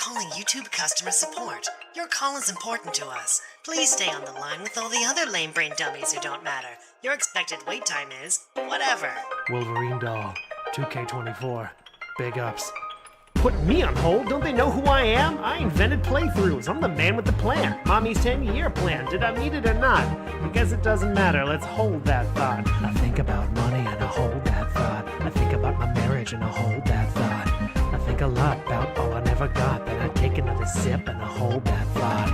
calling YouTube customer support. Your call is important to us. Please stay on the line with all the other lame brain dummies who don't matter. Your expected wait time is whatever. Wolverine doll, 2K24, big ups. Put me on hold? Don't they know who I am? I invented playthroughs. I'm the man with the plan. Mommy's 10-year plan. Did I need it or not? I guess it doesn't matter. Let's hold that thought. I think about money and I hold that thought. I think about my marriage and I hold that thought. I think a lot about all I never got. Then I take another sip and I hold that thought.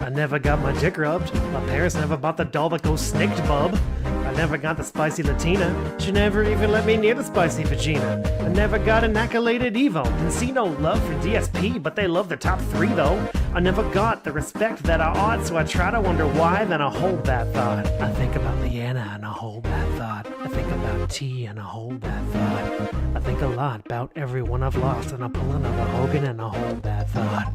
I never got my dick rubbed. My parents never bought the doll that goes snicked, bub. I never got the spicy Latina. She never even let me near the spicy vagina. I never got an accoladed Evo. Didn't see no love for DSP, but they love the top 3 though. I never got the respect that I ought, so I try to wonder why, then I hold that thought. I think about Leanna and I hold that thought. I think about T and I hold that thought. I think a lot about everyone I've lost, and I pull another Hogan and I hold that thought.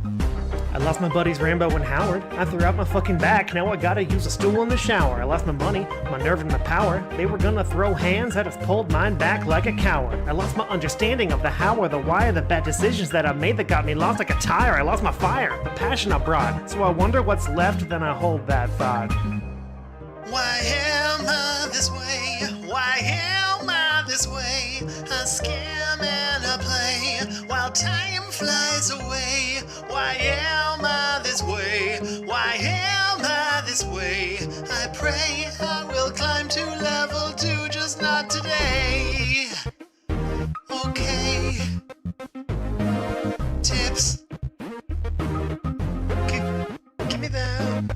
I lost my buddies Rambo and Howard. I threw out my fucking back, now I gotta use a stool in the shower. I lost my money, my nerve and my power. They were gonna throw hands, I just pulled mine back like a coward. I lost my understanding of the how or the why of the bad decisions that I made that got me lost like a tire. I lost my fire, the passion I brought. So I wonder what's left, then I hold that thought. Why am I this way? Why am I this way? A scam and a play while time flies away. Why am I this way? Why am I this way? I pray I will climb to level 2, just not today. Okay. Tips. Give me that.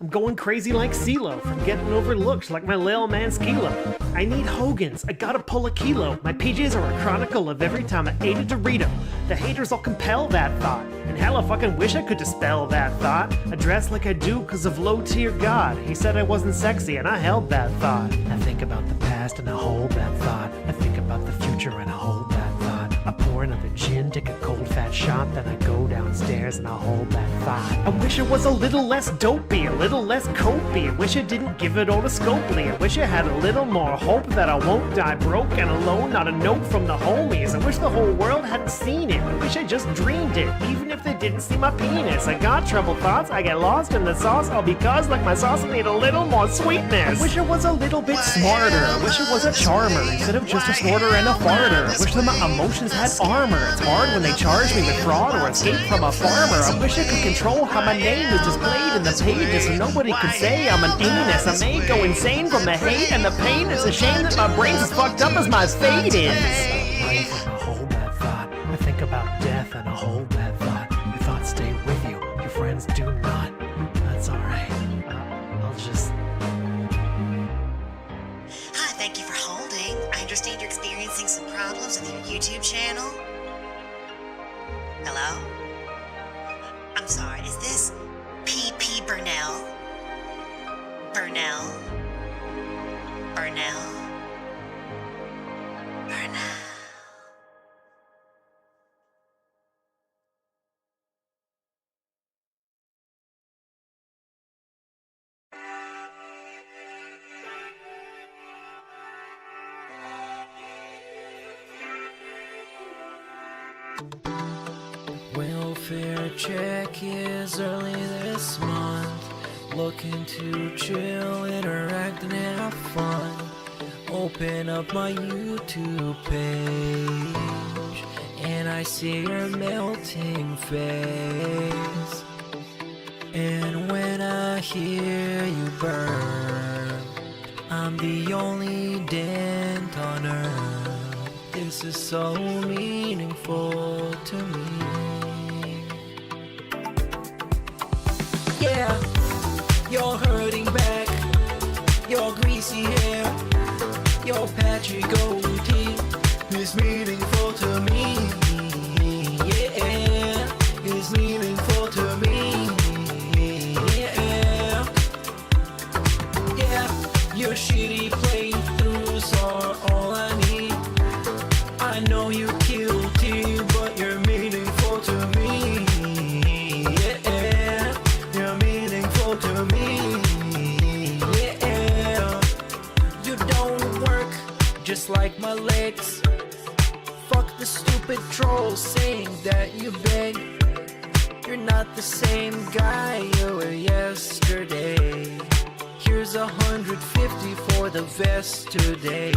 I'm going crazy like CeeLo from getting overlooked like my lil man Skilo. I need Hogan's, I gotta pull a kilo. My PJs are a chronicle of every time I ate a Dorito. The haters all compel that thought, and hell I fucking wish I could dispel that thought. I dress like I do cause of low tier God. He said I wasn't sexy and I held that thought. I think about the past and I hold that thought. I think about the future and I hold that thought. I pour another gin, take a cold fat shot, then I go downstairs and I hold that thought. I wish I was a little less dopey, a little less copey. I wish I didn't give it all to Scopely. I wish I had a little more hope that I won't die broke and alone, not a note from the homies. I wish the whole world hadn't seen it. I wish I just dreamed it, even if they didn't see my penis. I got troubled thoughts, I get lost in the sauce, all because like my sauce I need a little more sweetness. I wish I was a little bit smarter. I wish I was a charmer instead of just a snorter and a farter. I wish that my emotions had armor. It's hard when they charge me with fraud or escape from a farmer. I wish I could control how my name is displayed in the pages so nobody could say I'm an anus. I may go insane from the hate and the pain. It's a shame that my brain's as fucked up as my fate is. I hold that thought. I think about death and I hold that thought. Your thoughts stay with you, your friends do not. That's alright. I'll just... Hi, thank you for holding. I understand you're experiencing some problems with your YouTube channel. Hello? I'm sorry, is this P.P. Burnell? Burnell? Burnell? Burnell? Welfare check is early this month. Looking to chill, interact and have fun. Open up my YouTube page and I see your melting face. And when I hear you burn, I'm the only dent on earth. This is so meaningful to me. Yeah, you're hurting back, your greasy hair, your patchy goatee is meaningful to me. Yeah, it's meaningful to me. Yeah, yeah, your shitty playthroughs are all I need. I know you guilty, but you're meaningful to me. Yeah, you're meaningful. stupid trolls saying that you beg. You're not the same guy you were yesterday. Here's 150 for the vest today.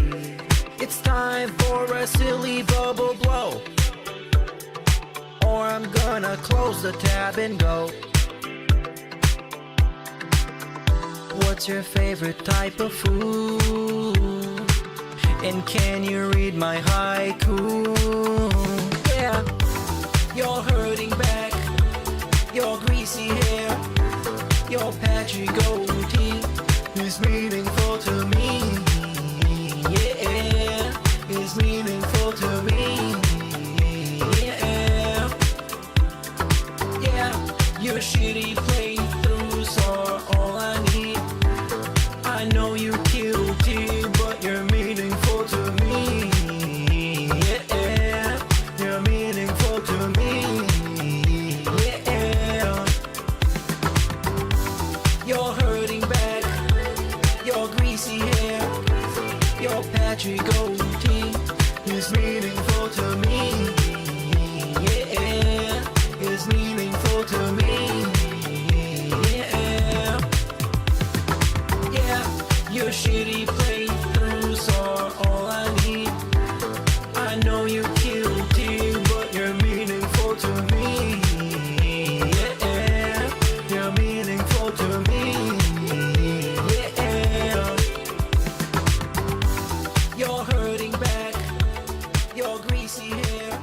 It's time for a silly bubble blow, or I'm gonna close the tab and go. What's your favorite type of food? And can you read my haiku? Yeah, you're hurting back, your greasy hair, your patchy goatee is meaningful to me. Yeah, is meaningful to me. Yeah, yeah, your shitty playthroughs are all I need. I know you guilty, but you're meaningful to me. Yeah, you're meaningful to me. Yeah, you're hurting back, your greasy hair, your patchy goatee is meaningful to me. Yeah, is meaningful to me. Yeah, yeah, your shitty playthroughs are all I need. I know you guilty, but you're meaningful to me. Yeah, you're meaningful to me. Yeah, you're hurting back, your greasy hair,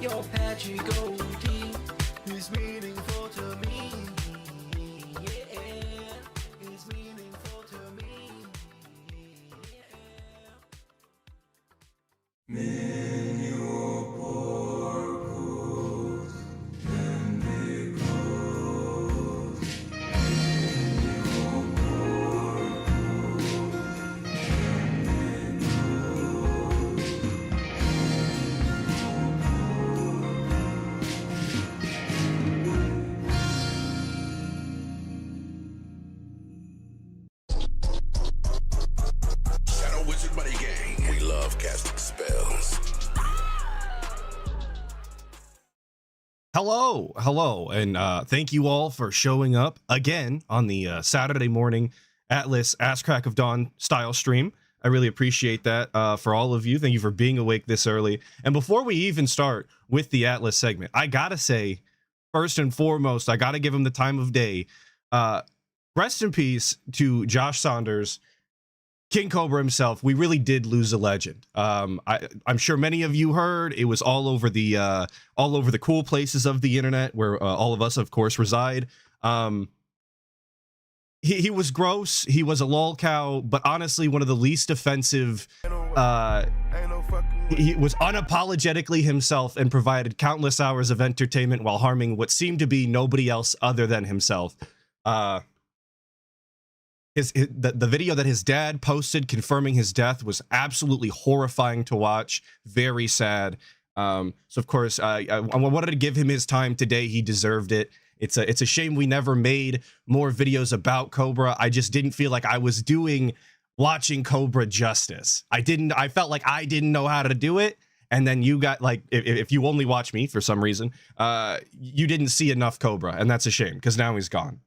your patchy goatee is meaningful to me. Yeah, is meaningful to me. Shadow Wizard Buddy Gang. We love casting spells. Hello, and thank you all for showing up again on the Saturday morning Atlas Ass Crack of Dawn style stream. I really appreciate that for all of you. Thank you for being awake this early. And before we even start with the Atlas segment, I gotta say, first and foremost, I gotta give him the time of day. Rest in peace to Josh Saunders, King Cobra himself. We really did lose a legend. I'm sure many of you heard. It was all over the cool places of the internet where all of us, of course, reside. He was gross. He was a lol cow, but honestly, one of the least offensive. He was unapologetically himself and provided countless hours of entertainment while harming what seemed to be nobody else other than himself. The video that his dad posted confirming his death was absolutely horrifying to watch. Very sad. So of course, I wanted to give him his time today. He deserved it. It's a shame we never made more videos about Cobra. I just didn't feel like I was doing watching Cobra justice. I felt like I didn't know how to do it. And then you got like, if you only watch me for some reason, you didn't see enough Cobra, and that's a shame because now he's gone.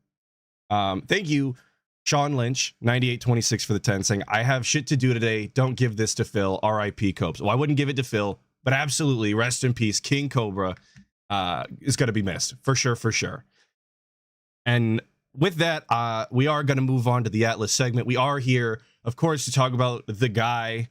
Thank you, Sean Lynch, 9826 for the 10, saying, I have shit to do today. Don't give this to Phil. R.I.P. Cobes. Well, I wouldn't give it to Phil, but absolutely, rest in peace. King Cobra is going to be missed for sure, for sure. And with that, we are going to move on to the Atlas segment. We are here, of course, to talk about the guy,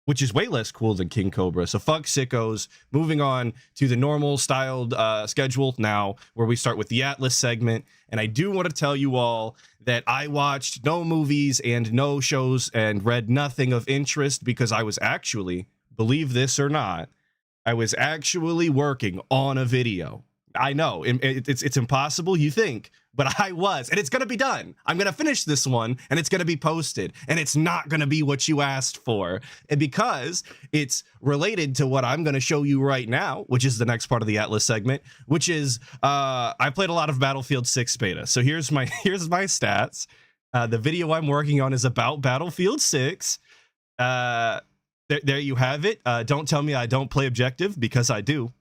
which is way less cool than King Cobra. So fuck sickos. Moving on to the normal styled schedule now, where we start with the Atlas segment. And I do want to tell you all that I watched no movies and no shows and read nothing of interest because I was actually, believe this or not, I was actually working on a video. I know it's impossible, you think, but I was, and it's going to be done. I'm going to finish this one and it's going to be posted, and it's not going to be what you asked for. And because it's related to what I'm going to show you right now, which is the next part of the Atlas segment, which is I played a lot of Battlefield 6 beta. So here's my stats. The video I'm working on is about Battlefield 6. there you have it. Don't tell me I don't play objective, because I do.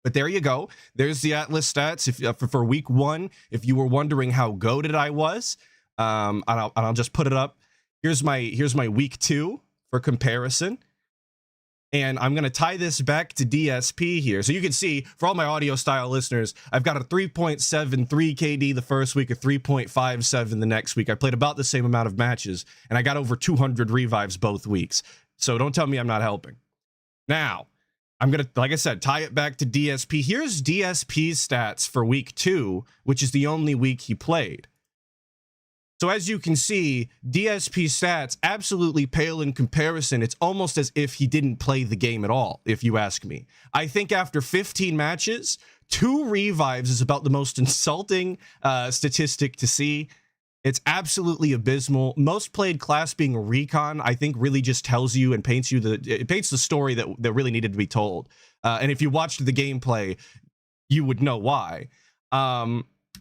But there you go. There's the Atlas stats for week 1. If you were wondering how goated I was, and I'll just put it up. Here's my week 2 for comparison. And I'm going to tie this back to DSP here. So you can see, for all my audio style listeners, I've got a 3.73 KD the first week, a 3.57 the next week. I played about the same amount of matches, and I got over 200 revives both weeks. So don't tell me I'm not helping. Now, I'm going to, like I said, tie it back to DSP. Here's DSP's stats for week 2, which is the only week he played. So as you can see, DSP's stats absolutely pale in comparison. It's almost as if he didn't play the game at all, if you ask me. I think after 15 matches, 2 revives is about the most insulting statistic to see. It's absolutely abysmal. Most played class being Recon, I think, really just tells you and paints you the story that really needed to be told. And if you watched the gameplay, you would know why.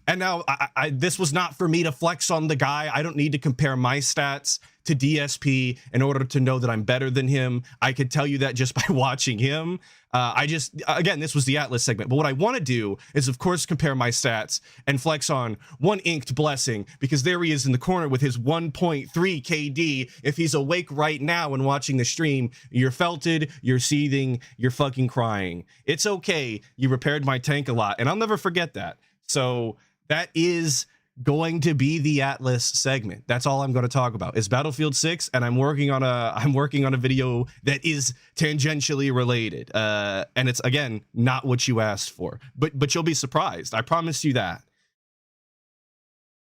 And now, this was not for me to flex on the guy. I don't need to compare my stats to DSP in order to know that I'm better than him. I could tell you that just by watching him. Again, this was the Atlas segment. But what I want to do is, of course, compare my stats and flex on one Inked Blessing, because there he is in the corner with his 1.3 KD. If he's awake right now and watching the stream, you're felted, you're seething, you're fucking crying. It's okay. You repaired my tank a lot, and I'll never forget that. So that is going to be the Atlas segment. That's all I'm going to talk about is Battlefield 6, and I'm working on a video that is tangentially related. And it's, again, not what you asked for, but you'll be surprised. I promise you that.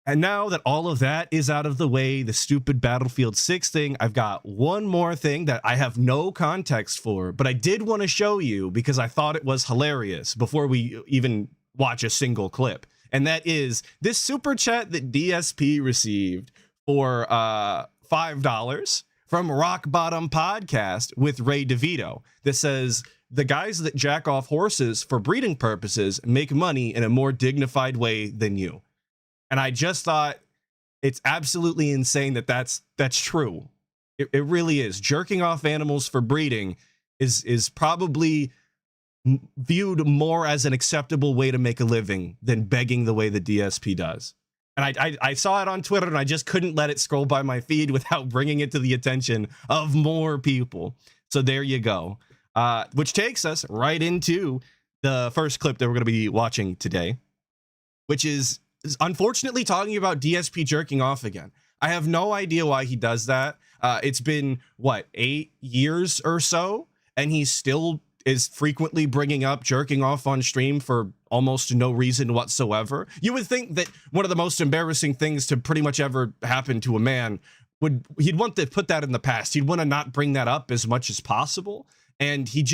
And now that all of that is out of the way, the stupid Battlefield 6 thing, I've got one more thing that I have no context for, but I did want to show you because I thought it was hilarious before we even watch a single clip. And that is this super chat that DSP received for $5 from Rock Bottom Podcast with Ray DeVito that says, the guys that jack off horses for breeding purposes make money in a more dignified way than you. And I just thought it's absolutely insane that that's true. It really is. Jerking off animals for breeding is probably viewed more as an acceptable way to make a living than begging the way the DSP does. And I saw it on Twitter, and I just couldn't let it scroll by my feed without bringing it to the attention of more people. So there you go. Which takes us right into the first clip that we're going to be watching today, which is unfortunately talking about DSP jerking off again. I have no idea why he does that. It's been, what, 8 years or so, and he still is frequently bringing up jerking off on stream for almost no reason whatsoever. You would think that one of the most embarrassing things to pretty much ever happen to a man he'd want to put that in the past. He'd want to not bring that up as much as possible. And he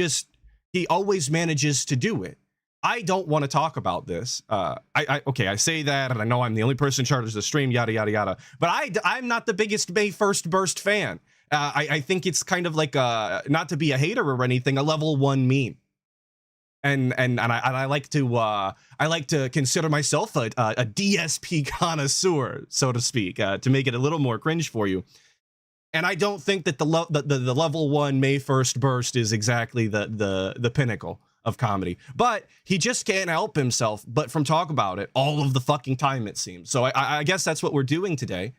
always manages to do it. I don't want to talk about this. Okay, I say that, and I know I'm the only person in charge of the stream, yada, yada, yada. But I'm not the biggest May 1st Burst fan. I think it's kind of like not to be a hater or anything, a level 1 meme. And I like to consider myself a DSP connoisseur, so to speak, to make it a little more cringe for you. And I don't think that the level 1 May 1st Burst is exactly the pinnacle of comedy, but he just can't help himself but from talk about it all of the fucking time, it seems. So I guess that's what we're doing today.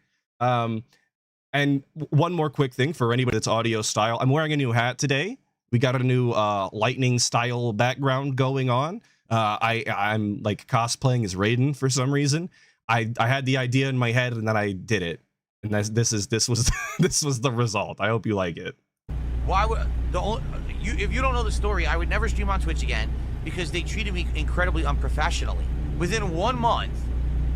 And one more quick thing for anybody that's audio style. I'm wearing a new hat today. We got a new lightning style background going on. I'm like cosplaying as Raiden for some reason. I had the idea in my head and then I did it. And this was the result. I hope you like it. Why would if you don't know the story, I would never stream on Twitch again because they treated me incredibly unprofessionally. Within 1 month,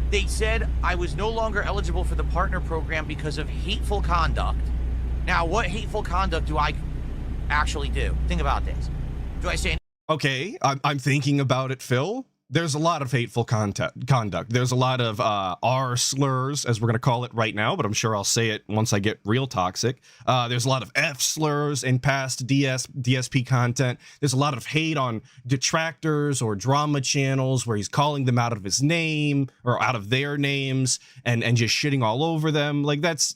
they said I was no longer eligible for the partner program because of hateful conduct. Now, what hateful conduct do I actually do? Think about this. Do I say... Okay, I'm thinking about it, Phil. there's a lot of hateful conduct. There's a lot of R slurs, as we're going to call it right now, but I'm sure I'll say it once I get real toxic. There's a lot of F slurs in past DSP content. There's a lot of hate on detractors or drama channels where he's calling them out of his name or out of their names and just shitting all over them. Like that's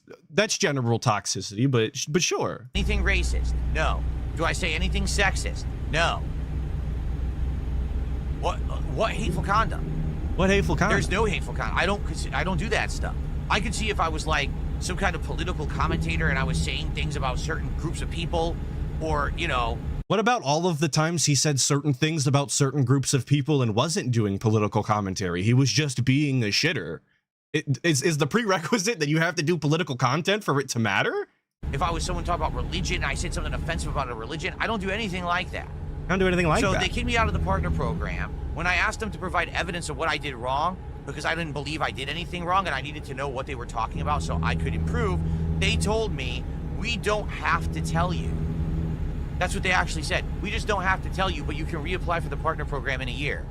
general toxicity, but sure. Anything racist? No. Do I say anything sexist? No. What hateful conduct? What hateful conduct? There's no hateful conduct. I don't do that stuff. I could see if I was like some kind of political commentator and I was saying things about certain groups of people, or you know. What about all of the times he said certain things about certain groups of people and wasn't doing political commentary? He was just being a shitter. Is the prerequisite that you have to do political content for it to matter? If I was someone talking about religion and I said something offensive about a religion, I don't do anything like that. I don't do anything like that. So they kicked me out of the partner program. When I asked them to provide evidence of what I did wrong, because I didn't believe I did anything wrong and I needed to know what they were talking about so I could improve, they told me, we don't have to tell you. That's what they actually said. We just don't have to tell you, but you can reapply for the partner program in a year.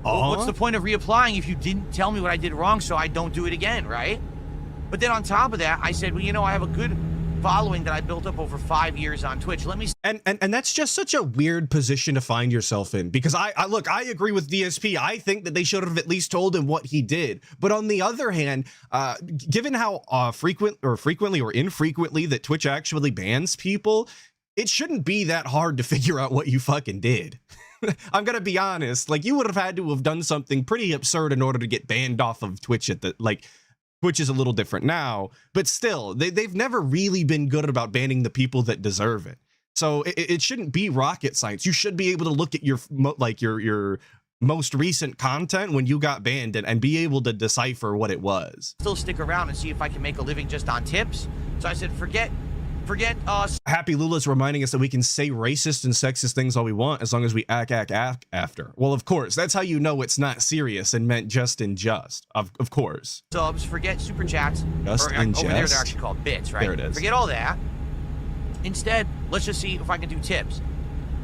Well, what's the point of reapplying if you didn't tell me what I did wrong so I don't do it again, right? But then on top of that, I said, well, you know, I have a good following that I built up over 5 years on Twitch. Let me and that's just such a weird position to find yourself in, because I agree with DSP. I think that they should have at least told him what he did. But on the other hand, given how frequently or infrequently that Twitch actually bans people, it shouldn't be that hard to figure out what you fucking did. I'm gonna be honest, like you would have had to have done something pretty absurd in order to get banned off of Twitch at the which is a little different now, but still, they've never really been good about banning the people that deserve it. So it shouldn't be rocket science. You should be able to look at your most recent content when you got banned and be able to decipher what it was. Still stick around and see if I can make a living just on tips. So I said, forget us. Happy Lula's reminding us that we can say racist and sexist things all we want as long as we act after. Well, of course, that's how you know it's not serious and meant just and just. Of course. Subs, forget super chats. Just and over there, just. they're actually called bits, right? There it is. Forget all that. Instead, let's just see if I can do tips.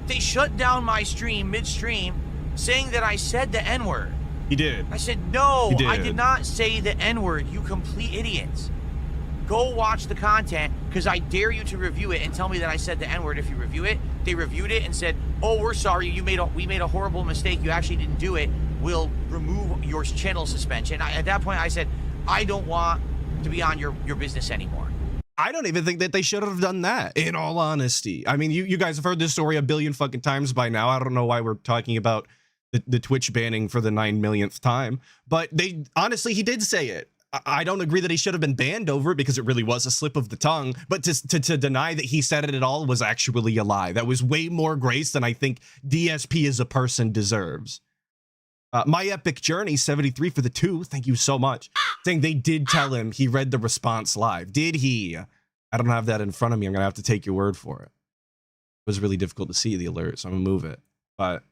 They shut down my stream midstream saying that I said the N-word. He did. I said, no, He did. I did not say the N-word, you complete idiots. Go watch the content, because I dare you to review it and tell me that I said the N-word if you review it. They reviewed it and said, oh, we're sorry, we made a horrible mistake, you actually didn't do it. We'll remove your channel suspension. At that point, I said, I don't want to be on your business anymore. I don't even think that they should have done that, in all honesty. I mean, you guys have heard this story a billion fucking times by now. I don't know why we're talking about the Twitch banning for the 9 millionth time, but honestly, he did say it. I don't agree that he should have been banned over it because it really was a slip of the tongue, but to deny that he said it at all was actually a lie. That was way more grace than I think DSP as a person deserves. My Epic Journey 73 for the 2, thank you so much, saying they did tell him he read the response live. Did he? I don't have that in front of me. I'm gonna have to take your word for it. It was really difficult to see the alert, so I'm gonna move it. But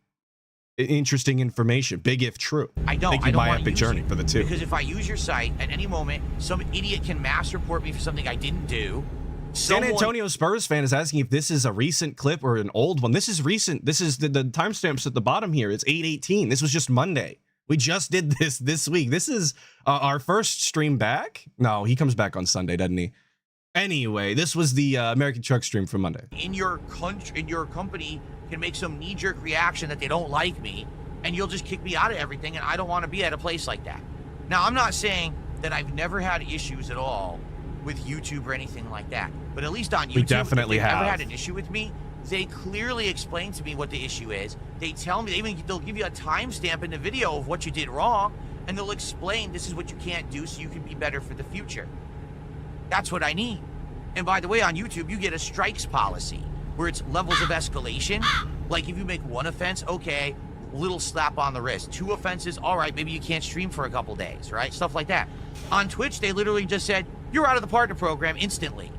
interesting information, big if true. I don't My want to Epic use Journey it, for the 2. because if I use your site at any moment, some idiot can mass report me for something I didn't do. San Antonio Spurs fan is asking if this is a recent clip or an old one. This is recent. This is the timestamps at the bottom here. It's 8/18. This was just Monday. We just did this week. This is our first stream back. No, he comes back on Sunday, doesn't he? Anyway, this was the American Truck stream from Monday. In your company can make some knee-jerk reaction that they don't like me, and you'll just kick me out of everything, and I don't want to be at a place like that. Now, I'm not saying that I've never had issues at all with YouTube or anything like that, but at least on YouTube, We definitely if they've have. ever had an issue with me, they clearly explain to me what the issue is. They tell me, they'll give you a timestamp in the video of what you did wrong, and they'll explain this is what you can't do so you can be better for the future. That's what I need. And by the way, on YouTube, you get a strikes policy where it's levels of escalation. Like if you make one offense, okay, little slap on the wrist. 2 offenses, all right, maybe you can't stream for a couple days, right? Stuff like that. On Twitch, they literally just said, you're out of the partner program instantly.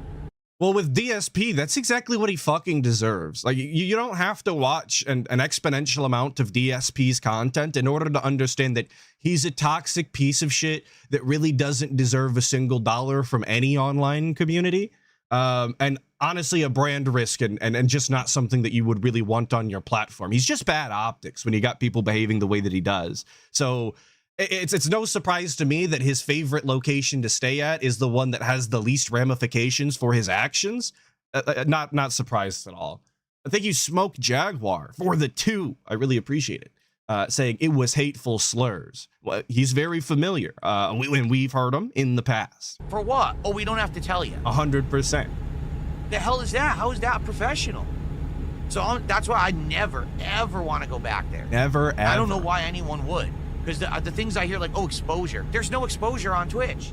Well, with DSP, that's exactly what he fucking deserves. Like, you don't have to watch an exponential amount of DSP's content in order to understand that he's a toxic piece of shit that really doesn't deserve a single dollar from any online community. and honestly a brand risk and just not something that you would really want on your platform. He's just bad optics when you got people behaving the way that he does. So it's no surprise to me that his favorite location to stay at is the one that has the least ramifications for his actions. Not surprised at all. I think you smoked Jaguar for the 2. I really appreciate it. Saying it was hateful slurs. Well, he's very familiar. And we've heard him in the past. For what? Oh, we don't have to tell you. 100%. The hell is that? How is that professional? So that's why I never, ever want to go back there. Never, ever. I don't know why anyone would. Because the things I hear, like, oh, exposure. There's no exposure on Twitch.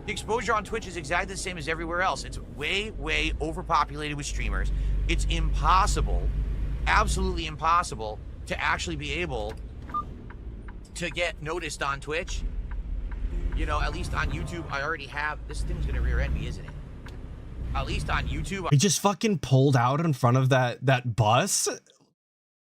The exposure on Twitch is exactly the same as everywhere else. It's way, way overpopulated with streamers. It's impossible, absolutely impossible, to actually be able to get noticed on Twitch. You know, at least on YouTube, I already have. This thing's gonna rear end me, isn't it? At least on YouTube. He just fucking pulled out in front of that bus.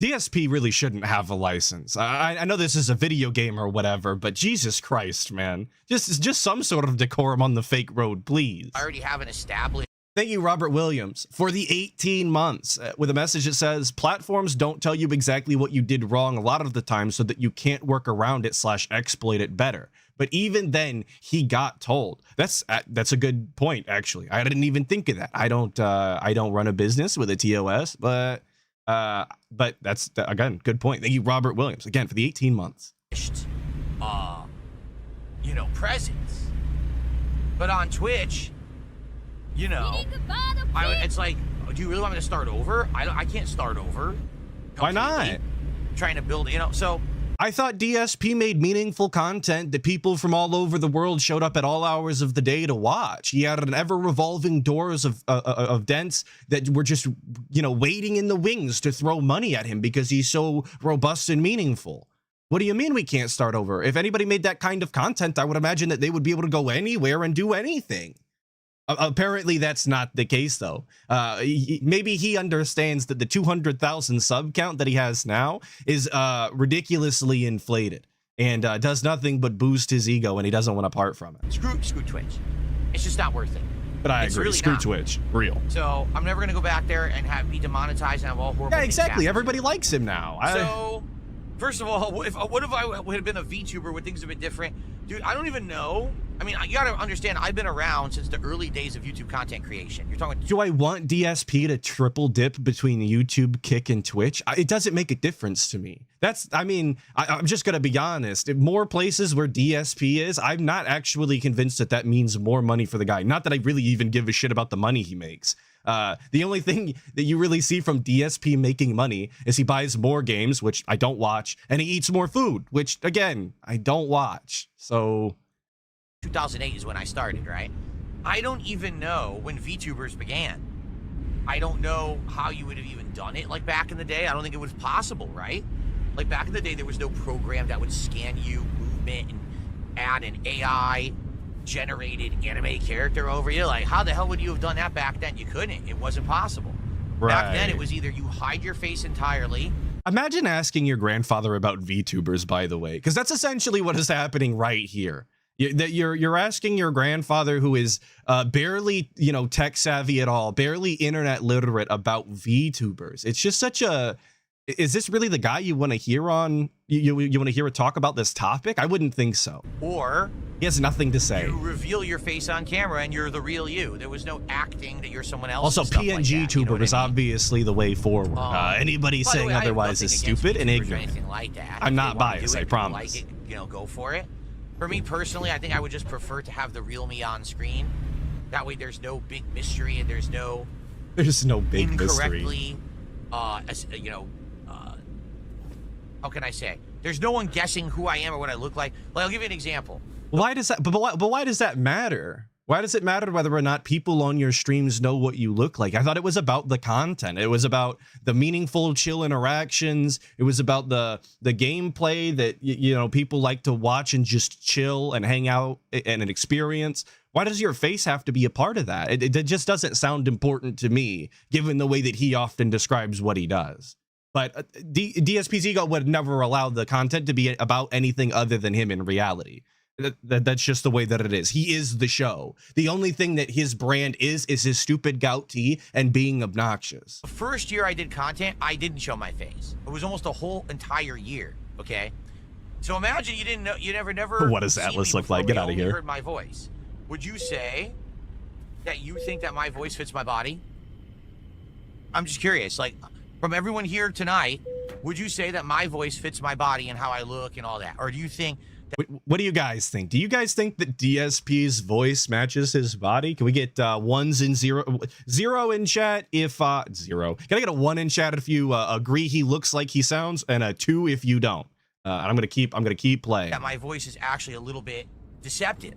DSP really shouldn't have a license. I know this is a video game or whatever, but Jesus Christ, man. Just some sort of decorum on the fake road, please. I already have an established. Thank you, Robert Williams, for the 18 months with a message that says, platforms don't tell you exactly what you did wrong a lot of the time so that you can't work around it / exploit it better. But even then, he got told. That's a good point, actually. I didn't even think of that. I don't run a business with a TOS, but that's, again, good point. Thank you, Robert Williams, again, for the 18 months. You know, presence. But on Twitch, you know, it's like, do you really want me to start over? I can't start over. Why not? Trying to build, you know, so. I thought DSP made meaningful content that people from all over the world showed up at all hours of the day to watch. He had an ever-revolving doors of dents that were just, you know, waiting in the wings to throw money at him because he's so robust and meaningful. What do you mean we can't start over? If anybody made that kind of content, I would imagine that they would be able to go anywhere and do anything. Apparently that's not the case, though. Maybe he understands that the 200,000 sub count that he has now is ridiculously inflated and does nothing but boost his ego, and he doesn't want to part from it. Screw Twitch. It's just not worth it. But I agree. Really Screw not. Twitch. Real. So I'm never going to go back there and be demonetized and have all horrible. Yeah, exactly. things happen. Everybody likes him now. So, first of all, what if I would have been a VTuber? Would things have been different? Dude, I don't even know. I mean, you gotta understand, I've been around since the early days of YouTube content creation. You're talking. Do I want DSP to triple dip between YouTube, Kick, and Twitch? It doesn't make a difference to me. I mean, I'm just gonna be honest. If more places where DSP is, I'm not actually convinced that means more money for the guy. Not that I really even give a shit about the money he makes. The only thing that you really see from DSP making money is he buys more games, which I don't watch, and he eats more food, which, again, I don't watch. So 2008 is when I started, right? I don't even know when VTubers began. I don't know how you would have even done it like back in the day. I don't think it was possible, right? Like back in the day, there was no program that would scan you, movement, and add an AI generated anime character over you. Like, how the hell would you have done that back then? You couldn't. It wasn't possible. Right. Back then, it was either you hide your face entirely. Imagine asking your grandfather about VTubers, by the way, because that's essentially what is happening right here. You're asking your grandfather, who is barely, you know, tech savvy at all, barely internet literate, about VTubers. It's just such a. Is this really the guy you want to hear on? You want to hear a talk about this topic? I wouldn't think so. Or he has nothing to say. You reveal your face on camera and you're the real you. There was no acting that you're someone else. Also, PNG tuber is obviously the way forward. Anybody saying otherwise is stupid and ignorant. Like that. I'm not biased, I promise. Like it, you know, go for it. For me personally, I think I would just prefer to have the real me on screen. That way, there's no big mystery and there's no big incorrectly, you know. How can I say? There's no one guessing who I am or what I look like. Like, I'll give you an example. Why does that? But why does that matter? Why does it matter whether or not people on your streams know what you look like? I thought it was about the content. It was about the meaningful, chill interactions. It was about the gameplay that you know people like to watch and just chill and hang out and an experience. Why does your face have to be a part of that? It just doesn't sound important to me, given the way that he often describes what he does. But DSP's ego would never allow the content to be about anything other than him in reality. That's just the way that it is. He is the show. The only thing that his brand is his stupid gout tea and being obnoxious. The first year I did content, I didn't show my face. It was almost a whole entire year, okay? So imagine you didn't know, you never What does Atlas look like? Get out of here. Heard my voice. Would you say that you think that my voice fits my body? I'm just curious, like, from everyone here tonight, would you say that my voice fits my body and how I look and all that? Or do you think that... What do you guys think? Do you guys think that DSP's voice matches his body? Can we get ones and zero in chat if zero? Can I get a 1 in chat if you agree he looks like he sounds, and a 2 if you don't? I'm gonna keep playing. That my voice is actually a little bit deceptive.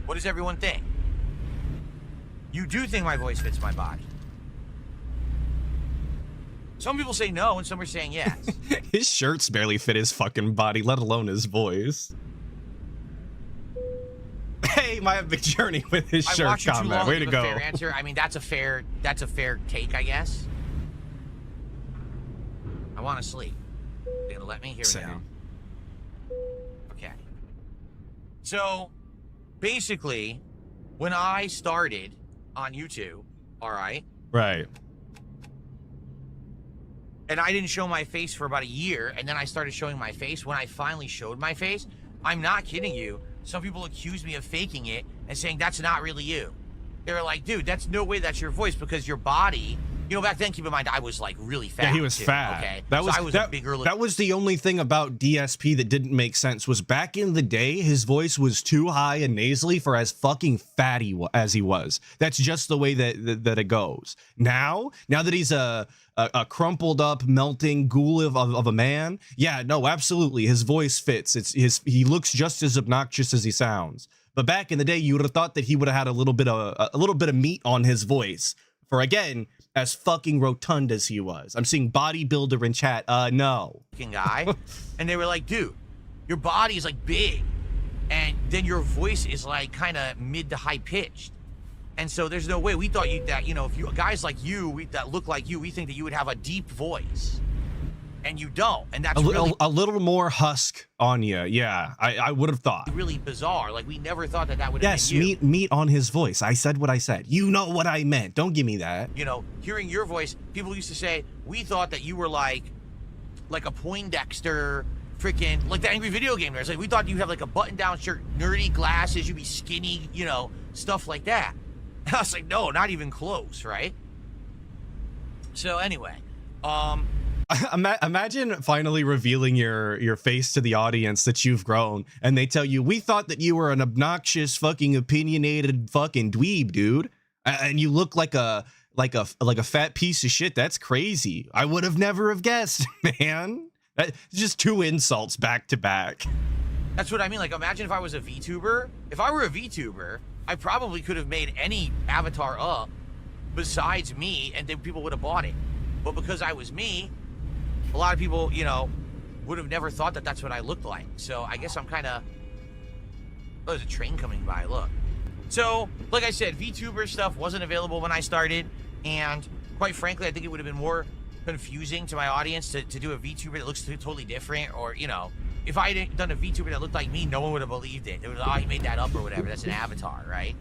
What does everyone think? You do think my voice fits my body. Some people say no, and some are saying yes. His shirts barely fit his fucking body, let alone his voice. Hey, my big journey with his shirt comment. Way to go. Fair answer. I mean, that's a fair take, I guess. I want to sleep. They're gonna let me? Here we go. Okay. So, basically, when I started on YouTube, all right? Right. And I didn't show my face for about a year, and then I started showing my face. When I finally showed my face, I'm not kidding you, some people accused me of faking it and saying that's not really you. They were like, dude, that's no way that's your voice, because your body, you know, back then, keep in mind, I was like really fat. Yeah, he was too, fat. Okay, That was, so I was a bigger. That was the only thing about DSP that didn't make sense. Was back in the day, his voice was too high and nasally for as fucking fatty as he was. That's just the way that it goes. Now that he's a crumpled up, melting ghoul of a man, yeah, no, absolutely, his voice fits. He looks just as obnoxious as he sounds. But back in the day, you would have thought that he would have had a little bit of meat on his voice. For again, as fucking rotund as he was. I'm seeing bodybuilder in chat. No. Guy, and they were like, dude, your body is like big, and then your voice is like kind of mid to high pitched. And so there's no way. We thought that, you know, if you guys like you, that look like you, we think that you would have a deep voice. And you don't. And that's a little more husk on you. Yeah, I would have thought. Really bizarre. Like, we never thought that would have been you. Yes, meat on his voice. I said what I said. You know what I meant. Don't give me that. You know, hearing your voice, people used to say, we thought that you were like a Poindexter, freaking, like the angry video game nerd. Like, we thought you'd have like a button-down shirt, nerdy glasses, you'd be skinny, you know, stuff like that. And I was like, no, not even close, right? So anyway, imagine finally revealing your face to the audience that you've grown, and they tell you, we thought that you were an obnoxious, fucking opinionated fucking dweeb, dude, and you look like a fat piece of shit. That's crazy. I would have never have guessed, man. That's just 2 insults back to back. That's what I mean. Like, imagine if I was a VTuber. If I were a VTuber, I probably could have made any avatar up besides me, and then people would have bought it. But because I was me, a lot of people, you know, would have never thought that that's what I looked like. So I guess I'm kind of... Oh, there's a train coming by, look. So, like I said, VTuber stuff wasn't available when I started, and quite frankly, I think it would have been more confusing to my audience to do a VTuber that looks totally different, or, you know, if I had done a VTuber that looked like me, no one would have believed it. They would have, oh, he made that up or whatever. That's an avatar, right?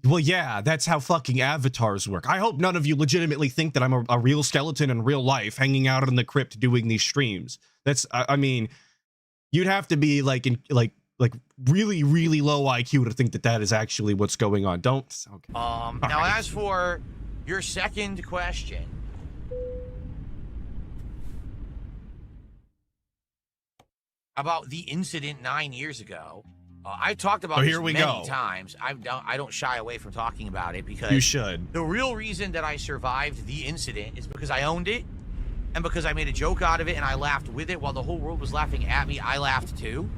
Well, yeah, that's how fucking avatars work. I hope none of you legitimately think that I'm a real skeleton in real life hanging out in the crypt doing these streams. That's, I mean, you'd have to be like really, really low IQ to think that that is actually what's going on. Don't. Okay. Now, as for your second question, about the incident 9 years ago, I've talked about this many times. I don't shy away from talking about it, because you should. The real reason that I survived the incident is because I owned it, and because I made a joke out of it and I laughed with it. While the whole world was laughing at me, I laughed too.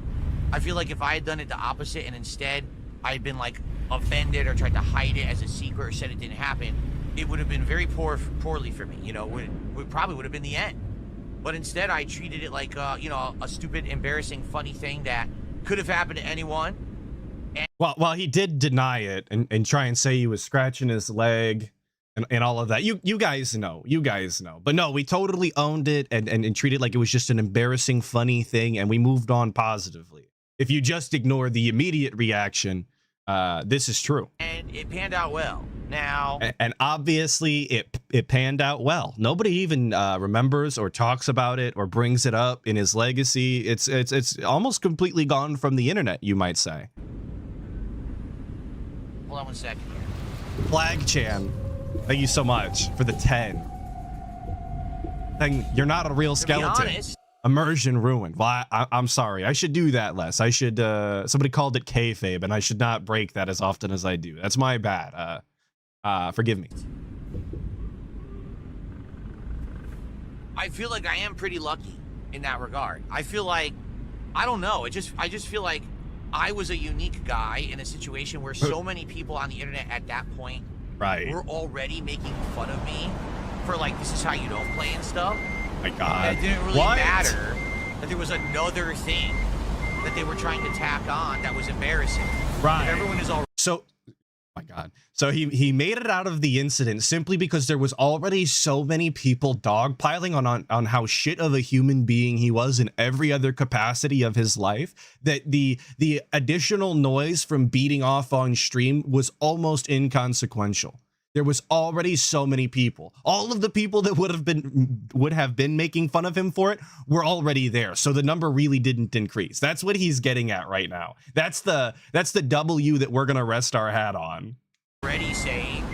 I feel like if I had done it the opposite, and instead I had been like offended or tried to hide it as a secret or said it didn't happen, it would have been very poorly for me. You know, it probably would have been the end. But instead, I treated it like, you know, a stupid, embarrassing, funny thing that could have happened to anyone. And Well, he did deny it and try and say he was scratching his leg and all of that. You guys know. But no, we totally owned it and treated it like it was just an embarrassing, funny thing, and we moved on positively. If you just ignore the immediate reaction, this is true. And it panned out well. Now, and obviously it panned out well. Nobody even remembers or talks about it or brings it up in his legacy. It's almost completely gone from the internet, you might say. Hold on 1 second here. Flag Chan, thank you so much for the 10. You're not a real skeleton. To be honest, Immersion ruined. Well, I'm sorry. I should do that less. I should. Somebody called it kayfabe, and I should not break that as often as I do. That's my bad. Forgive me. I feel like I am pretty lucky in that regard. I feel like, I don't know. I just feel like I was a unique guy in a situation where so many people on the internet at that point were already making fun of me for like, this is how you don't play and stuff. My God. It didn't really matter that there was another thing that they were trying to tack on that was embarrassing. Right. Everyone is already. So, my God. So he made it out of the incident simply because there was already so many people dogpiling on how shit of a human being he was in every other capacity of his life, that the additional noise from beating off on stream was almost inconsequential. There was already so many people. All of the people that would have been making fun of him for it were already there. So the number really didn't increase. That's what he's getting at right now. That's the W that we're gonna rest our hat on. Already saying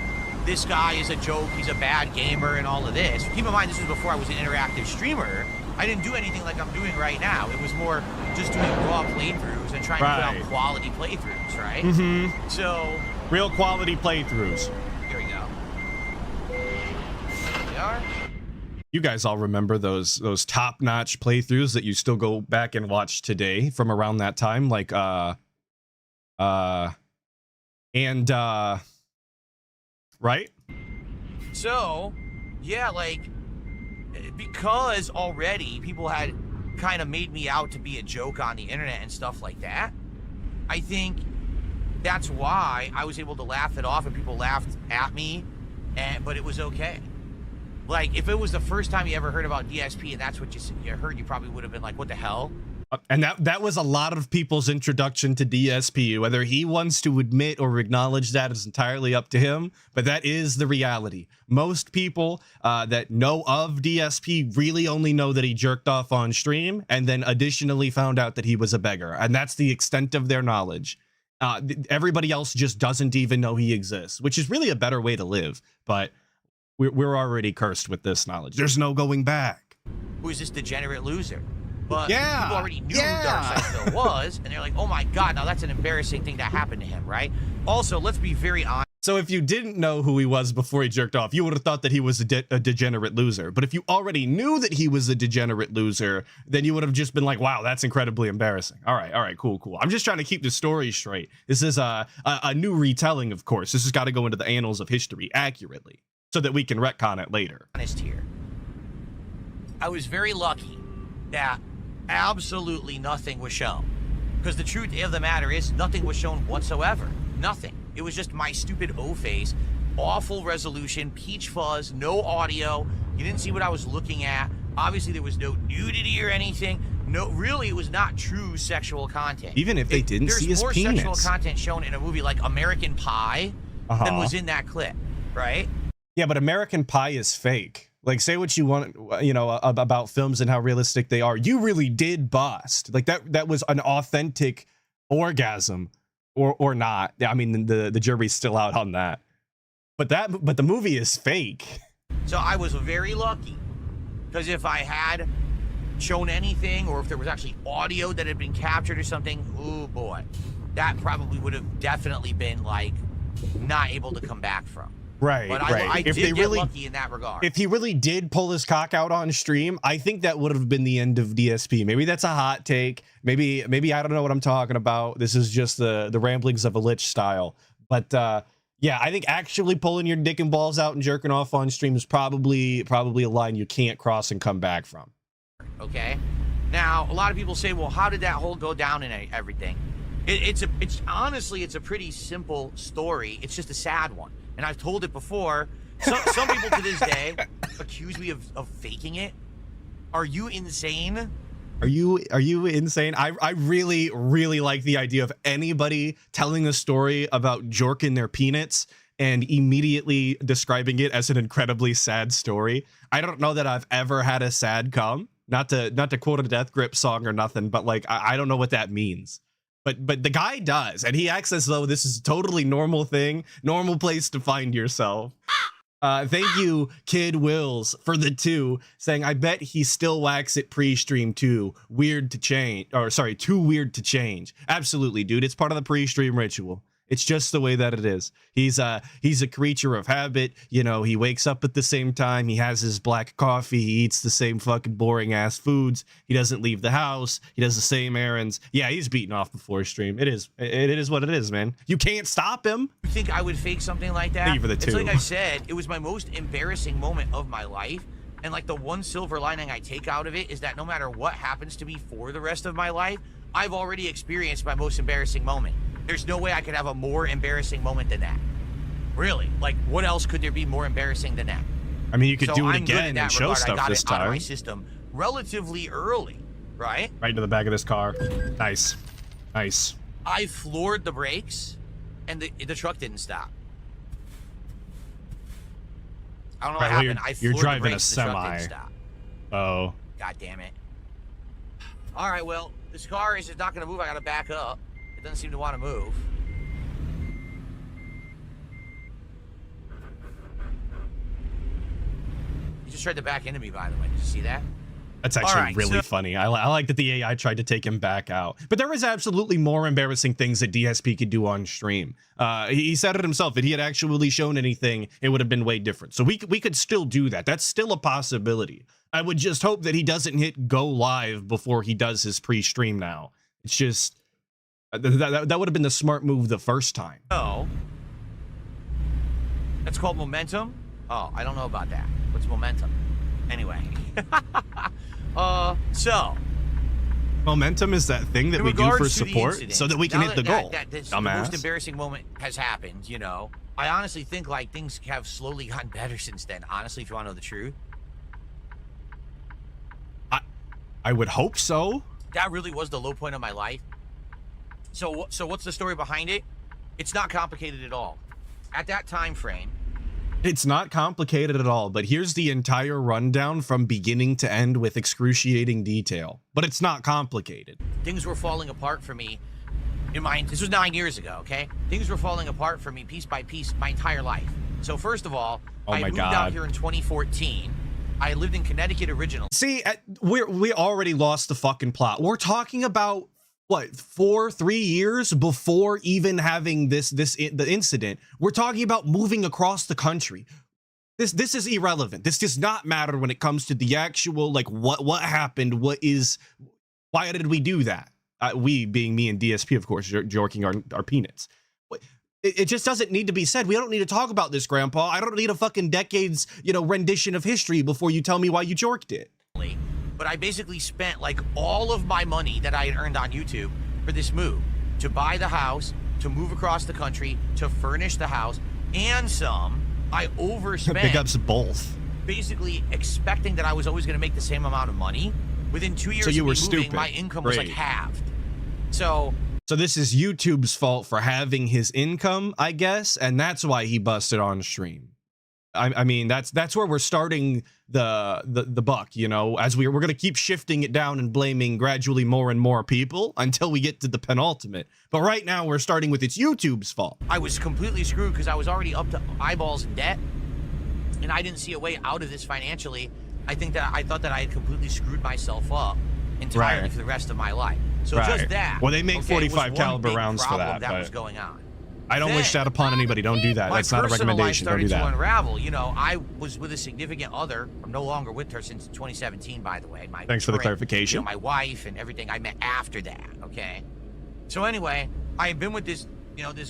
this guy is a joke, he's a bad gamer, and all of this. Keep in mind, this was before I was an interactive streamer. I didn't do anything like I'm doing right now. It was more just doing raw playthroughs and trying to put out quality playthroughs, right? Mm-hmm. So real quality playthroughs. Here we go. There we are. You guys all remember those top-notch playthroughs that you still go back and watch today from around that time, like right? So, yeah, like, because already people had kind of made me out to be a joke on the internet and stuff like that, I think that's why I was able to laugh it off and people laughed at me, but it was okay. Like, if it was the first time you ever heard about DSP and that's what you heard, you probably would have been like, what the hell? And that was a lot of people's introduction to DSP. Whether he wants to admit or acknowledge that is entirely up to him, but that is the reality. Most people that know of DSP really only know that he jerked off on stream and then additionally found out that he was a beggar. And that's the extent of their knowledge. Everybody else just doesn't even know he exists, which is really a better way to live. But we're already cursed with this knowledge. There's no going back. Who is this degenerate loser? But people already knew who Darkseid was, and they're like, oh my God, now that's an embarrassing thing that happened to him, right? Also, let's be very honest. So if you didn't know who he was before he jerked off, you would have thought that he was a degenerate loser. But if you already knew that he was a degenerate loser, then you would have just been like, wow, that's incredibly embarrassing. All right, cool. I'm just trying to keep the story straight. This is a new retelling, of course. This has got to go into the annals of history accurately so that we can retcon it later. Honest here. I was very lucky that absolutely nothing was shown. Because the truth of the matter is, nothing was shown whatsoever. Nothing. It was just my stupid O-face, awful resolution, peach fuzz, no audio. You didn't see what I was looking at. Obviously, there was no nudity or anything. No, really, it was not true sexual content. Even if they didn't see his penis. There's more sexual content shown in a movie like American Pie than was in that clip, right? Yeah, but American Pie is fake. Like, say what you want, you know, about films and how realistic they are. You really did bust. Like, that was an authentic orgasm, or not. I mean, the jury's still out on that. But the movie is fake. So I was very lucky, because if I had shown anything, or if there was actually audio that had been captured or something, oh boy, that probably would have definitely been like not able to come back from. Right, but right. I did get lucky in that regard. If he really did pull his cock out on stream, I think that would have been the end of DSP. Maybe that's a hot take. Maybe I don't know what I'm talking about. This is just the ramblings of a lich style. But yeah, I think actually pulling your dick and balls out and jerking off on stream is probably a line you can't cross and come back from. Okay. Now, a lot of people say, well, how did that whole go down and everything? It's honestly, it's a pretty simple story. It's just a sad one. And I've told it before, Some people to this day accuse me of faking it. Are you insane? Are you insane? I really, really like the idea of anybody telling a story about jorking their peanuts and immediately describing it as an incredibly sad story. I don't know that I've ever had a sad come. Not to quote a Death Grip song or nothing, but like I don't know what that means. But the guy does, and he acts as though this is a totally normal thing, normal place to find yourself. Thank you, Kid Wills, for the 2, saying, I bet he still whacks it pre-stream too. Weird to change, or sorry, too weird to change. Absolutely, dude. It's part of the pre-stream ritual. It's just the way that it is. He's a creature of habit. You know, he wakes up at the same time. He has his black coffee. He eats the same fucking boring ass foods. He doesn't leave the house. He does the same errands. Yeah, he's beaten off before stream. It is what it is, man. You can't stop him. You think I would fake something like that? Thank you for the 2. It's like I said, it was my most embarrassing moment of my life. And like the one silver lining I take out of it is that no matter what happens to me for the rest of my life, I've already experienced my most embarrassing moment. There's no way I could have a more embarrassing moment than that. Really? Like, what else could there be more embarrassing than that? I mean, you could do it I'm again and show stuff this time. I got it out of my system relatively early, right? Right into the back of this car. Nice. Nice. I floored the brakes, and the truck didn't stop. I don't know what happened. I floored you're driving the brakes, a the truck semi. didn't stop. Oh. God damn it. All right, well, this car is just not going to move. I got to back up. It doesn't seem to want to move. He just tried to back into me, by the way. Did you see that? That's actually really funny. I like that the AI tried to take him back out. But there was absolutely more embarrassing things that DSP could do on stream. He said it himself. If he had actually shown anything, it would have been way different. So we could still do that. That's still a possibility. I would just hope that he doesn't hit go live before he does his pre-stream now. It's just... That would have been the smart move the first time. Oh. That's called momentum? Oh, I don't know about that. What's momentum? Anyway. So. Momentum is that thing that we do for support so that we can hit the goal. The most embarrassing moment has happened, you know. I honestly think like things have slowly gotten better since then, honestly, if you want to know the truth. I would hope so. That really was the low point of my life. So what's the story behind it? It's not complicated at all. At that time frame, it's not complicated at all, but here's the entire rundown from beginning to end with excruciating detail. But it's not complicated. Things were falling apart for me. This was 9 years ago, okay? Things were falling apart for me piece by piece my entire life. So first of all, I moved out here in 2014. I lived in Connecticut originally. See, we already lost the fucking plot. We're talking about what, 3 years before even having the incident. We're talking about moving across the country. This is irrelevant. This does not matter when it comes to the actual, like, what happened, why did we do that? We being me and DSP, of course, jorking our peanuts. It just doesn't need to be said. We don't need to talk about this, Grandpa. I don't need a fucking decades, rendition of history before you tell me why you jorked it. But I basically spent like all of my money that I had earned on YouTube for this move, to buy the house, to move across the country, to furnish the house, and some. I overspent. Big ups both. Basically expecting that I was always going to make the same amount of money. Within 2 years so you of were me moving, stupid. my income was like halved. So this is YouTube's fault for having his income, I guess, and that's why he busted on stream. I mean, that's where we're starting the buck, as we're going to keep shifting it down and blaming gradually more and more people until we get to the penultimate. But right now we're starting with it's YouTube's fault. I was completely screwed because I was already up to eyeballs in debt, and I didn't see a way out of this financially. I thought that I had completely screwed myself up entirely for the rest of my life. So just that. Well, they make 45 caliber rounds for that. That was going on. I don't wish that upon anybody. Don't do that. That's not a recommendation. Don't do that. My personal life started to unravel. I was with a significant other. I'm no longer with her since 2017, by the way. Thanks for the clarification. My wife and everything I met after that, okay? So anyway, I've been with this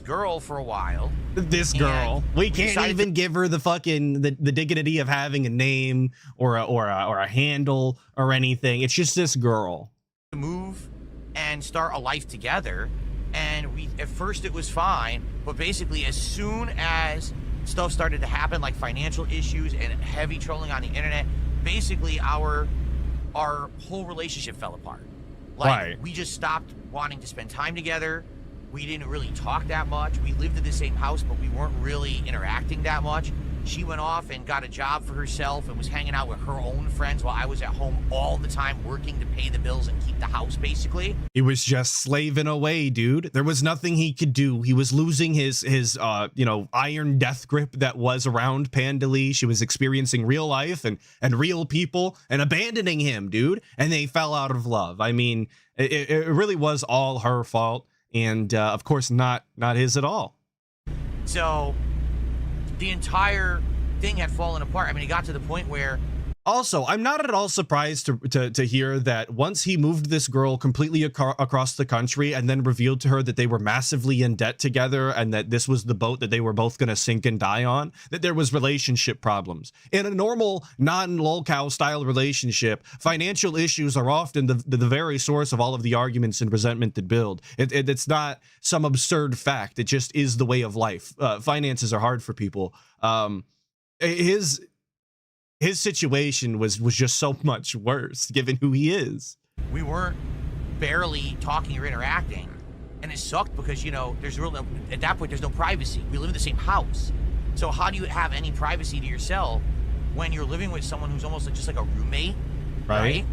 girl for a while. This girl. We can't even give her the fucking the dignity of having a name or a handle or anything. It's just this girl. Move and start a life together. And at first it was fine, but basically as soon as stuff started to happen, like financial issues and heavy trolling on the internet, basically our whole relationship fell apart. Like, we just stopped wanting to spend time together. We didn't really talk that much. We lived in the same house, but we weren't really interacting that much. She went off and got a job for herself and was hanging out with her own friends while I was at home all the time working to pay the bills and keep the house, basically. He was just slaving away, dude. There was nothing he could do. He was losing his you know, iron death grip that was around Pandali. She was experiencing real life and real people and abandoning him, dude. And they fell out of love. I mean, it really was all her fault. And of course, not his at all. So the entire thing had fallen apart. I mean, it got to the point where... Also, I'm not at all surprised to hear that once he moved this girl completely across the country and then revealed to her that they were massively in debt together and that this was the boat that they were both going to sink and die on, that there was relationship problems. In a normal, non-lolcow style relationship, financial issues are often the very source of all of the arguments and resentment that build. It's not some absurd fact. It just is the way of life. Finances are hard for people. His situation was just so much worse given who he is. We weren't barely talking or interacting, and it sucked because, you know, at that point there's no privacy. We live in the same house, so how do you have any privacy to yourself when you're living with someone who's almost just like a roommate, right?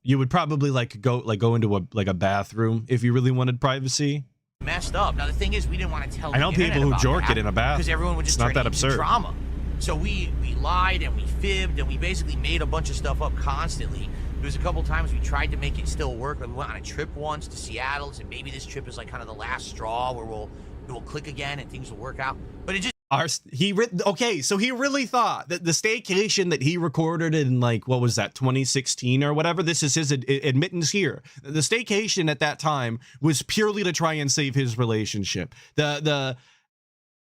You would probably go into a bathroom if you really wanted privacy. Messed up. Now the thing is, we didn't want to tell. I know people who jork it in a bath because everyone would just turn it into drama. So we lied and we fibbed and we basically made a bunch of stuff up constantly. There was a couple times we tried to make it still work. Like we went on a trip once to Seattle, and maybe this trip is like kind of the last straw where it will click again and things will work out. But it just so he really thought that the staycation that he recorded in, like, what was that, 2016 or whatever, this is his admittance here. The staycation at that time was purely to try and save his relationship. The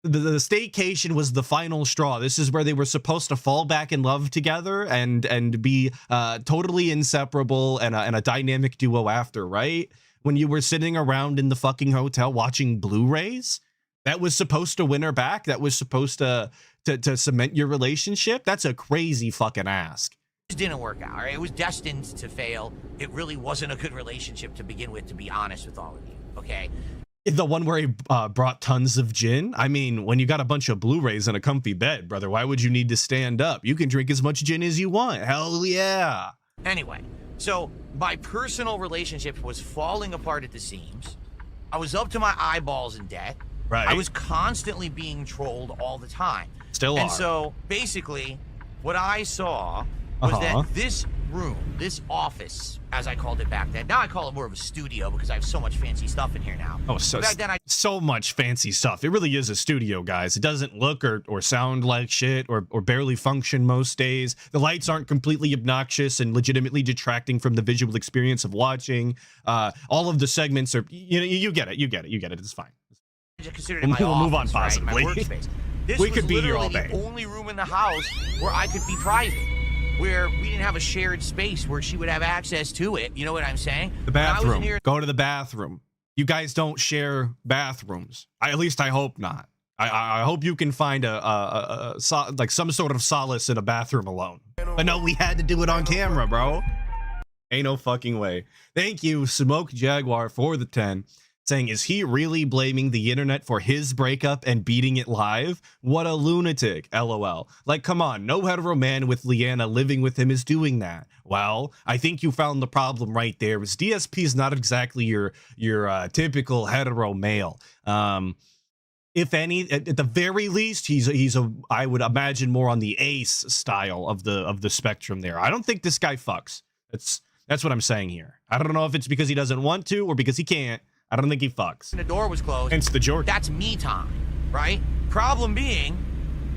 staycation was the final straw. This is where they were supposed to fall back in love together and be totally inseparable and a dynamic duo after, right? When you were sitting around in the fucking hotel watching Blu-rays, that was supposed to win her back. That was supposed to cement your relationship. That's a crazy fucking ask. It didn't work out. Right? It was destined to fail. It really wasn't a good relationship to begin with, to be honest with all of you. Okay. The one where he brought tons of gin. I mean, when you got a bunch of Blu-rays and a comfy bed, brother, why would you need to stand up? You can drink as much gin as you want. Hell yeah. Anyway, so my personal relationship was falling apart at the seams. I was up to my eyeballs in debt. Right. I was constantly being trolled all the time. Still are. And so basically what I saw was that this room, this office, as I called it back then. Now I call it more of a studio because I have so much fancy stuff in here now. Oh, so back then so much fancy stuff. It really is a studio, guys. It doesn't look or sound like shit or barely function most days. The lights aren't completely obnoxious and legitimately detracting from the visual experience of watching. All of the segments are, you get it. It's fine. Considered in my office, move on positively. Right, my workspace. This we was could be here all literally day. The only room in the house where I could be private, where we didn't have a shared space where she would have access to it. You know what I'm saying? The bathroom. Go to the bathroom. You guys don't share bathrooms. At least I hope not. I hope you can find like some sort of solace in a bathroom alone. But no, we had to do it on camera, bro. Ain't no fucking way. Thank you, Smoke Jaguar, for the 10. Saying, is he really blaming the internet for his breakup and beating it live? What a lunatic, LOL. Like, come on, no hetero man with Leanna living with him is doing that. Well, I think you found the problem right there. Because DSP is not exactly your typical hetero male. If any, at the very least, he's I would imagine more on the ace style of the spectrum there. I don't think this guy fucks. That's what I'm saying here. I don't know if it's because he doesn't want to or because he can't. I don't think he fucks. The door was closed. Hence the Jordan. That's me time, right? Problem being,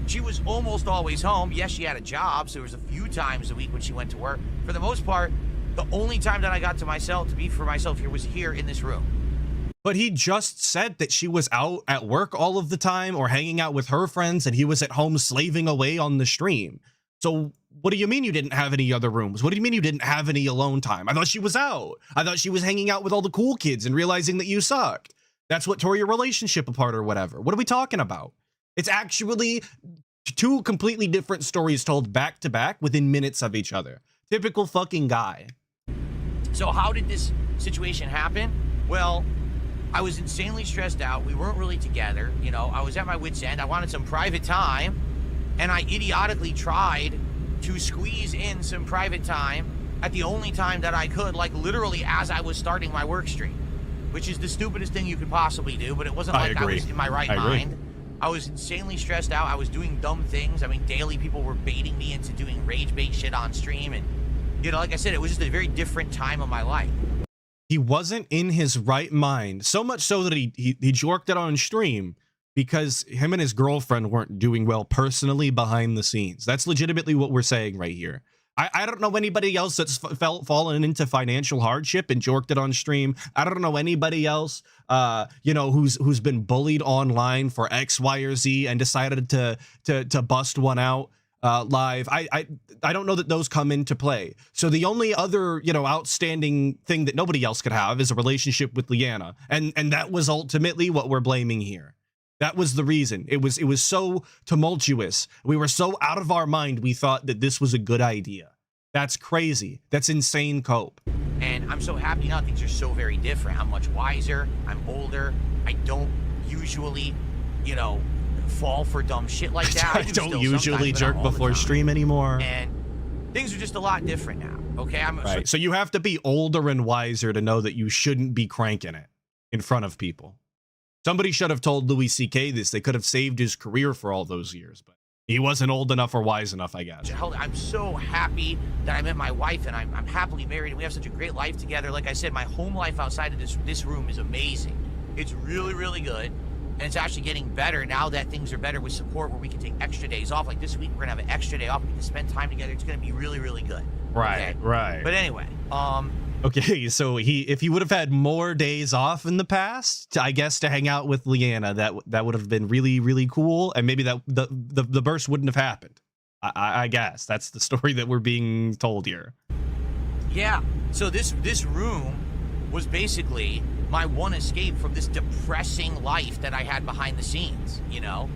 she was almost always home. Yes, she had a job, so there was a few times a week when she went to work. For the most part, the only time that I got to be for myself here was here in this room. But he just said that she was out at work all of the time or hanging out with her friends and he was at home slaving away on the stream. So what do you mean you didn't have any other rooms? What do you mean you didn't have any alone time? I thought she was out. I thought she was hanging out with all the cool kids and realizing that you sucked. That's what tore your relationship apart or whatever. What are we talking about? It's actually two completely different stories told back to back within minutes of each other. Typical fucking guy. So how did this situation happen? Well, I was insanely stressed out. We weren't really together. You know, I was at my wit's end. I wanted some private time, and I idiotically tried to squeeze in some private time at the only time that I could, like literally as I was starting my work stream, which is the stupidest thing you could possibly do, but it wasn't like I was in my right mind. I was insanely stressed out. I was doing dumb things. I mean, daily people were baiting me into doing rage bait shit on stream. And, you know, like I said, it was just a very different time of my life. He wasn't in his right mind, so much so that he jorked it on stream because him and his girlfriend weren't doing well personally behind the scenes. That's legitimately what we're saying right here. I don't know anybody else that's fallen into financial hardship and jorked it on stream. I don't know anybody else, you know, who's been bullied online for X, Y, or Z and decided to bust one out live. I don't know that those come into play. So the only other, you know, outstanding thing that nobody else could have is a relationship with Leanna, and that was ultimately what we're blaming here. That was the reason. It was so tumultuous. We were so out of our mind, we thought that this was a good idea. That's crazy. That's insane, Cope. And I'm so happy now. Things are so very different. I'm much wiser. I'm older. I don't usually, you know, fall for dumb shit like that. I don't usually jerk before stream anymore. And things are just a lot different now. Okay, right. So you have to be older and wiser to know that you shouldn't be cranking it in front of people. Somebody should have told Louis C.K. this. They could have saved his career for all those years, but he wasn't old enough or wise enough, I guess. I'm so happy that I met my wife, and I'm happily married, and we have such a great life together. Like I said, my home life outside of this room is amazing. It's really, really good, and it's actually getting better now that things are better with support, where we can take extra days off. Like this week, we're gonna have an extra day off. We can spend time together. It's gonna be really, really good. Right, okay? right. But anyway, okay, so if he would have had more days off in the past, I guess, to hang out with Leanna, that would have been really, really cool, and maybe that the burst wouldn't have happened. I guess that's the story that we're being told here. Yeah. So this room was basically my one escape from this depressing life that I had behind the scenes, you know?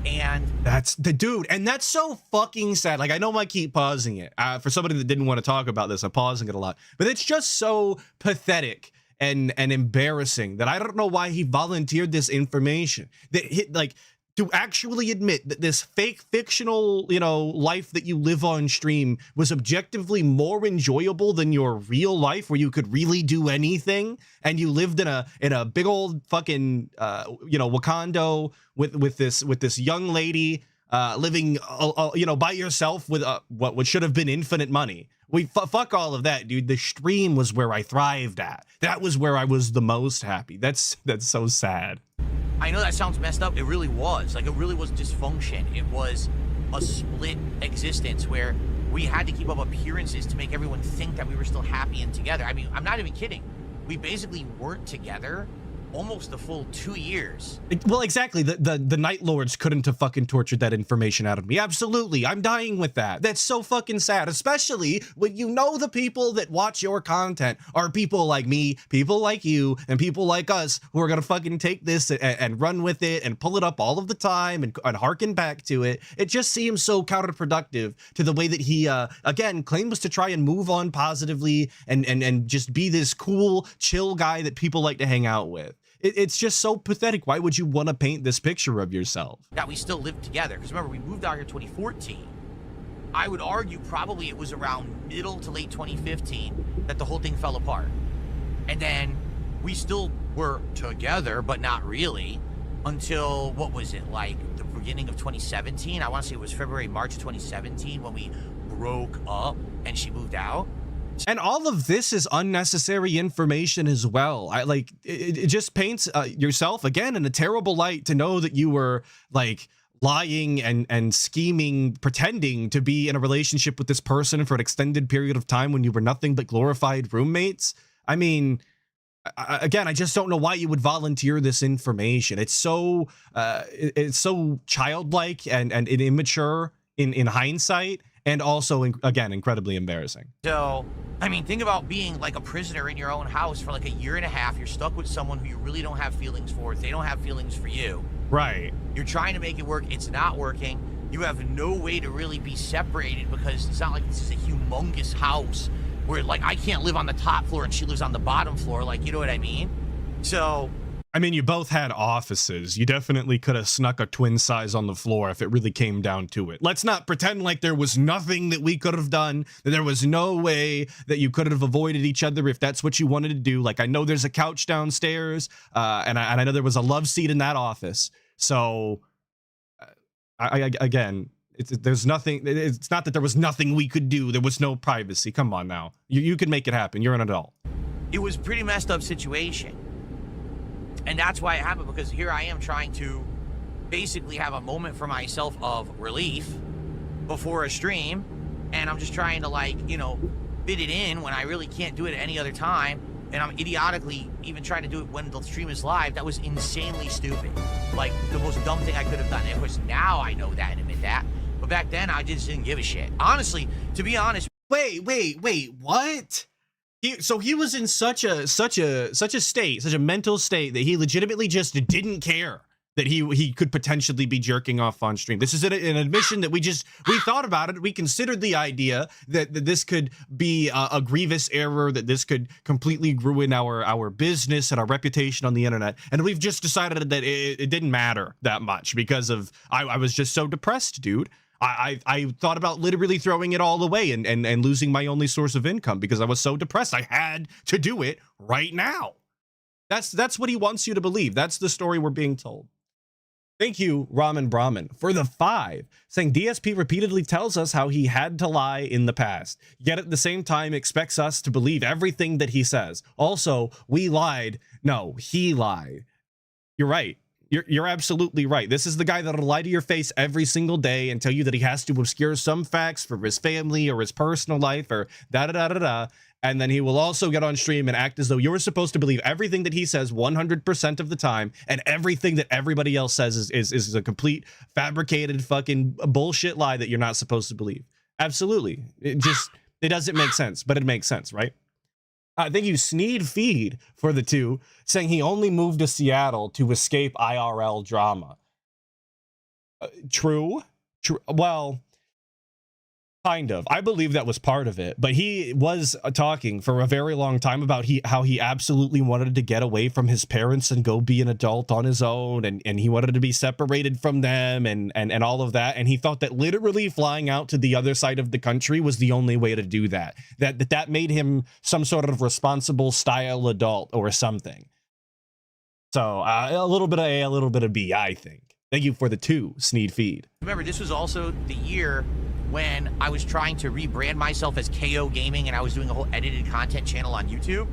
And that's the dude, and that's so fucking sad. Like, I know I keep pausing it for somebody that didn't want to talk about this. I'm pausing it a lot, but it's just so pathetic and embarrassing that I don't know why he volunteered this information. That like to actually admit that this fake fictional, you know, life that you live on stream was objectively more enjoyable than your real life, where you could really do anything, and you lived in a big old fucking you know, Wakanda with this young lady living you know, by yourself with what should have been infinite money. Fuck all of that, dude. The stream was where I thrived at. That was where I was the most happy. That's so sad. I know that sounds messed up. It really was. Like, it really was dysfunction. It was a split existence where we had to keep up appearances to make everyone think that we were still happy and together. I mean, I'm not even kidding. We basically weren't together almost the full 2 years. Well, exactly. The Night Lords couldn't have fucking tortured that information out of me. Absolutely. I'm dying with that. That's so fucking sad, especially when you know the people that watch your content are people like me, people like you, and people like us who are going to fucking take this and run with it and pull it up all of the time and harken back to it. It just seems so counterproductive to the way that he, again, claims to try and move on positively and just be this cool, chill guy that people like to hang out with. It's just so pathetic. Why would you want to paint this picture of yourself? That we still lived together. Because remember, we moved out here in 2014. I would argue probably it was around middle to late 2015 that the whole thing fell apart. And then we still were together, but not really, until, what was it, like the beginning of 2017? I want to say it was February, March of 2017 when we broke up and she moved out. And all of this is unnecessary information as well. It just paints yourself again in a terrible light to know that you were like lying and scheming, pretending to be in a relationship with this person for an extended period of time when you were nothing but glorified roommates. I mean, again, I just don't know why you would volunteer this information. It's so childlike and immature in hindsight. And also, again, incredibly embarrassing. So, I mean, think about being like a prisoner in your own house for like a year and a half. You're stuck with someone who you really don't have feelings for. They don't have feelings for you. Right. You're trying to make it work. It's not working. You have no way to really be separated because it's not like this is a humongous house where, like, I can't live on the top floor and she lives on the bottom floor. Like, you know what I mean? So... I mean, you both had offices. You definitely could have snuck a twin size on the floor if it really came down to it. Let's not pretend like there was nothing that we could have done, that there was no way that you could have avoided each other if that's what you wanted to do. Like, I know there's a couch downstairs, and I know there was a love seat in that office. So, again, there's nothing. It's not that there was nothing we could do. There was no privacy. Come on now. You could make it happen. You're an adult. It was a pretty messed up situation. And that's why it happened, because here I am trying to basically have a moment for myself of relief before a stream. And I'm just trying to, like, you know, fit it in when I really can't do it at any other time. And I'm idiotically even trying to do it when the stream is live. That was insanely stupid. Like, the most dumb thing I could have done. And of course, now I know that and admit that. But back then, I just didn't give a shit. Honestly, to be honest. Wait, what? So he was in such a state, such a mental state that he legitimately just didn't care that he could potentially be jerking off on stream. This is an admission that we thought about it. We considered the idea that this could be a grievous error, that this could completely ruin our business and our reputation on the internet. And we've just decided that it didn't matter that much because of I was just so depressed, dude. I thought about literally throwing it all away and losing my only source of income because I was so depressed. I had to do it right now. That's what he wants you to believe. That's the story we're being told. Thank you, Ramen Brahmin, for the 5, saying DSP repeatedly tells us how he had to lie in the past, yet at the same time expects us to believe everything that he says. Also, we lied. No, he lied. You're right. You're absolutely right. This is the guy that'll lie to your face every single day and tell you that he has to obscure some facts for his family or his personal life or da-da-da-da-da. And then he will also get on stream and act as though you're supposed to believe everything that he says 100% of the time, and everything that everybody else says is a complete fabricated fucking bullshit lie that you're not supposed to believe. Absolutely. It doesn't make sense, but it makes sense, right? Thank you, Sneed Feed, for the 2, saying he only moved to Seattle to escape IRL drama. True. Well, kind of. I believe that was part of it, but he was talking for a very long time about how he absolutely wanted to get away from his parents and go be an adult on his own, and he wanted to be separated from them and all of that, and he thought that literally flying out to the other side of the country was the only way to do that. That made him some sort of responsible style adult or something. So a little bit of A, a little bit of B, I think. Thank you for the 2, Sneed Feed. Remember, this was also the year when I was trying to rebrand myself as KO Gaming, and I was doing a whole edited content channel on YouTube.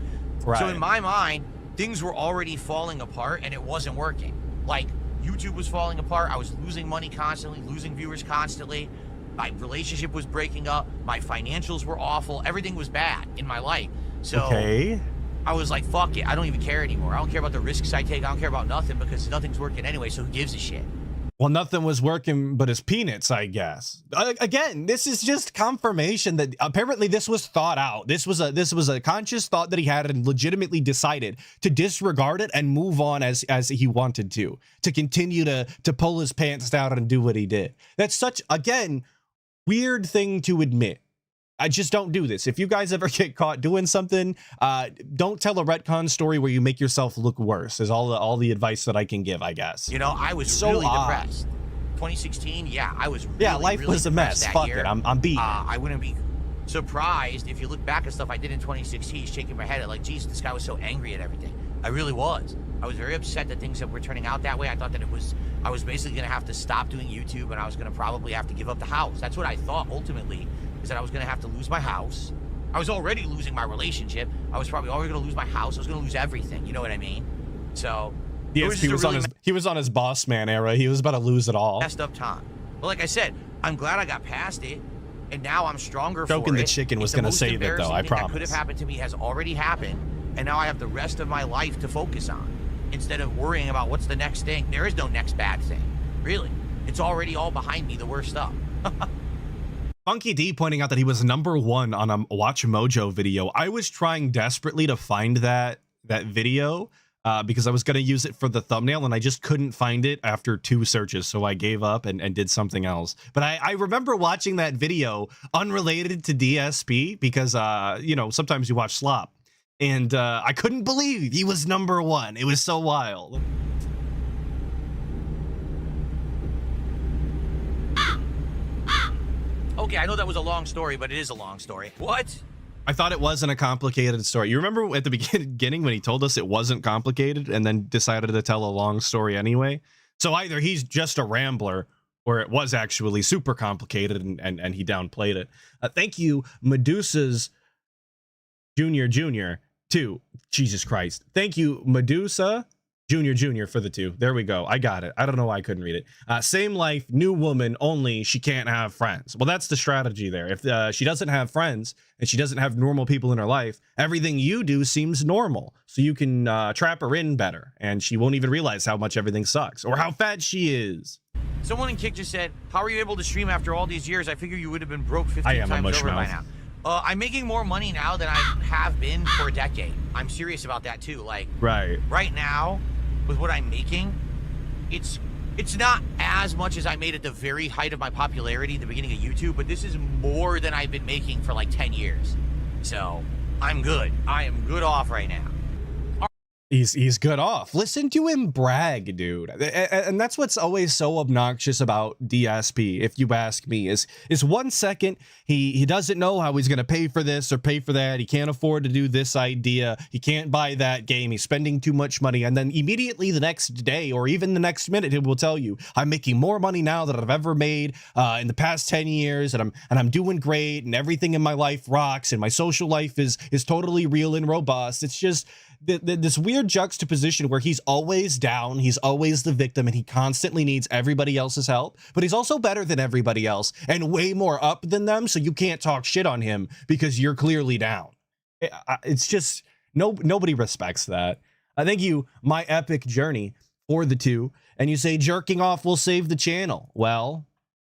Right. So in my mind, things were already falling apart and it wasn't working. Like, YouTube was falling apart. I was losing money constantly, losing viewers constantly. My relationship was breaking up. My financials were awful. Everything was bad in my life. So okay. I was like, fuck it. I don't even care anymore. I don't care about the risks I take. I don't care about nothing because nothing's working anyway. So who gives a shit? Well, nothing was working but his peanuts, I guess. Again, this is just confirmation that apparently this was thought out. This was a conscious thought that he had and legitimately decided to disregard it and move on as he wanted to continue to pull his pants down and do what he did. That's such, again, weird thing to admit. I just don't do this. If you guys ever get caught doing something, don't tell a retcon story where you make yourself look worse, is all the advice that I can give, I guess. You know, I was so really depressed. 2016, yeah, I was really, life really was a mess. Fuck it, I'm beat. I wouldn't be surprised if you look back at stuff I did in 2016, shaking my head at like, geez, this guy was so angry at everything. I really was. I was very upset that things that were turning out that way. I thought that I was basically going to have to stop doing YouTube, and I was going to probably have to give up the house. That's what I thought ultimately, is that I was going to have to lose my house. I was already losing my relationship. I was probably already going to lose my house. I was going to lose everything. You know what I mean? So yes, he was on his boss man era. He was about to lose it all. Messed up time. But like I said, I'm glad I got past it, and now I'm stronger for it. Joking the chicken was going to save it, though. I promise. That could have happened to me has already happened, and now I have the rest of my life to focus on instead of worrying about what's the next thing. There is no next bad thing, really. It's already all behind me, the worst stuff. Funky D pointing out that he was #1 on a Watch Mojo video. I was trying desperately to find that video, because I was going to use it for the thumbnail and I just couldn't find it after 2 searches. So I gave up and did something else. But I remember watching that video unrelated to DSP because, you know, sometimes you watch slop. And I couldn't believe he was #1. It was so wild. Okay, I know that was a long story, but it is a long story. What? I thought it wasn't a complicated story. You remember at the beginning when he told us it wasn't complicated and then decided to tell a long story anyway? So either he's just a rambler or it was actually super complicated and he downplayed it. Thank you, Medusa's Junior, too. Jesus Christ. Thank you, Medusa Junior for the 2. There we go. I got it. I don't know why I couldn't read it. Same life, new woman, only she can't have friends. Well, that's the strategy there. If she doesn't have friends and she doesn't have normal people in her life, everything you do seems normal. So you can trap her in better and she won't even realize how much everything sucks or how fat she is. Someone in Kick just said, how are you able to stream after all these years? I figure you would have been broke 15 I am a times mush over by mouth. now. I'm making more money now than I have been for a decade. I'm serious about that too. Like, right now, with what I'm making, it's not as much as I made at the very height of my popularity at the beginning of YouTube, but this is more than I've been making for like 10 years. So I'm good. I am good off right now. He's good off. Listen to him brag, dude. And that's what's always so obnoxious about DSP, if you ask me, is 1 second he doesn't know how he's gonna pay for this or pay for that. He can't afford to do this idea. He can't buy that game. He's spending too much money. And then immediately the next day or even the next minute, he will tell you, I'm making more money now than I've ever made in the past 10 years, and I'm doing great, and everything in my life rocks, and my social life is totally real and robust. It's just this weird juxtaposition where he's always down, he's always the victim, and he constantly needs everybody else's help, but he's also better than everybody else and way more up than them, so you can't talk shit on him because you're clearly down. It's just nobody respects that. Thank you, My Epic Journey, for the 2, and you say jerking off will save the channel. Well,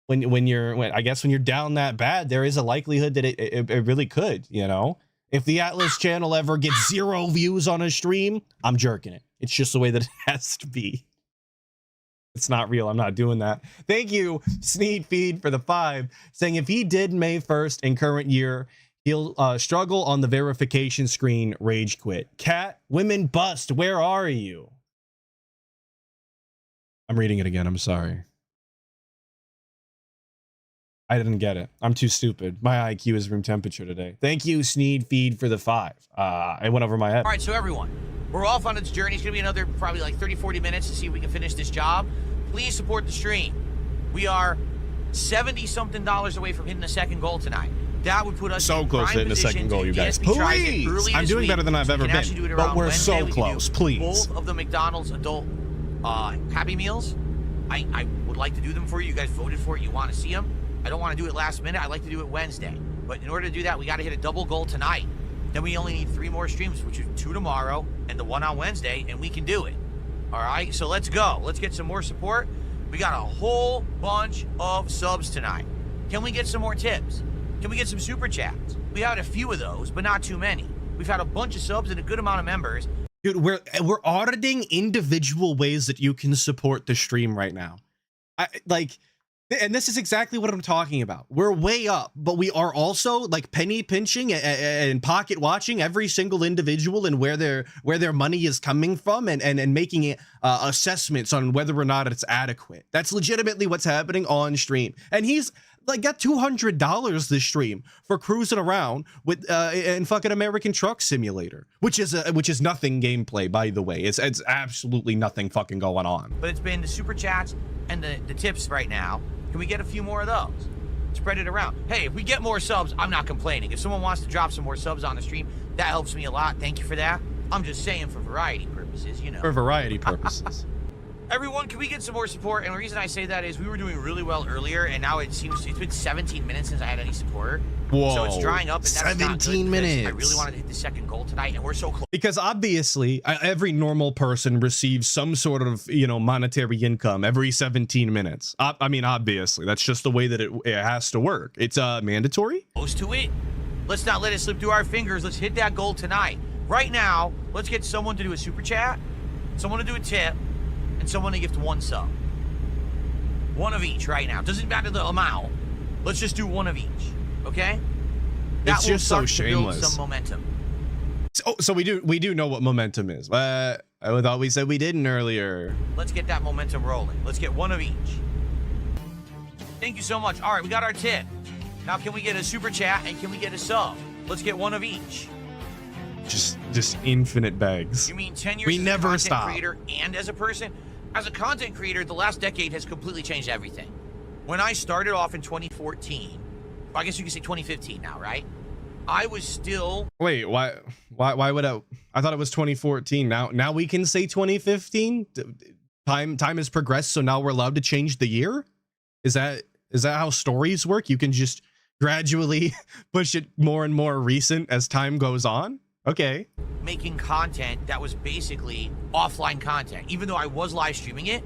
when you're down that bad, there is a likelihood that it really could, you know. If the Atlas channel ever gets 0 views on a stream, I'm jerking it. It's just the way that it has to be. It's not real. I'm not doing that. Thank you, Sneed Feed, for the 5, saying if he did May 1st in current year, he'll struggle on the verification screen, rage quit. Cat, women bust, where are you? I'm reading it again. I'm sorry. I didn't get it. I'm too stupid. My IQ is room temperature today. Thank you, Sneed Feed, for the 5. I went over my head. All right, so everyone, we're off on its journey. It's going to be another probably like 30-40 minutes to see if we can finish this job. Please support the stream. We are $70-something away from hitting the 2nd goal tonight. That would put us so in close to prime hitting the 2nd goal, you guys. DSP tries it Please! early I'm this doing week, better than I've so ever we can actually do been. it But around we're Wednesday. so We can close, do please. Both of the McDonald's adult Happy Meals. I would like to do them for you. You guys voted for it. You want to see them. I don't want to do it last minute. I like to do it Wednesday. But in order to do that, we got to hit a double goal tonight. Then we only need 3 more streams, which is 2 tomorrow and the 1 on Wednesday, and we can do it. All right, so let's go. Let's get some more support. We got a whole bunch of subs tonight. Can we get some more tips? Can we get some super chats? We had a few of those, but not too many. We've had a bunch of subs and a good amount of members. Dude, we're auditing individual ways that you can support the stream right now. And this is exactly what I'm talking about. We're way up, but we are also like penny pinching and pocket watching every single individual and where their money is coming from and making assessments on whether or not it's adequate. That's legitimately what's happening on stream. And he's like got $200 this stream for cruising around with in fucking American Truck Simulator, which is nothing gameplay, by the way. It's absolutely nothing fucking going on. But it's been the super chats and the tips right now. Can we get a few more of those? Spread it around. Hey, if we get more subs, I'm not complaining. If someone wants to drop some more subs on the stream, that helps me a lot. Thank you for that. I'm just saying for variety purposes, you know. For variety purposes. Everyone, can we get some more support? And the reason I say that is we were doing really well earlier, and now it seems it's been 17 minutes since I had any support. Whoa. So it's drying up, and that's 17 not good minutes. I really wanted to hit the 2nd goal tonight, and we're so close. Because obviously, every normal person receives some sort of, you know, monetary income every 17 minutes. I mean, obviously, that's just the way that it has to work. It's mandatory. Close to it. Let's not let it slip through our fingers. Let's hit that goal tonight. Right now, let's get someone to do a super chat someone to do a tip, and someone to gift 1 sub. 1 of each right now. Doesn't matter the amount. Let's just do 1 of each, okay? That It's will just so start to build shameless. some momentum. So we do know what momentum is. I thought we said we didn't earlier. Let's get that momentum rolling. Let's get 1 of each. Thank you so much. All right, we got our tip. Now can we get a super chat and can we get a sub? Let's get 1 of each. Just infinite bags. You mean 10 years We as never a content stop. creator and as a person? As a content creator, the last decade has completely changed everything. When I started off in 2014, I guess you could say 2015 now, right? I was still... Wait, why would I thought it was 2014. Now we can say 2015? Time has progressed, so now we're allowed to change the year? Is that how stories work? You can just gradually push it more and more recent as time goes on? Okay. making content that was basically offline content. Even though I was live streaming it,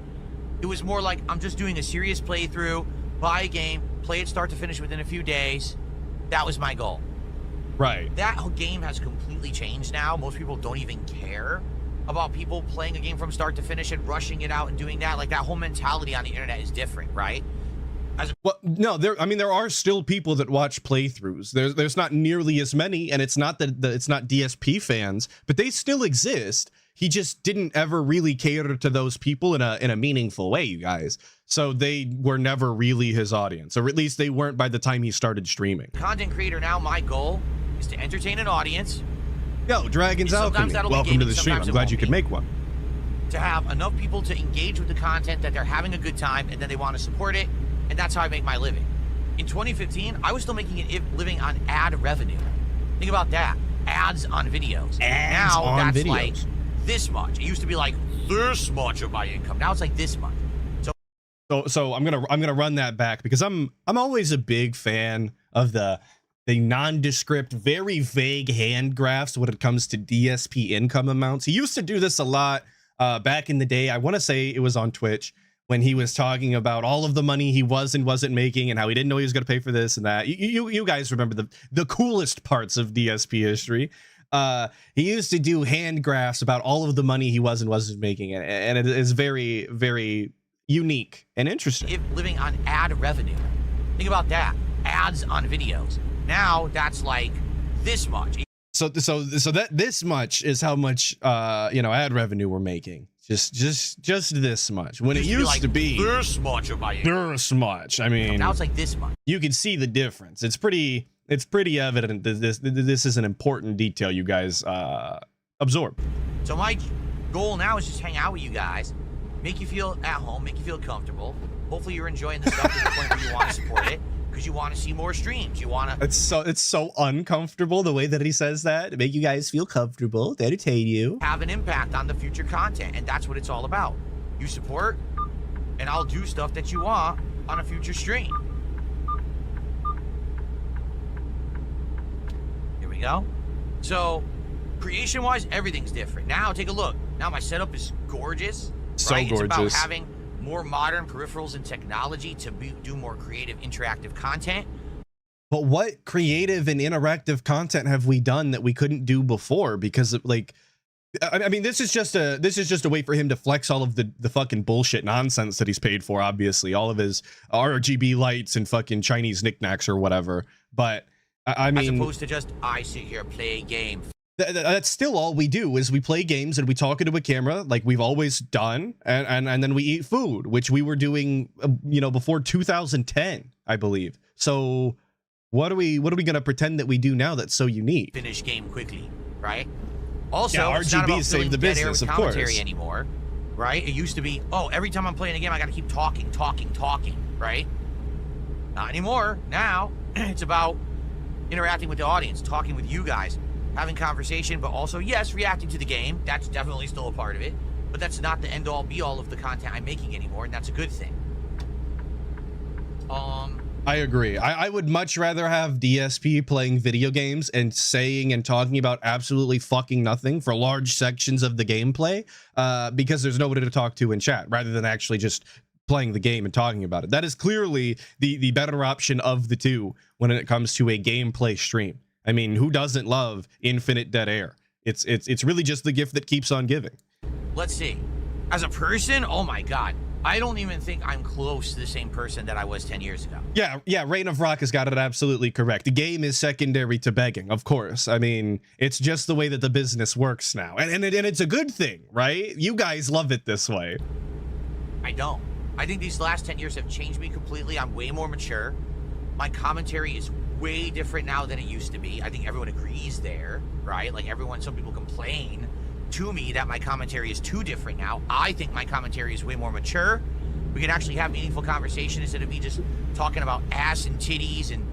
it was more like I'm just doing a serious playthrough, buy a game, play it start to finish within a few days. That was my goal. Right. That whole game has completely changed now. Most people don't even care about people playing a game from start to finish and rushing it out and doing that. Like, that whole mentality on the internet is different, right? Well, no, there are still people that watch playthroughs. There's not nearly as many, and it's not that it's not DSP fans, but they still exist. He just didn't ever really cater to those people in a meaningful way, you guys. So they were never really his audience, or at least they weren't by the time he started streaming. Content creator now, my goal is to entertain an audience. Yo, Dragon's Sometimes Alchemy, that'll be welcome gaming, to the stream. sometimes I'm it glad won't you could be. make one. To have enough people to engage with the content, that they're having a good time, and then they want to support it, and that's how I make my living. In 2015, I was still making a living on ad revenue. Think about that. Ads on videos. Ads now on that's videos. like this much. It used to be like this much of my income. Now it's like this much. So I'm gonna run that back because I'm always a big fan of the nondescript, very vague hand graphs when it comes to DSP income amounts. He used to do this a lot back in the day. I want to say it was on Twitch when he was talking about all of the money he was and wasn't making and how he didn't know he was going to pay for this and that. You guys remember the coolest parts of DSP history. He used to do hand graphs about all of the money he was and wasn't making, and it is very, very unique and interesting. Living on ad revenue. Think about that. Ads on videos. Now that's like this much. So that this much is how much ad revenue we're making. Just this much. When it used to be this much of my income. this much. I mean, Now it's like this much. you can see the difference. It's pretty evident that this is an important detail you guys absorb. So my goal now is just hang out with you guys, make you feel at home, make you feel comfortable. Hopefully you're enjoying the stuff to the point where you want to support it, because you want to see more streams. You want to... It's so uncomfortable the way that he says that. To make you guys feel comfortable, to entertain you. have an impact on the future content, and that's what it's all about. You support, and I'll do stuff that you want on a future stream. Here we go. So, creation-wise, everything's different. Now, take a look. Now my setup is gorgeous. So right? It's about gorgeous. having more modern peripherals and technology to do more creative, interactive content. But what creative and interactive content have we done that we couldn't do before? Because I mean, this is just a way for him to flex all of the fucking bullshit nonsense that he's paid for. Obviously, all of his RGB lights and fucking Chinese knickknacks or whatever. But I mean, As opposed to just, I sit here, play a game. that's still all we do is we play games and we talk into a camera like we've always done, and then we eat food, which we were doing before 2010, I believe. So what are we gonna pretend that we do now that's so unique? Finish game quickly, right? Also, Yeah, it's not RGB about saved filling the dead air business, with of commentary course. anymore, right? It used to be, oh, every time I'm playing a game, I got to keep talking, right? Not anymore. Now it's about interacting with the audience, talking with you guys, having conversation, but also, yes, reacting to the game. That's definitely still a part of it, but that's not the end-all, be-all of the content I'm making anymore, and that's a good thing. I agree. I would much rather have DSP playing video games and saying and talking about absolutely fucking nothing for large sections of the gameplay, because there's nobody to talk to in chat, rather than actually just playing the game and talking about it. That is clearly the better option of the two when it comes to a gameplay stream. I mean, who doesn't love infinite dead air? It's really just the gift that keeps on giving. let's see. As a person, oh my God. I don't even think I'm close to the same person that I was 10 years ago. Yeah, Reign of Rock has got it absolutely correct. The game is secondary to begging, of course. I mean, it's just the way that the business works now. And it's a good thing, right? You guys love it this way. I don't. I think these last 10 years have changed me completely. I'm way more mature. My commentary is way different now than it used to be. I think everyone agrees there, right? Like some people complain to me that my commentary is too different now. I think my commentary is way more mature. We can actually have meaningful conversation instead of me just talking about ass and titties and,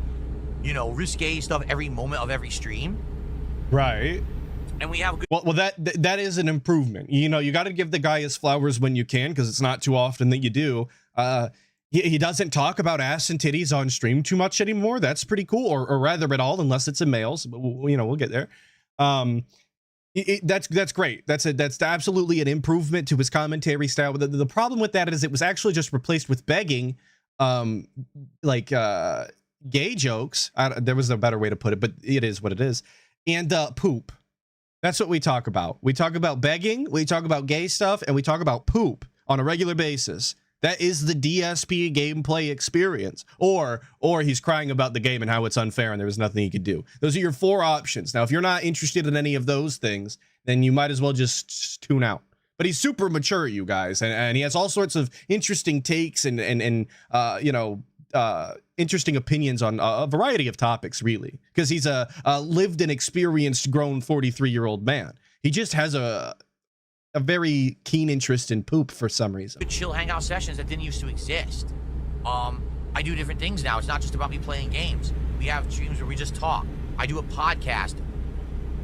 you know, risque stuff every moment of every stream. Right. And we have good. Well, that is an improvement. You know, you got to give the guy his flowers when you can, because it's not too often that you do. He doesn't talk about ass and titties on stream too much anymore. That's pretty cool, or rather at all, unless it's a male. So, you know, we'll get there. That's great. That's absolutely an improvement to his commentary style. The problem with that is it was actually just replaced with begging, gay jokes. There was a better way to put it, but it is what it is. And poop. That's what we talk about. We talk about begging, we talk about gay stuff, and we talk about poop on a regular basis. That is the DSP gameplay experience. Or he's crying about the game and how it's unfair and there was nothing he could do. Those are your 4 options. Now, if you're not interested in any of those things, then you might as well just tune out. But he's super mature, you guys, and he has all sorts of interesting takes and interesting opinions on a variety of topics, really, because he's a lived and experienced grown 43-year-old man. He just has a very keen interest in poop for some reason. Good chill hangout sessions that didn't used to exist. I do different things now. It's not just about me playing games. We have streams where we just talk. I do a podcast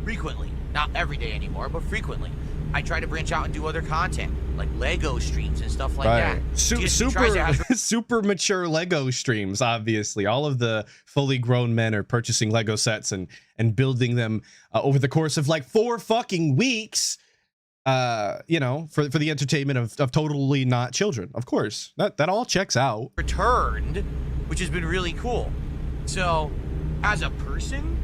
frequently, not every day anymore, but frequently. I try to branch out and do other content, like Lego streams and stuff like that. Super mature Lego streams, obviously. All of the fully grown men are purchasing Lego sets and building them over the course of like 4 fucking weeks. You know, for the entertainment of totally not children. Of course, that all checks out. Returned, which has been really cool. So, as a person,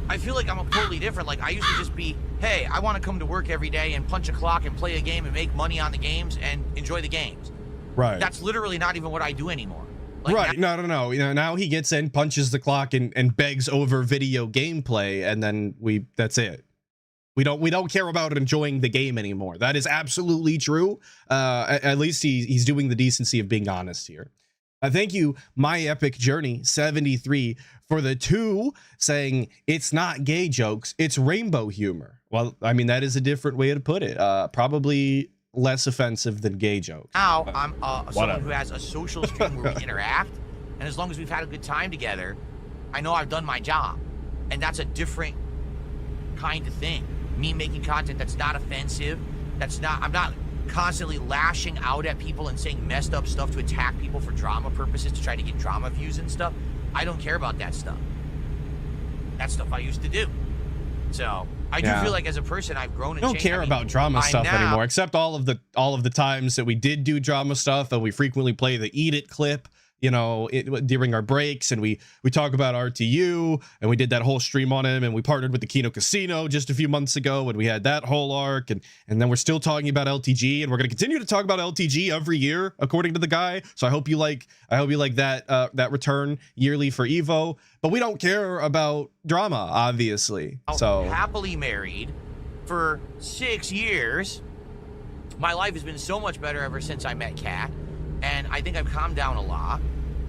I feel like I'm totally different. Like, I used to just be, hey, I want to come to work every day and punch a clock and play a game and make money on the games and enjoy the games. Right. That's literally not even what I do anymore. Like, right. No. You know, now he gets in, punches the clock, and begs over video gameplay, and then that's it. We don't care about enjoying the game anymore. That is absolutely true. At least he's doing the decency of being honest here. Thank you, My Epic Journey 73, for the 2 saying it's not gay jokes, it's rainbow humor. Well, I mean, that is a different way to put it. Probably less offensive than gay jokes. Now I'm someone who has a social stream where we interact, and as long as we've had a good time together, I know I've done my job, and that's a different kind of thing. Me making content that's not offensive, I'm not constantly lashing out at people and saying messed up stuff to attack people for drama purposes to try to get drama views and stuff. I don't care about that stuff. That's stuff I used to do. So I do feel like as a person I've grown and changed. Don't care about drama stuff anymore, except all of the times that we did do drama stuff, and we frequently play the Eat It clip, you know, during our breaks, and we talk about RTU, and we did that whole stream on him, and we partnered with the Kino Casino just a few months ago, and we had that whole arc, and then we're still talking about LTG, and we're going to continue to talk about LTG every year, according to the guy. So I hope you like that return yearly for Evo, but we don't care about drama, obviously. So happily married for 6 years. My life has been so much better ever since I met Kat, and I think I've calmed down a lot.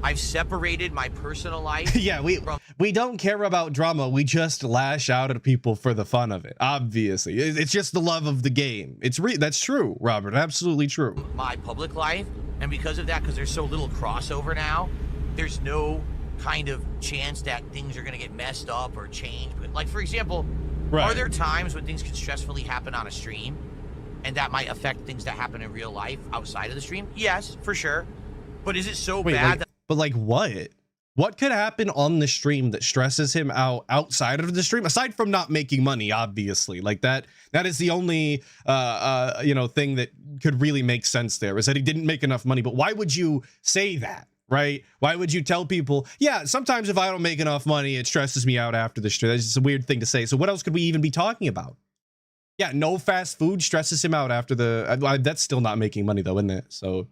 I've separated my personal life. Yeah, we don't care about drama. We just lash out at people for the fun of it. Obviously, it's just the love of the game. That's true, Robert. Absolutely true. My public life, and because of that, because there's so little crossover now, there's no kind of chance that things are gonna get messed up or changed. But like, for example, are there times when things can stressfully happen on a stream, and that might affect things that happen in real life outside of the stream? Yes, for sure. But is it so bad that... But like what? What could happen on the stream that stresses him out outside of the stream? Aside from not making money, obviously. Like that is the only thing that could really make sense there, is that he didn't make enough money. But why would you say that? Right? Why would you tell people, yeah, sometimes if I don't make enough money, it stresses me out after the stream? That's just a weird thing to say. So what else could we even be talking about? Yeah, no fast food stresses him out after the. That's still not making money though, isn't it? So,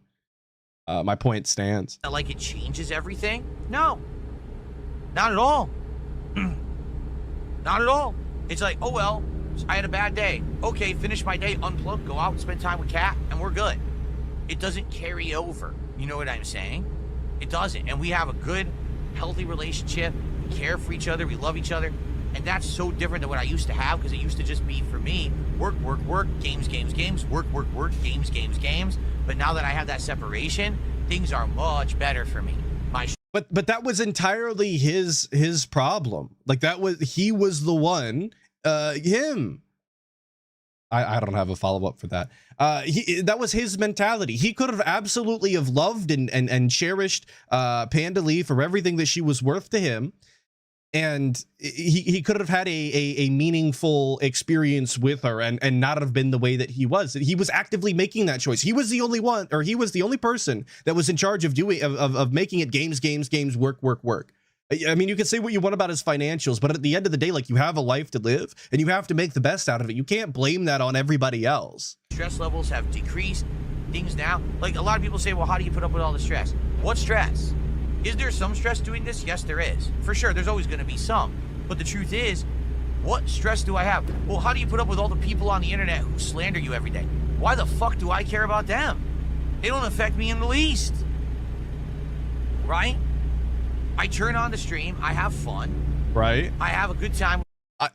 my point stands. Like it changes everything? No, not at all. Not at all. It's like, oh well, I had a bad day. Okay, finish my day, unplug, go out, spend time with Kat, and we're good. It doesn't carry over. You know what I'm saying? It doesn't. And we have a good, healthy relationship. We care for each other. We love each other. And that's so different than what I used to have, because it used to just be, for me, work, work, work, games, games, games, work, work, work, games, games, games. But now that I have that separation, things are much better for me. But that was entirely his problem. Like he was the one, him. I don't have a follow-up for that. That was his mentality. He could have absolutely have loved and cherished Panda Lee for everything that she was worth to him. And he could have had a meaningful experience with her and not have been the way that he was. He was actively making that choice. He was the only one, or he was the only person that was in charge of making it games, games, games, work, work, work. I mean, you can say what you want about his financials, but at the end of the day, like, you have a life to live and you have to make the best out of it. You can't blame that on everybody else. Stress levels have decreased. Things now, like, a lot of people say, well, how do you put up with all the stress? What stress? Is there some stress doing this? Yes, there is. For sure, there's always going to be some. But the truth is, what stress do I have? Well, how do you put up with all the people on the internet who slander you every day? Why the fuck do I care about them? They don't affect me in the least. Right? I turn on the stream. I have fun. Right. I have a good time.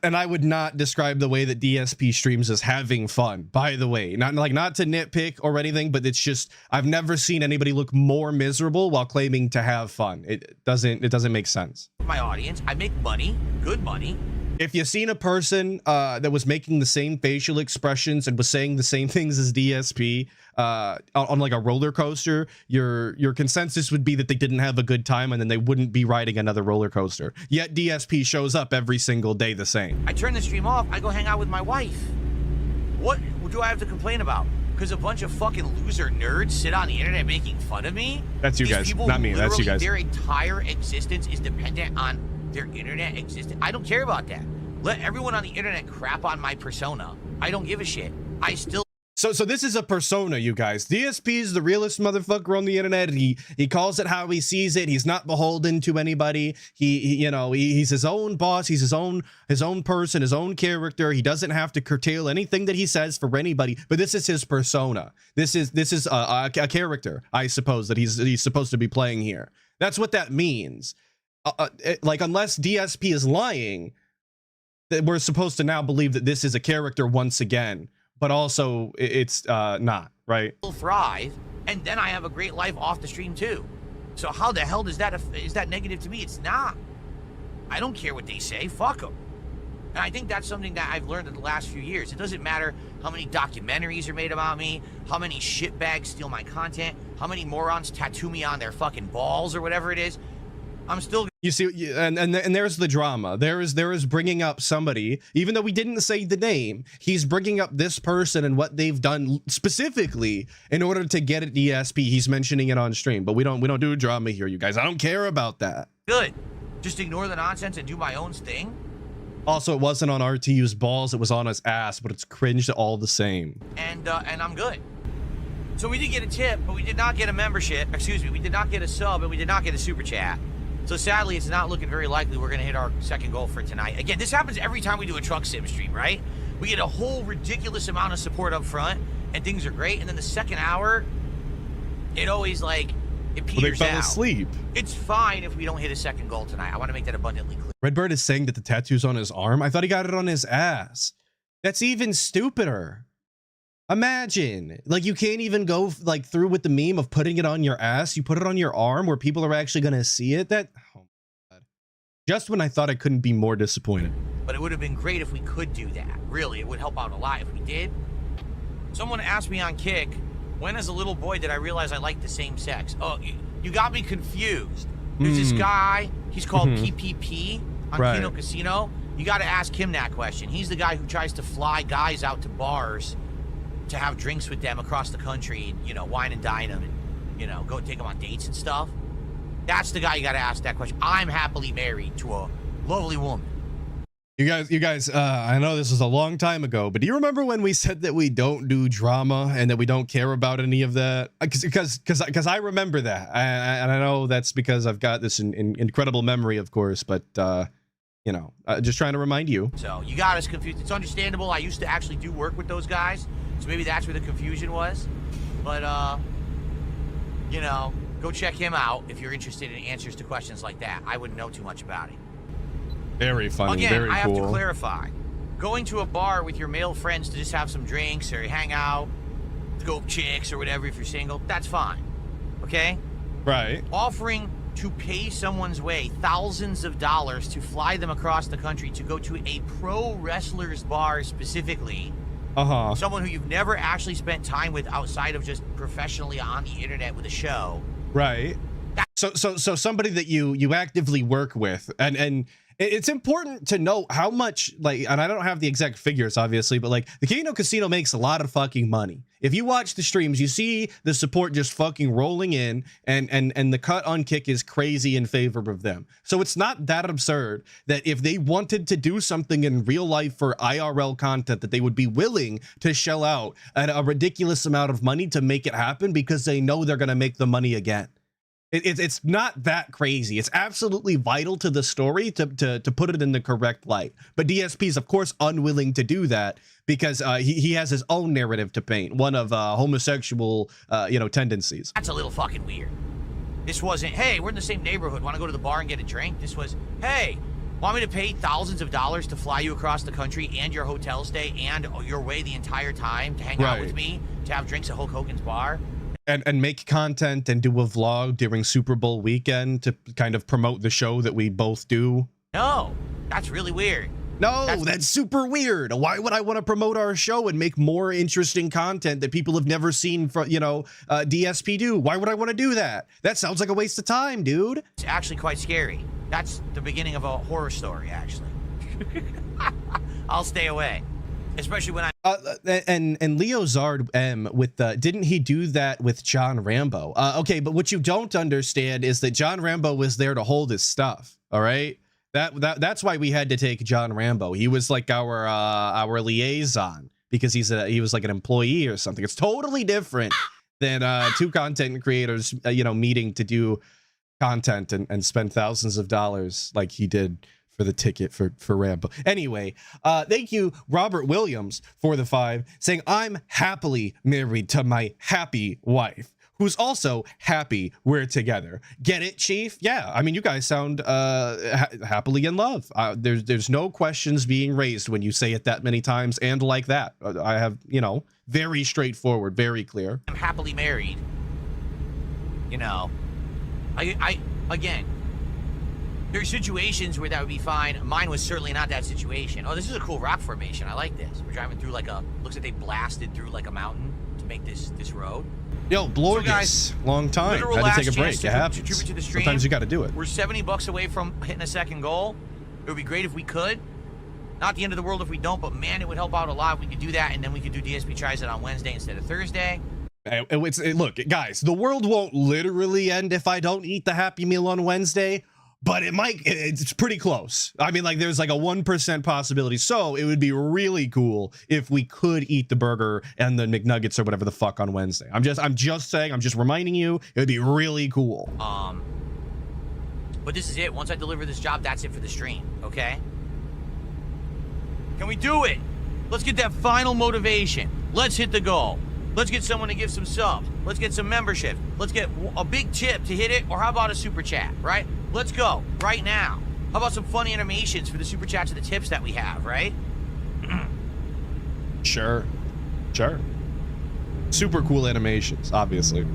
And I would not describe the way that DSP streams as having fun, by the way. Not to nitpick or anything, but it's just, I've never seen anybody look more miserable while claiming to have fun. It doesn't make sense. My audience, I make money, good money. If you've seen a person that was making the same facial expressions and was saying the same things as DSP on like a roller coaster, your consensus would be that they didn't have a good time and then they wouldn't be riding another roller coaster. Yet DSP shows up every single day the same. I turn the stream off, I go hang out with my wife. What do I have to complain about? Because a bunch of fucking loser nerds sit on the internet making fun of me? That's you guys, not me, that's you guys. Their entire existence is dependent on their internet existence. I don't care about that. Let everyone on the internet crap on my persona. I don't give a shit. I still. So this is a persona, you guys. DSP is the realest motherfucker on the internet. He calls it how he sees it. He's not beholden to anybody. He's his own boss. He's his own person, his own character. He doesn't have to curtail anything that he says for anybody. But this is his persona. This is a character, I suppose, that he's supposed to be playing here. That's what that means. Like, unless DSP is lying, that we're supposed to now believe that this is a character once again, but also it's not, right? Thrive, and then I have a great life off the stream too. So how the hell is that negative to me? It's not. I don't care what they say. Fuck them. And I think that's something that I've learned in the last few years. It doesn't matter how many documentaries are made about me, how many shitbags steal my content, how many morons tattoo me on their fucking balls or whatever it is. I'm still. You see, and there's the drama. There is bringing up somebody, even though we didn't say the name. He's bringing up this person and what they've done specifically in order to get at DSP. He's mentioning it on stream, but we don't do drama here, you guys. I don't care about that. Good. Just ignore the nonsense and do my own thing. Also, it wasn't on RTU's balls; it was on his ass, but it's cringed all the same. And I'm good. So we did get a tip, but we did not get a membership. Excuse me, we did not get a sub, and we did not get a super chat. So sadly, it's not looking very likely we're going to hit our second goal for tonight. Again, this happens every time we do a truck sim stream, right? We get a whole ridiculous amount of support up front, and things are great. And then the second hour, it always, like, it peters out. Well, they fell asleep. It's fine if we don't hit a second goal tonight. I want to make that abundantly clear. Redbird is saying that the tattoo's on his arm. I thought he got it on his ass. That's even stupider. Imagine, like, you can't even go like through with the meme of putting it on your ass. You put it on your arm where people are actually going to see it. That, oh my God. Just when I thought I couldn't be more disappointed. But it would have been great if we could do that. Really, it would help out a lot if we did. Someone asked me on Kick, when as a little boy did I realize I liked the same sex? Oh, you got me confused. There's this guy, he's called PPP on Kino Casino. You got to ask him that question. He's the guy who tries to fly guys out to bars to have drinks with them across the country and, you know, wine and dine them and, you know, go take them on dates and stuff. That's the guy you got to ask that question. I'm happily married to a lovely woman. You guys, I know this was a long time ago, but do you remember when we said that we don't do drama and that we don't care about any of that? Because I remember that, and I know that's because I've got this incredible memory, of course, but you know, just trying to remind you. So you got us confused. It's understandable. I used to actually do work with those guys, so maybe that's where the confusion was. But you know, go check him out if you're interested in answers to questions like that. I wouldn't know too much about it. Very funny, Again, very cool. I have to clarify. Going to a bar with your male friends to just have some drinks or hang out, scope chicks or whatever if you're single, that's fine. Okay? Right. Offering to pay someone's way thousands of dollars to fly them across the country to go to a pro wrestler's bar specifically, someone who you've never actually spent time with outside of just professionally on the internet with a show. Right. So somebody that you actively work with, and it's important to know how much, like, and I don't have the exact figures obviously, but like the Kino Casino makes a lot of fucking money. If you watch the streams, you see the support just fucking rolling in, and the cut on Kick is crazy in favor of them. So it's not that absurd that if they wanted to do something in real life for IRL content, that they would be willing to shell out a ridiculous amount of money to make it happen because they know they're going to make the money again. It's not that crazy. It's absolutely vital to the story to put it in the correct light. But DSP is, of course, unwilling to do that because he has his own narrative to paint, one of homosexual, you know, tendencies. That's a little fucking weird. This wasn't, hey, we're in the same neighborhood, want to go to the bar and get a drink? This was, hey, want me to pay thousands of dollars to fly you across the country and your hotel stay and your way the entire time to hang out with me, to have drinks at Hulk Hogan's bar? And make content and do a vlog during Super Bowl weekend to kind of promote the show that we both do. No, that's really weird. No, that's super weird. Why would I want to promote our show and make more interesting content that people have never seen from, you know, DSP do? Why would I want to do that? That sounds like a waste of time, dude. It's actually quite scary. That's the beginning of a horror story, actually. I'll stay away. Especially when I and Leo Zard M with didn't he do that with John Rambo? Okay, but what you don't understand is that John Rambo was there to hold his stuff. All right, that's why we had to take John Rambo. He was like our liaison because he was like an employee or something. It's totally different than two content creators you know, meeting to do content and spend thousands of dollars like he did for the ticket for Rambo. Anyway, thank you, Robert Williams, for the 5, saying, I'm happily married to my happy wife, who's also happy we're together. Get it, Chief? Yeah, I mean, you guys sound happily in love. There's no questions being raised when you say it that many times and like that. I have, you know, very straightforward, very clear. I'm happily married. You know, I again, there are situations where that would be fine. Mine was certainly not that situation. Oh, this is a cool rock formation. I like this. We're driving through like looks like they blasted through like a mountain to make this road. Yo, Blorgus, so guys, long time. Had to take a break. It happens. Sometimes you got to do it. We're $70 away from hitting a second goal. It would be great if we could. Not the end of the world if we don't, but man, it would help out a lot if we could do that, and then we could do DSP Tries It on Wednesday instead of Thursday. Look, guys, the world won't literally end if I don't eat the Happy Meal on Wednesday, but it might. It's pretty close. I mean, like, there's like a 1% possibility. So it would be really cool if we could eat the burger and the McNuggets or whatever the fuck on Wednesday. I'm just saying. I'm just reminding you. It would be really cool. But this is it. Once I deliver this job, that's it for the stream. Okay? Can we do it? Let's get that final motivation. Let's hit the goal. Let's get someone to give some subs. Let's get some membership. Let's get a big tip to hit it, or how about a super chat, right? Let's go right now. How about some funny animations for the super chats and the tips that we have, right? Sure. Super cool animations, obviously.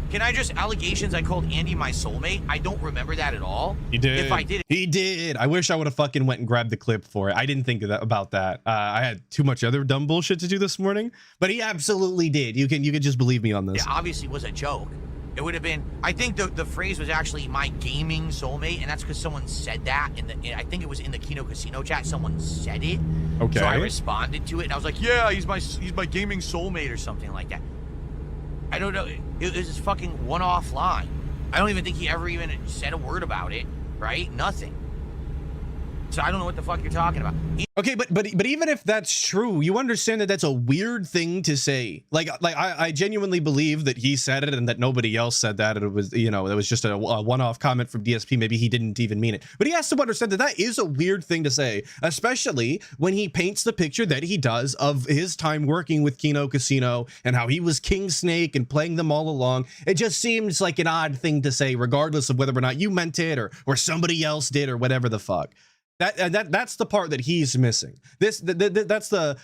Can I just allegations I called Andy my soulmate? I don't remember that at all. He did. If I did, he did. I wish I would have fucking went and grabbed the clip for it. I didn't think about that. I had too much other dumb bullshit to do this morning, but he absolutely did. You can just believe me on this. It obviously was a joke. It would have been. I think the phrase was actually my gaming soulmate, and that's because someone said that I think it was in the Kino Casino chat. Someone said it. Okay. So I responded to it, and I was like, yeah, he's my gaming soulmate or something like that. I don't know. It was this fucking one-off line. I don't even think he ever even said a word about it, right? Nothing. So I don't know what the fuck you're talking about. Okay, but even if that's true, you understand that that's a weird thing to say. Like I genuinely believe that he said it and that nobody else said that. And it was, you know, it was just a one-off comment from DSP. Maybe he didn't even mean it. But he has to understand that that is a weird thing to say, especially when he paints the picture that he does of his time working with Kino Casino and how he was King Snake and playing them all along. It just seems like an odd thing to say, regardless of whether or not you meant it or somebody else did or whatever the fuck. That's the part that he's missing. That's the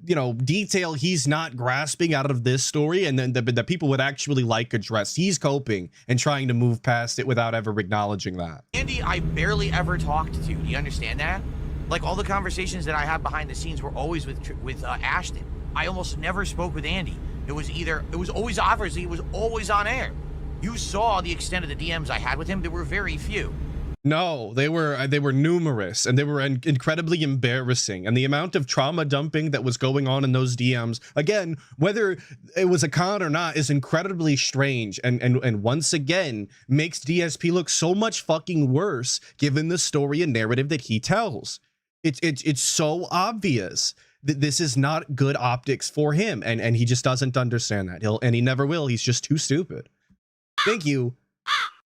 you know, detail he's not grasping out of this story, and then the people would actually like addressed. He's coping and trying to move past it without ever acknowledging that. Andy, I barely ever talked to. Do you understand that? Like, all the conversations that I have behind the scenes were always with Ashton. I almost never spoke with Andy. It was always obviously, it was always on air. You saw the extent of the DMs I had with him. There were very few. No, they were numerous, and they were incredibly embarrassing. And the amount of trauma dumping that was going on in those DMs, again, whether it was a con or not, is incredibly strange. And once again, makes DSP look so much fucking worse, given the story and narrative that he tells. It's so obvious that this is not good optics for him, and he just doesn't understand that. He never will. He's just too stupid. Thank you.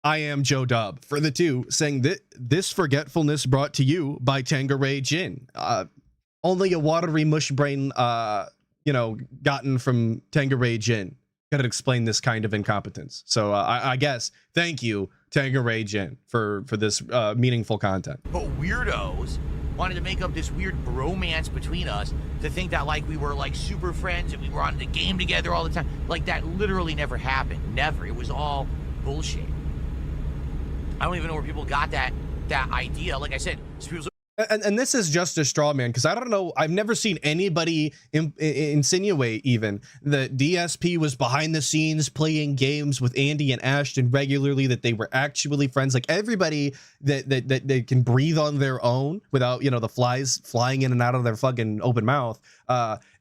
I am Joe Dub for the two, saying that this forgetfulness brought to you by Tanqueray Gin. Only a watery mush brain, you know, gotten from Tanqueray Gin could explain this kind of incompetence. So I guess thank you, Tanqueray Gin, for this meaningful content. But weirdos wanted to make up this weird bromance between us to think that, like, we were like super friends and we were on the game together all the time. Like, that literally never happened. Never. It was all bullshit. I don't even know where people got that idea. Like I said, and this is just a straw man, because I don't know. I've never seen anybody insinuate even that DSP was behind the scenes playing games with Andy and Ashton regularly, that they were actually friends. Like, everybody that they can breathe on their own without, you know, the flies flying in and out of their fucking open mouth.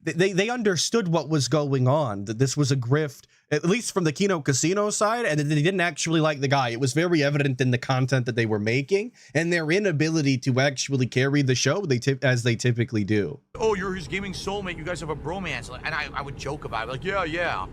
They understood what was going on, that this was a grift, at least from the Kino Casino side, and that they didn't actually like the guy. It was very evident in the content that they were making and their inability to actually carry the show as they typically do. Oh, you're his gaming soulmate. You guys have a bromance. And I would joke about it. Like, yeah.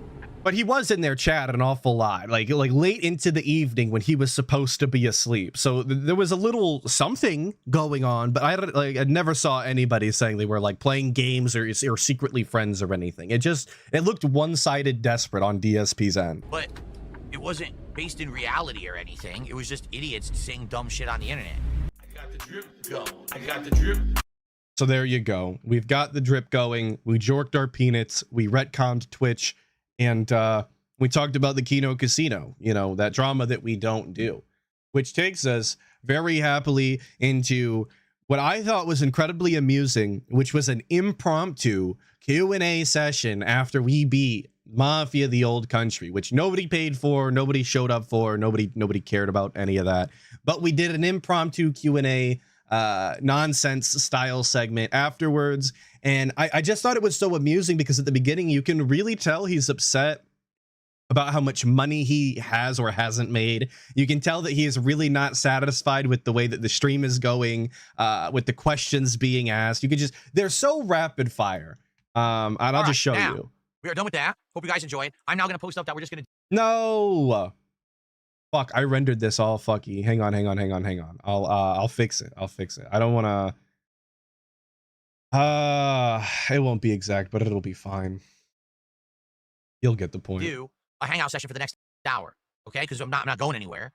But he was in their chat an awful lot, like late into the evening when he was supposed to be asleep. So there was a little something going on, but I never saw anybody saying they were like playing games or secretly friends or anything. It looked one-sided desperate on DSP's end. But it wasn't based in reality or anything. It was just idiots saying dumb shit on the internet. I got the drip go. I got the drip. So there you go. We've got the drip going. We jorked our peanuts. We retconned Twitch. And we talked about the Kino Casino, you know, that drama that we don't do, which takes us very happily into what I thought was incredibly amusing, which was an impromptu Q&A session after we beat Mafia the Old Country, which nobody paid for, nobody showed up for, nobody cared about any of that. But we did an impromptu Q&A nonsense style segment afterwards, and I just thought it was so amusing because at the beginning you can really tell he's upset about how much money he has or hasn't made. You can tell that he is really not satisfied with the way that the stream is going, with the questions being asked. You could just, they're so rapid fire. And I'll just show you. We are done with that. Hope you guys enjoyed. I'm now gonna post up that we're just gonna no. Fuck, I rendered this all fucky. Hang on. I'll fix it. I don't want to. It won't be exact, but it'll be fine. You'll get the point. Do a hangout session for the next hour, okay? Because I'm not going anywhere.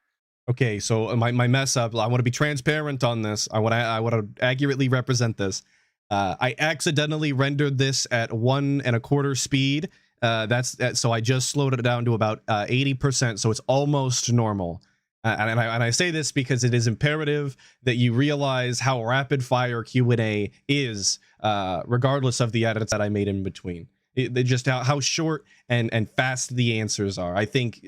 Okay, so my mess up. I want to be transparent on this. I want to accurately represent this. I accidentally rendered this at 1 1/4 speed. So I just slowed it down to about 80%, so it's almost normal. And I say this because it is imperative that you realize how rapid fire Q&A is, regardless of the edits that I made in between. Just how short and fast the answers are, I think,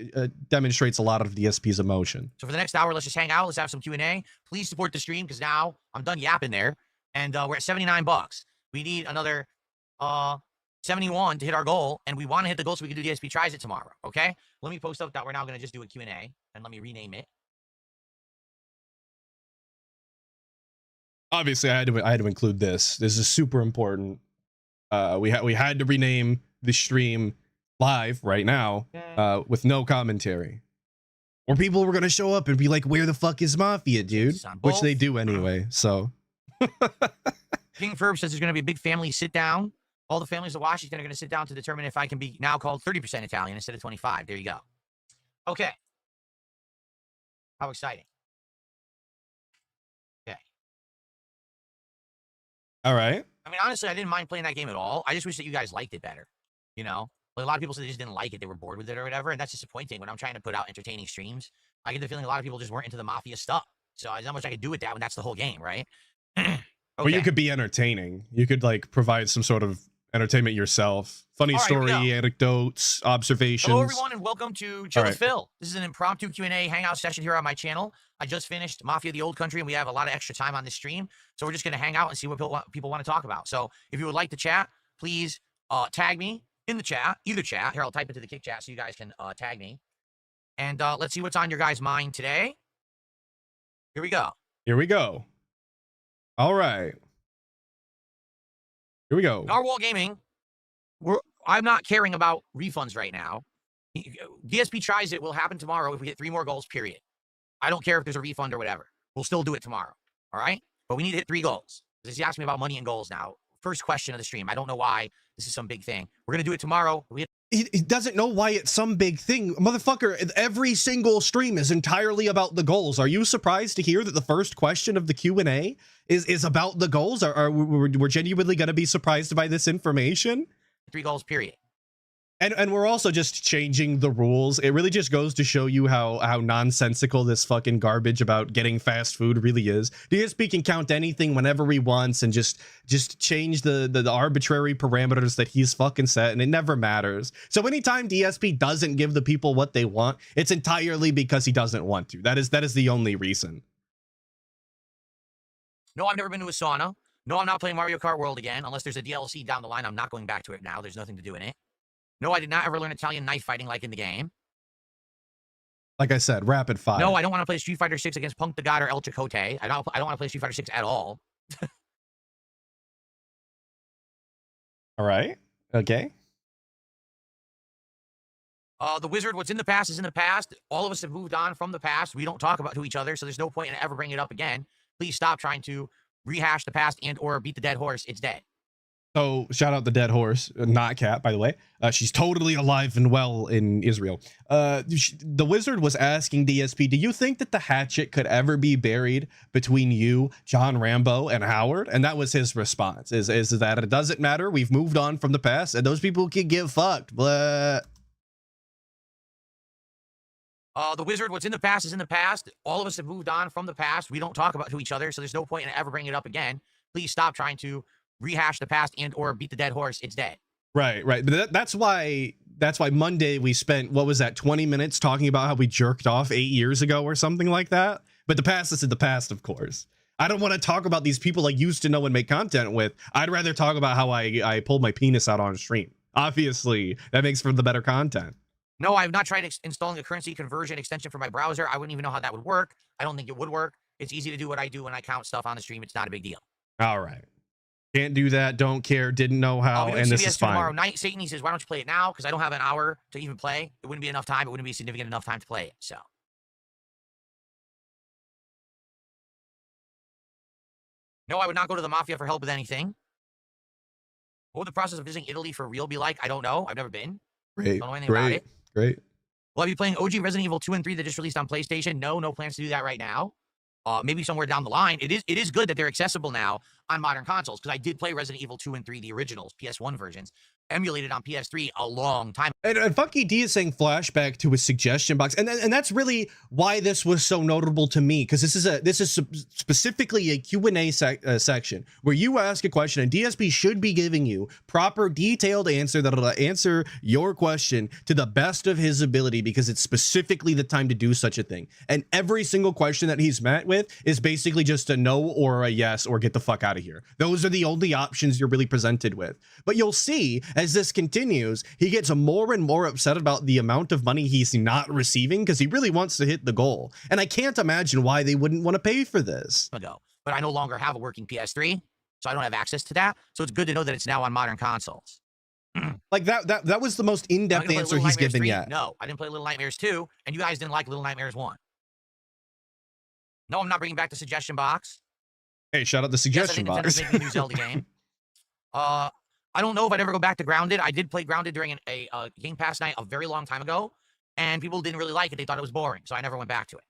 demonstrates a lot of DSP's emotion. So for the next hour, let's just hang out. Let's have some Q&A. Please support the stream because now I'm done yapping there. And we're at $79. We need another 71 to hit our goal, and we want to hit the goal so we can do DSP tries it tomorrow, okay? Let me post up that we're now going to just do a Q&A, and let me rename it. obviously I had to include this. This is super important. We had to rename the stream live right now with no commentary, or people were gonna show up and be like, "Where the fuck is Mafia, dude?" Which they do anyway. So King Ferb says there's gonna be a big family sit down. All the families of Washington are gonna sit down to determine if I can be now called 30% Italian instead of 25. There you go. Okay. How exciting. Okay. all right. I mean, honestly, I didn't mind playing that game at all. I just wish that you guys liked it better. You know, like a lot of people said they just didn't like it. They were bored with it or whatever. And that's disappointing when I'm trying to put out entertaining streams. I get the feeling a lot of people just weren't into the Mafia stuff. So there's not much I could do with that when that's the whole game, right? Okay. Well, you could be entertaining. You could like provide some sort of entertainment yourself. Funny All right, here we story, go. anecdotes, observations. Hello, everyone, and welcome to Chill All with right. Phil. This is an impromptu Q&A hangout session here on my channel. I just finished Mafia the Old Country, and we have a lot of extra time on this stream. So we're just going to hang out and see what people want to talk about. So if you would like to chat, please tag me in the chat, either chat. Here, I'll type it to the kick chat so you guys can tag me. And let's see what's on your guys' mind today. Here we go. Here we go. All right. Here we go. Narwhal Gaming, I'm not caring about refunds right now. DSP tries it will happen tomorrow if we hit 3 more goals, period. I don't care if there's a refund or whatever. We'll still do it tomorrow, all right? But we need to hit 3 goals. He's asking me about money and goals now. First question of the stream. I don't know why this is some big thing. We're going to do it tomorrow. He doesn't know why it's some big thing. Motherfucker, every single stream is entirely about the goals. Are you surprised to hear that the first question of the Q&A is about the goals? We're genuinely going to be surprised by this information? 3 goals, period. And we're also just changing the rules. It really just goes to show you how nonsensical this fucking garbage about getting fast food really is. DSP can count anything whenever he wants and just change the arbitrary parameters that he's fucking set, and it never matters. So anytime DSP doesn't give the people what they want, it's entirely because he doesn't want to. That is the only reason. No, I've never been to a sauna. No, I'm not playing Mario Kart World again. Unless there's a DLC down the line, I'm not going back to it now. There's nothing to do in it. No, I did not ever learn Italian knife fighting like in the game. Like I said, rapid fire. No, I don't want to play Street Fighter 6 against Punk the God or El Chicote. I don't want to play Street Fighter 6 at all. All right. Okay. The Wizard, what's in the past is in the past. All of us have moved on from the past. We don't talk about to each other, so there's no point in ever bringing it up again. Please stop trying to rehash the past and or beat the dead horse. It's dead. So shout out the dead horse, not Cat, by the way. She's totally alive and well in Israel. The Wizard was asking DSP, do you think that the hatchet could ever be buried between you, John Rambo, and Howard? And that was his response, is that it doesn't matter. We've moved on from the past, and those people can get fucked. Blah. The Wizard, what's in the past is in the past. All of us have moved on from the past. We don't talk about to each other, so there's no point in ever bringing it up again. Please stop trying to rehash the past and or beat the dead horse. It's dead. Right. But that's why Monday we spent, what was that, 20 minutes talking about how we jerked off 8 years ago or something like that. But the past is in the past, of course. I don't want to talk about these people I used to know and make content with. I'd rather talk about how I pulled my penis out on stream. Obviously, that makes for the better content. No, I have not tried installing a currency conversion extension for my browser. I wouldn't even know how that would work. I don't think it would work. It's easy to do what I do when I count stuff on the stream. It's not a big deal. All right. Can't do that. Don't care. Didn't know how. And this is fine. Tomorrow night. Satan, he says, why don't you play it now? Because I don't have an hour to even play. It wouldn't be enough time. It wouldn't be significant enough time to play it. So. No, I would not go to the Mafia for help with anything. What would the process of visiting Italy for real be like? I don't know. I've never been. Great. Don't know anything about it. Great. Will I be playing OG Resident Evil 2 and 3 that just released on PlayStation? No plans to do that right now. Maybe somewhere down the line. It is good that they're accessible now on modern consoles, because I did play Resident Evil 2 and 3, the originals, PS1 versions, emulated on PS3 a long time. And Funky D is saying flashback to a suggestion box, and that's really why this was so notable to me, because this is specifically a Q&A section where you ask a question, and DSP should be giving you proper detailed answer that'll answer your question to the best of his ability, because it's specifically the time to do such a thing. And every single question that he's met with is basically just a no or a yes or get the fuck out of here. Those are the only options you're really presented with. But you'll see as this continues, he gets more and more upset about the amount of money he's not receiving, because he really wants to hit the goal. And I can't imagine why they wouldn't want to pay for this. But but I no longer have a working PS3, so I don't have access to that. So it's good to know that it's now on modern consoles. Like that was the most in-depth answer he's given yet. No, I didn't play Little Nightmares 2, and you guys didn't like Little Nightmares 1. No, I'm not bringing back the suggestion box. Hey, shout out the suggestion yes, I think box. Nintendo's making a new Zelda game. I don't know if I'd ever go back to Grounded. I did play Grounded during a Game Pass night a very long time ago, and people didn't really like it. They thought it was boring, so I never went back to it.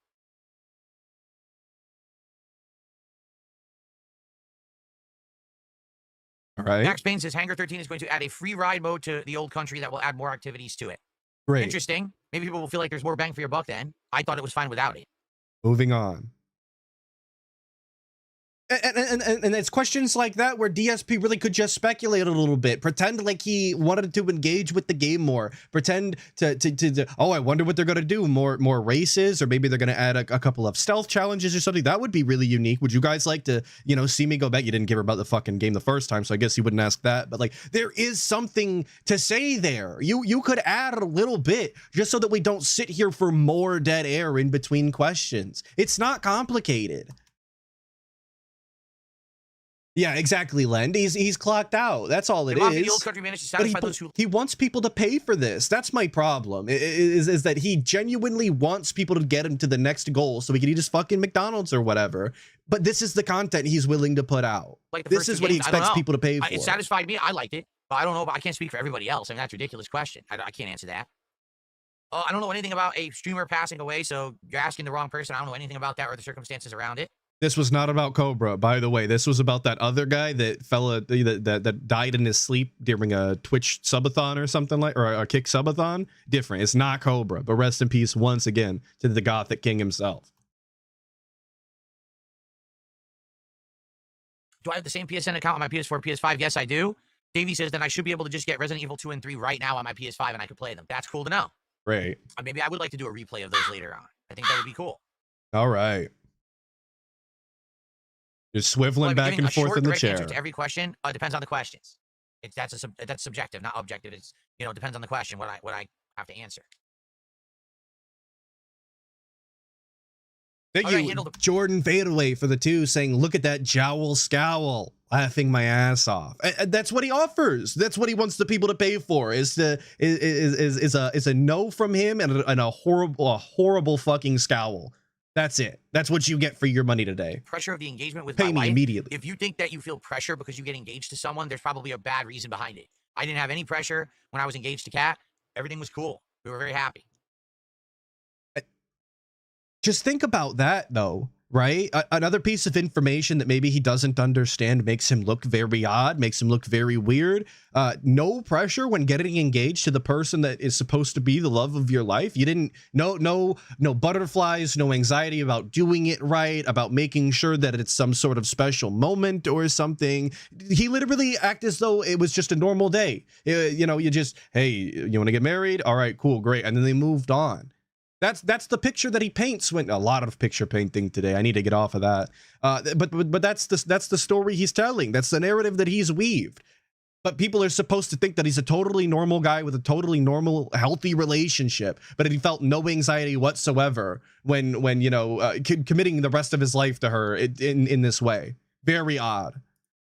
All right. Max Payne says Hangar 13 is going to add a free ride mode to the old country that will add more activities to it. Great. Interesting. Maybe people will feel like there's more bang for your buck then. I thought it was fine without it. Moving on. And it's questions like that where DSP really could just speculate a little bit, pretend like he wanted to engage with the game more, pretend to oh, I wonder what they're gonna do, more races, or maybe they're gonna add a couple of stealth challenges or something. That would be really unique. Would you guys like to, you know, see me go back? You didn't give her about the fucking game the first time, so I guess you wouldn't ask that. But like, there is something to say there. You could add a little bit just so that we don't sit here for more dead air in between questions. It's not complicated. Yeah, exactly, Len. He's clocked out. That's all it is. The old country managed to satisfy those who... He wants people to pay for this. That's my problem. Is that he genuinely wants people to get him to the next goal so he can eat his fucking McDonald's or whatever. But this is the content he's willing to put out. Like this is what he expects people to pay for. It satisfied me. I liked it. But I don't know. But I can't speak for everybody else. I mean, that's a ridiculous question. I can't answer that. I don't know anything about a streamer passing away, so you're asking the wrong person. I don't know anything about that or the circumstances around it. This was not about Cobra, by the way. This was about that other guy that that died in his sleep during a Twitch subathon or something like, or a Kick subathon. Different. It's not Cobra, but rest in peace once again to the Gothic King himself. Do I have the same PSN account on my PS4, PS5? Yes, I do. Davey says that I should be able to just get Resident Evil 2 and 3 right now on my PS5 and I could play them. That's cool to know. Right. Maybe I would like to do a replay of those later on. I think that would be cool. All right. Just swiveling back and forth in the chair. Answer to every question depends on the questions. That's subjective, not objective. It's, you know, depends on the question what I have to answer. Thank you, Jordan Fadeaway for the 2 saying, "Look at that jowl scowl, laughing my ass off." That's what he offers. That's what he wants the people to pay for. Is a no from him and a horrible fucking scowl. That's it. That's what you get for your money today. Pressure of the engagement with Pay my me wife. immediately. If you think that you feel pressure because you get engaged to someone, there's probably a bad reason behind it. I didn't have any pressure when I was engaged to Kat. Everything was cool. We were very happy. Just think about that, though, right? Another piece of information that maybe he doesn't understand makes him look very odd, makes him look very weird. No pressure when getting engaged to the person that is supposed to be the love of your life. You didn't, no butterflies, no anxiety about doing it right, about making sure that it's some sort of special moment or something. He literally acted as though it was just a normal day. You know, you just, hey, you want to get married? All right, cool, great. And then they moved on. That's the picture that he paints. When a lot of picture painting today. I need to get off of that. But that's the story he's telling. That's the narrative that he's weaved. But people are supposed to think that he's a totally normal guy with a totally normal, healthy relationship. But he felt no anxiety whatsoever when you know, committing the rest of his life to her in this way. Very odd.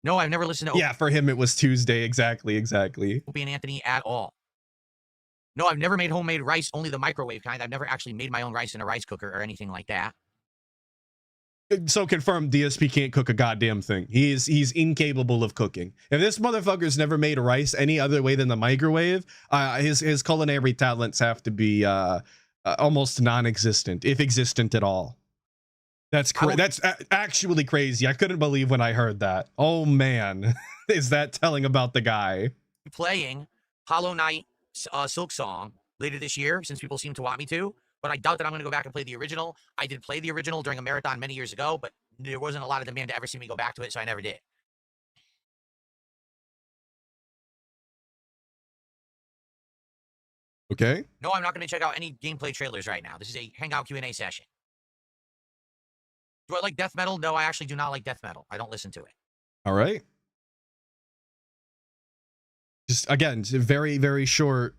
No, I've never listened to. Yeah, for him it was Tuesday. Exactly. Opie and Anthony at all. No, I've never made homemade rice, only the microwave kind. I've never actually made my own rice in a rice cooker or anything like that. So confirmed, DSP can't cook a goddamn thing. He's incapable of cooking. If this motherfucker's never made rice any other way than the microwave, his culinary talents have to be almost non-existent, if existent at all. That's actually crazy. I couldn't believe when I heard that. Oh man, is that telling about the guy? Playing Hollow Knight Silk Song later this year, since people seem to want me to, but I doubt that I'm going to go back and play the original. I did play the original during a marathon many years ago, but there wasn't a lot of demand to ever see me go back to it, so I never did. Okay. No, I'm not going to check out any gameplay trailers right now. This is a Hangout Q&A session. Do I like death metal? No, I actually do not like death metal. I don't listen to it. All right. Just again, very, very short.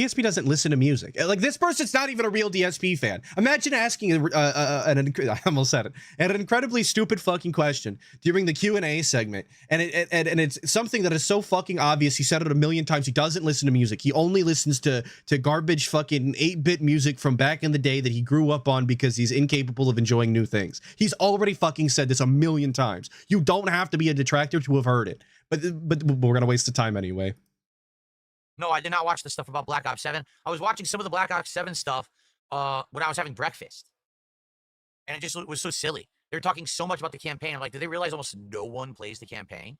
DSP doesn't listen to music. Like, this person's not even a real DSP fan. Imagine asking I almost said it, an incredibly stupid fucking question during the Q&A segment, and it's something that is so fucking obvious. He said it a million times. He doesn't listen to music. He only listens to garbage fucking 8-bit music from back in the day that he grew up on because he's incapable of enjoying new things. He's already fucking said this a million times. You don't have to be a detractor to have heard it. But we're gonna waste the time anyway. No, I did not watch the stuff about Black Ops 7. I was watching some of the Black Ops 7 stuff when I was having breakfast. And it just was so silly. They were talking so much about the campaign. I'm like, did they realize almost no one plays the campaign?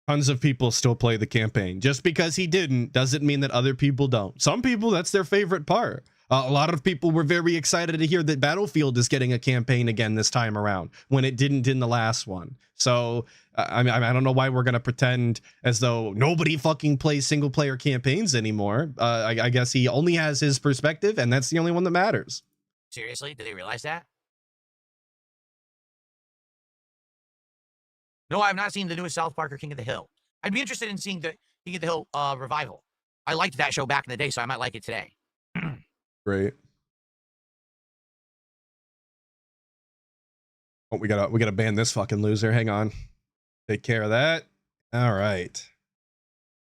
Tons of people still play the campaign. Just because he didn't doesn't mean that other people don't. Some people, that's their favorite part. A lot of people were very excited to hear that Battlefield is getting a campaign again this time around when it didn't in the last one. So, I mean, I don't know why we're going to pretend as though nobody fucking plays single player campaigns anymore. I guess he only has his perspective, and that's the only one that matters. Seriously? Did they realize that? No, I've not seen the newest South Park or King of the Hill. I'd be interested in seeing the King of the Hill revival. I liked that show back in the day, so I might like it today. Great. Oh, we gotta ban this fucking loser. Hang on. Take care of that. All right.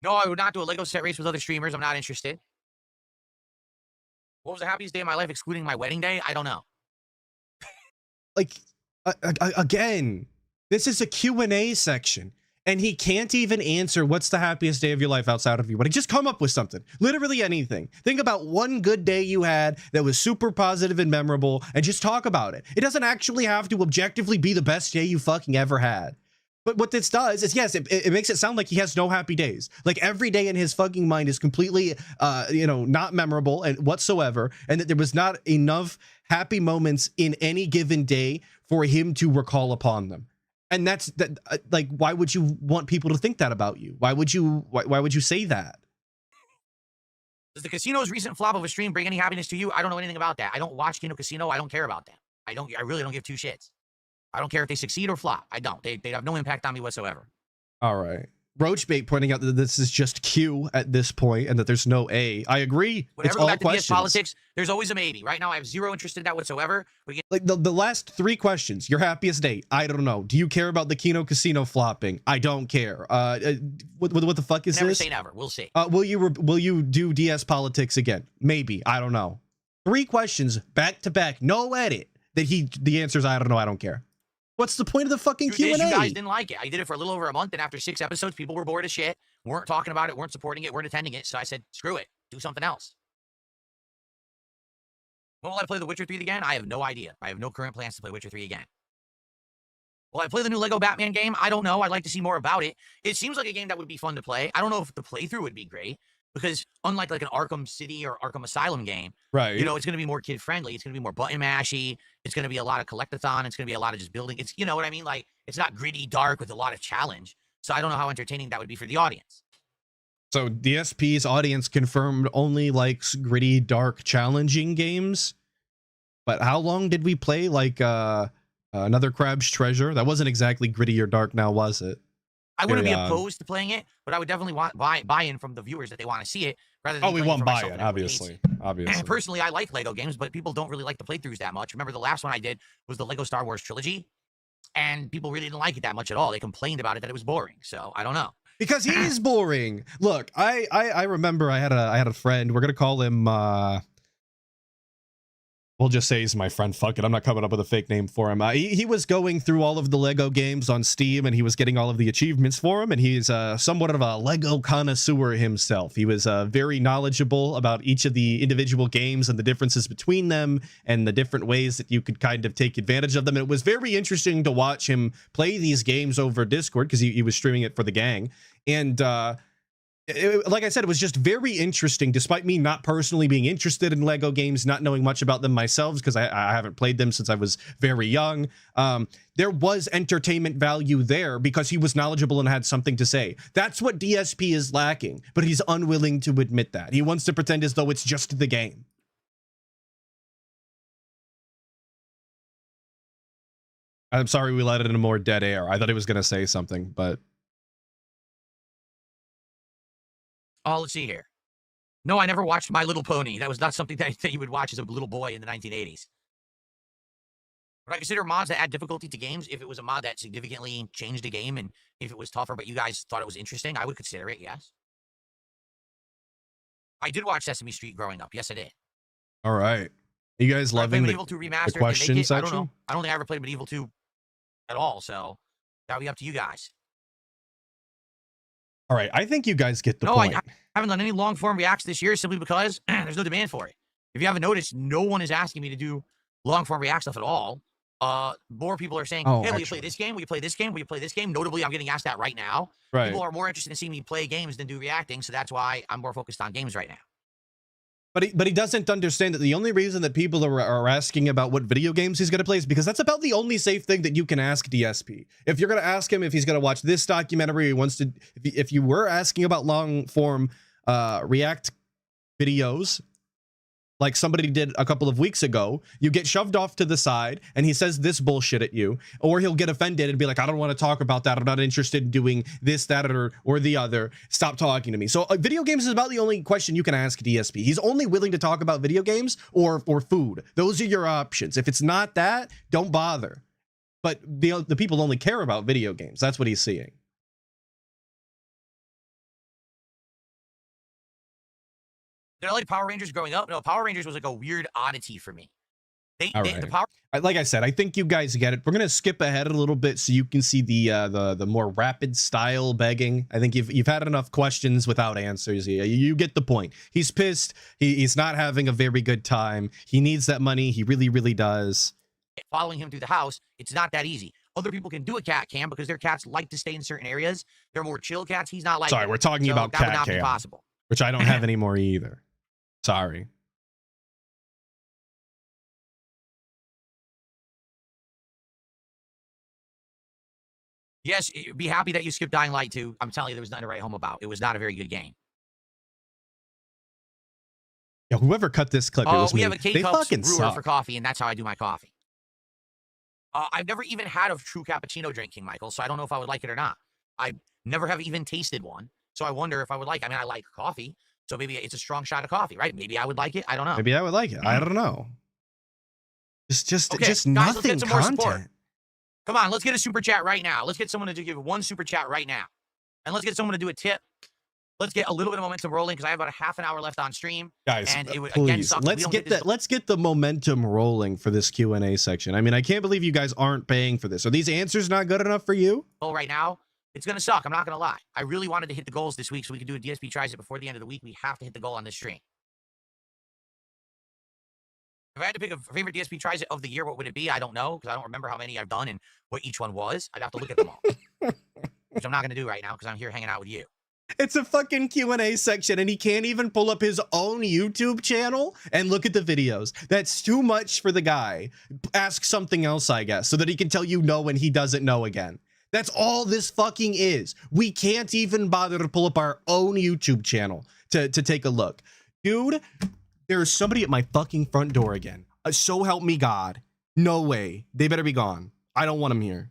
No, I would not do a Lego set race with other streamers. I'm not interested. What was the happiest day of my life, excluding my wedding day? I don't know. Like, again, this is a Q&A section. And he can't even answer what's the happiest day of your life outside of you. But just come up with something. Literally anything. Think about one good day you had that was super positive and memorable and just talk about it. It doesn't actually have to objectively be the best day you fucking ever had. But what this does is, yes, it makes it sound like he has no happy days. Like every day in his fucking mind is completely, not memorable and whatsoever. And that there was not enough happy moments in any given day for him to recall upon them. And that's that. Like, why would you want people to think that about you? Why would you say that? Does the casino's recent flop of a stream bring any happiness to you? I don't know anything about that. I don't watch Kino Casino. I don't care about that. I really don't give two shits. I don't care if they succeed or flop. I don't. They have no impact on me whatsoever. All right. Roachbait pointing out that this is just Q at this point and that there's no A. I agree. Whenever it's we all got to questions. DS politics, there's always a maybe. Right now, I have zero interest in that whatsoever. Like the last 3 questions. Your happiest day? I don't know. Do you care about the Kino Casino flopping? I don't care. What the fuck is never this? Never say never. We'll see. Will you do DS politics again? Maybe. I don't know. 3 questions back to back. No edit. The answer is I don't know. I don't care. What's the point of the fucking Q&A? You guys didn't like it. I did it for a little over a month, and after 6 episodes, people were bored as shit, weren't talking about it, weren't supporting it, weren't attending it. So I said, screw it. Do something else. When will I play The Witcher 3 again? I have no idea. I have no current plans to play Witcher 3 again. Will I play the new Lego Batman game? I don't know. I'd like to see more about it. It seems like a game that would be fun to play. I don't know if the playthrough would be great, because unlike like an Arkham City or Arkham Asylum game, right? You know, it's going to be more kid friendly. It's going to be more button mashy. It's going to be a lot of collectathon. It's going to be a lot of just building. It's, you know what I mean? Like, it's not gritty, dark with a lot of challenge. So I don't know how entertaining that would be for the audience. So DSP's audience confirmed only likes gritty, dark, challenging games. But how long did we play like another Crab's Treasure? That wasn't exactly gritty or dark now, was it? I wouldn't be opposed to playing it, but I would definitely want buy-in from the viewers that they want to see it, rather than we want buy-in, obviously. And personally, I like Lego games, but people don't really like the playthroughs that much. Remember, the last one I did was the Lego Star Wars trilogy, and people really didn't like it that much at all. They complained about it, that it was boring. So I don't know. Because he is boring. Look, I remember I had a friend. We're gonna call him. We'll just say he's my friend. Fuck it. I'm not coming up with a fake name for him. He was going through all of the Lego games on Steam, and he was getting all of the achievements for him, and he's somewhat of a Lego connoisseur himself. He was very knowledgeable about each of the individual games and the differences between them and the different ways that you could kind of take advantage of them. And it was very interesting to watch him play these games over Discord, because he was streaming it for the gang. And like I said, it was just very interesting, despite me not personally being interested in Lego games, not knowing much about them myself, because I haven't played them since I was very young. There was entertainment value there because he was knowledgeable and had something to say. That's what DSP is lacking, but he's unwilling to admit that. He wants to pretend as though it's just the game. I'm sorry we let it in a more dead air. I thought he was going to say something, but... Oh, let's see here. No, I never watched My Little Pony. That was not something that you would watch as a little boy in the 1980s. Would I consider mods that add difficulty to games if it was a mod that significantly changed a game and if it was tougher, but you guys thought it was interesting? I would consider it, yes. I did watch Sesame Street growing up. Yes, I did. All right. You guys loving Medieval 2 remastered, question I don't section? know. I don't think I ever played Medieval 2 at all, so that'll be up to you guys. All right. I think you guys get the No, point. I haven't done any long form reacts this year simply because there's no demand for it. If you haven't noticed, no one is asking me to do long form react stuff at all. More people are saying, hey, will you play this game? Will you play this game? Will you play this game? Notably, I'm getting asked that right now. Right. People are more interested in seeing me play games than do reacting, so that's why I'm more focused on games right now. But he doesn't understand that the only reason that people are asking about what video games he's going to play is because that's about the only safe thing that you can ask DSP. If you're going to ask him if he's going to watch this documentary, he wants to. If you were asking about long form react videos, like somebody did a couple of weeks ago, you get shoved off to the side and he says this bullshit at you, or he'll get offended and be like, I don't want to talk about that. I'm not interested in doing this, that, or the other. Stop talking to me. So video games is about the only question you can ask DSP. He's only willing to talk about video games or food. Those are your options. If it's not that, don't bother. But the people only care about video games. That's what he's seeing. Did I like Power Rangers growing up? No, Power Rangers was like a weird oddity for me. Like I said, I think you guys get it. We're gonna skip ahead a little bit so you can see the more rapid style begging. I think you've had enough questions without answers. You get the point. He's pissed. He's not having a very good time. He needs that money. He really, really does. Following him through the house, it's not that easy. Other people can do a cat cam because their cats like to stay in certain areas. They're more chill cats. He's not like. Sorry, we're talking about that would cat not cam, be possible. which I don't have anymore either. Sorry. Yes, be happy that you skipped Dying Light 2. I'm telling you, there was nothing to write home about. It was not a very good game. Yeah, whoever cut this clip, it was we me. have a They K-Cups fucking brewer suck. for coffee, and that's how I do my coffee. I've never even had a true cappuccino drinking, Michael, so I don't know if I would like it or not. I never have even tasted one, so I wonder if I would like it. I mean, I like coffee, so maybe it's a strong shot of coffee, right? Maybe I would like it. I don't know. Maybe I would like it. I don't know. Just Okay, guys, nothing let's get some more support. content. Come on, let's get a super chat right now. Let's get someone to give one super chat right now. And let's get someone to do a tip. Let's get a little bit of momentum rolling because I have about a half an hour left on stream. Guys, and it would, please, again, suck. let's get the momentum rolling for this Q&A section. I mean, I can't believe you guys aren't paying for this. Are these answers not good enough for you? Right now, it's going to suck. I'm not going to lie. I really wanted to hit the goals this week so we could do a DSP tries it before the end of the week. We have to hit the goal on this stream. If I had to pick a favorite DSP tries it of the year, what would it be? I don't know because I don't remember how many I've done and what each one was. I'd have to look at them all, which I'm not going to do right now because I'm here hanging out with you. It's a fucking Q&A section and he can't even pull up his own YouTube channel and look at the videos. That's too much for the guy. Ask something else, I guess, so that he can tell you no when he doesn't know again. That's all this fucking is. We can't even bother to pull up our own YouTube channel to take a look. Dude, there's somebody at my fucking front door again. So help me God. No way. They better be gone. I don't want them here.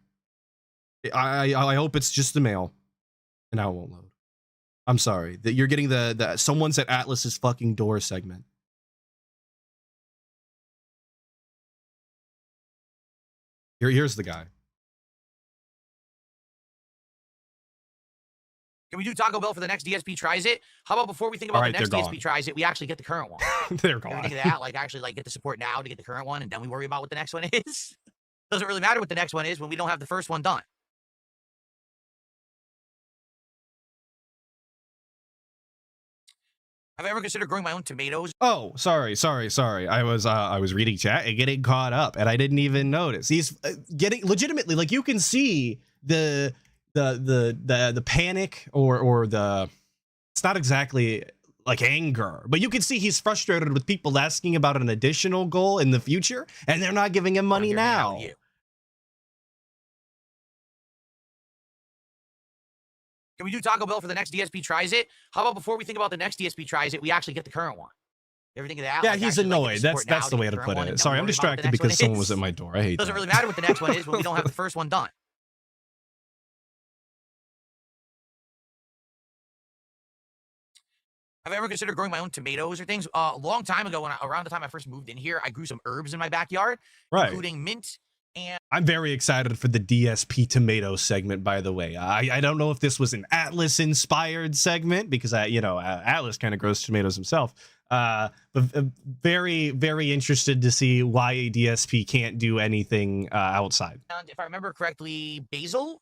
I hope it's just the mail. And now it won't load. I'm sorry that you're getting the someone's at Atlas's fucking door segment. Here's the guy. Can we do Taco Bell for the next DSP tries it? How about before we think about the next DSP tries it, we actually get the current one? They're gone. Think of that, like actually like get the support now to get the current one, and then we worry about what the next one is. Doesn't really matter what the next one is when we don't have the first one done. Have I ever considered growing my own tomatoes? Oh, sorry. I was reading chat and getting caught up, and I didn't even notice. He's getting legitimately, like, you can see the panic or the, it's not exactly like anger, but you can see he's frustrated with people asking about an additional goal in the future, and they're not giving him money now. Can we do Taco Bell for the next DSP tries it? How about before we think about the next DSP tries it, we actually get the current one? Ever think of that? Yeah, like he's annoyed. That's the way to put it. Sorry, I'm distracted because someone was at my door. I hate that. Doesn't really matter what the next one is when we don't have the first one done. Have I ever considered growing my own tomatoes or things? A long time ago, around the time I first moved in here, I grew some herbs in my backyard, Right. including mint and I'm very excited for the DSP tomato segment, by the way. I don't know if this was an Atlas inspired segment because Atlas kind of grows tomatoes himself. But very, very interested to see why a DSP can't do anything outside. and if I remember correctly, basil.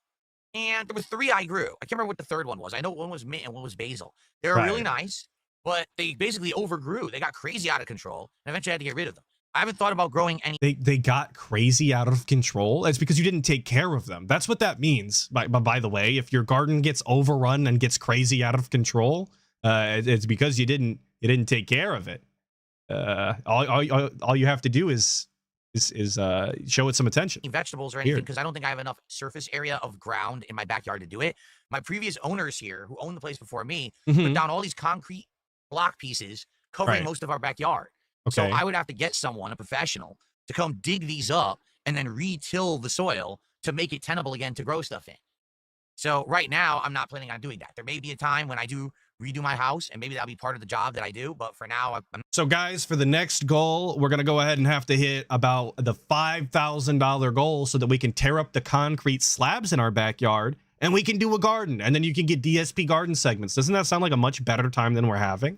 And there were 3 I grew. I can't remember what the third one was. I know one was mint and one was basil. They were really Right. nice, but they basically overgrew. They got crazy out of control, and eventually I had to get rid of them. I haven't thought about growing any. They got crazy out of control. It's because you didn't take care of them. That's what that means. By the way, if your garden gets overrun and gets crazy out of control, it's because you didn't take care of it. All you have to do is show it some attention. Vegetables or anything because I don't think I have enough surface area of ground in my backyard to do it. My previous owners here, who owned the place before me, put Mhm. down all these concrete block pieces covering Right. most of our backyard. So Okay. I would have to get someone, a professional, to come dig these up and then re-till the soil to make it tenable again to grow stuff in. So right now, I'm not planning on doing that. There may be a time when I do redo my house, and maybe that'll be part of the job that I do. But for now, I'm So guys, for the next goal, we're going to go ahead and have to hit about the $5,000 goal so that we can tear up the concrete slabs in our backyard and we can do a garden, and then you can get DSP garden segments. Doesn't that sound like a much better time than we're having?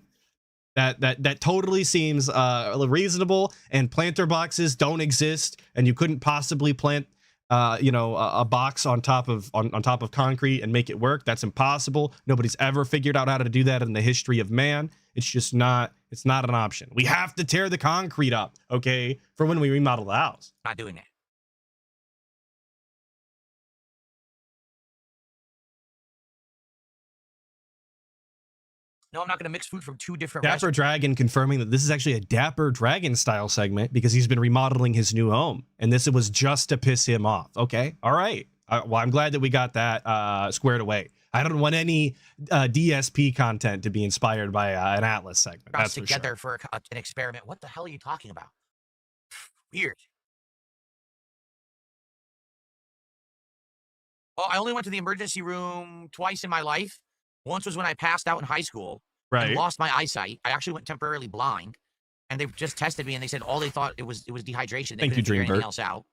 That totally seems reasonable, and planter boxes don't exist, and you couldn't possibly plant a box on top of concrete and make it work. That's impossible. Nobody's ever figured out how to do that in the history of man. It's not an option. We have to tear the concrete up, okay, for when we remodel the house. not doing that. No, I'm not going to mix food from 2 different Dapper restaurants. Dragon confirming that this is actually a Dapper Dragon style segment because he's been remodeling his new home, and this was just to piss him off. Okay, all right. Well, I'm glad that we got that squared away. I don't want any DSP content to be inspired by an Atlas segment. That's for Together sure. for an experiment. What the hell are you talking about? Weird. Oh, I only went to the emergency room twice in my life. Once was when I passed out in high school and Right. lost my eyesight. I actually went temporarily blind, and they just tested me, and they said all they thought it was dehydration. They Thank you, couldn't figure anything Dreambird. else out.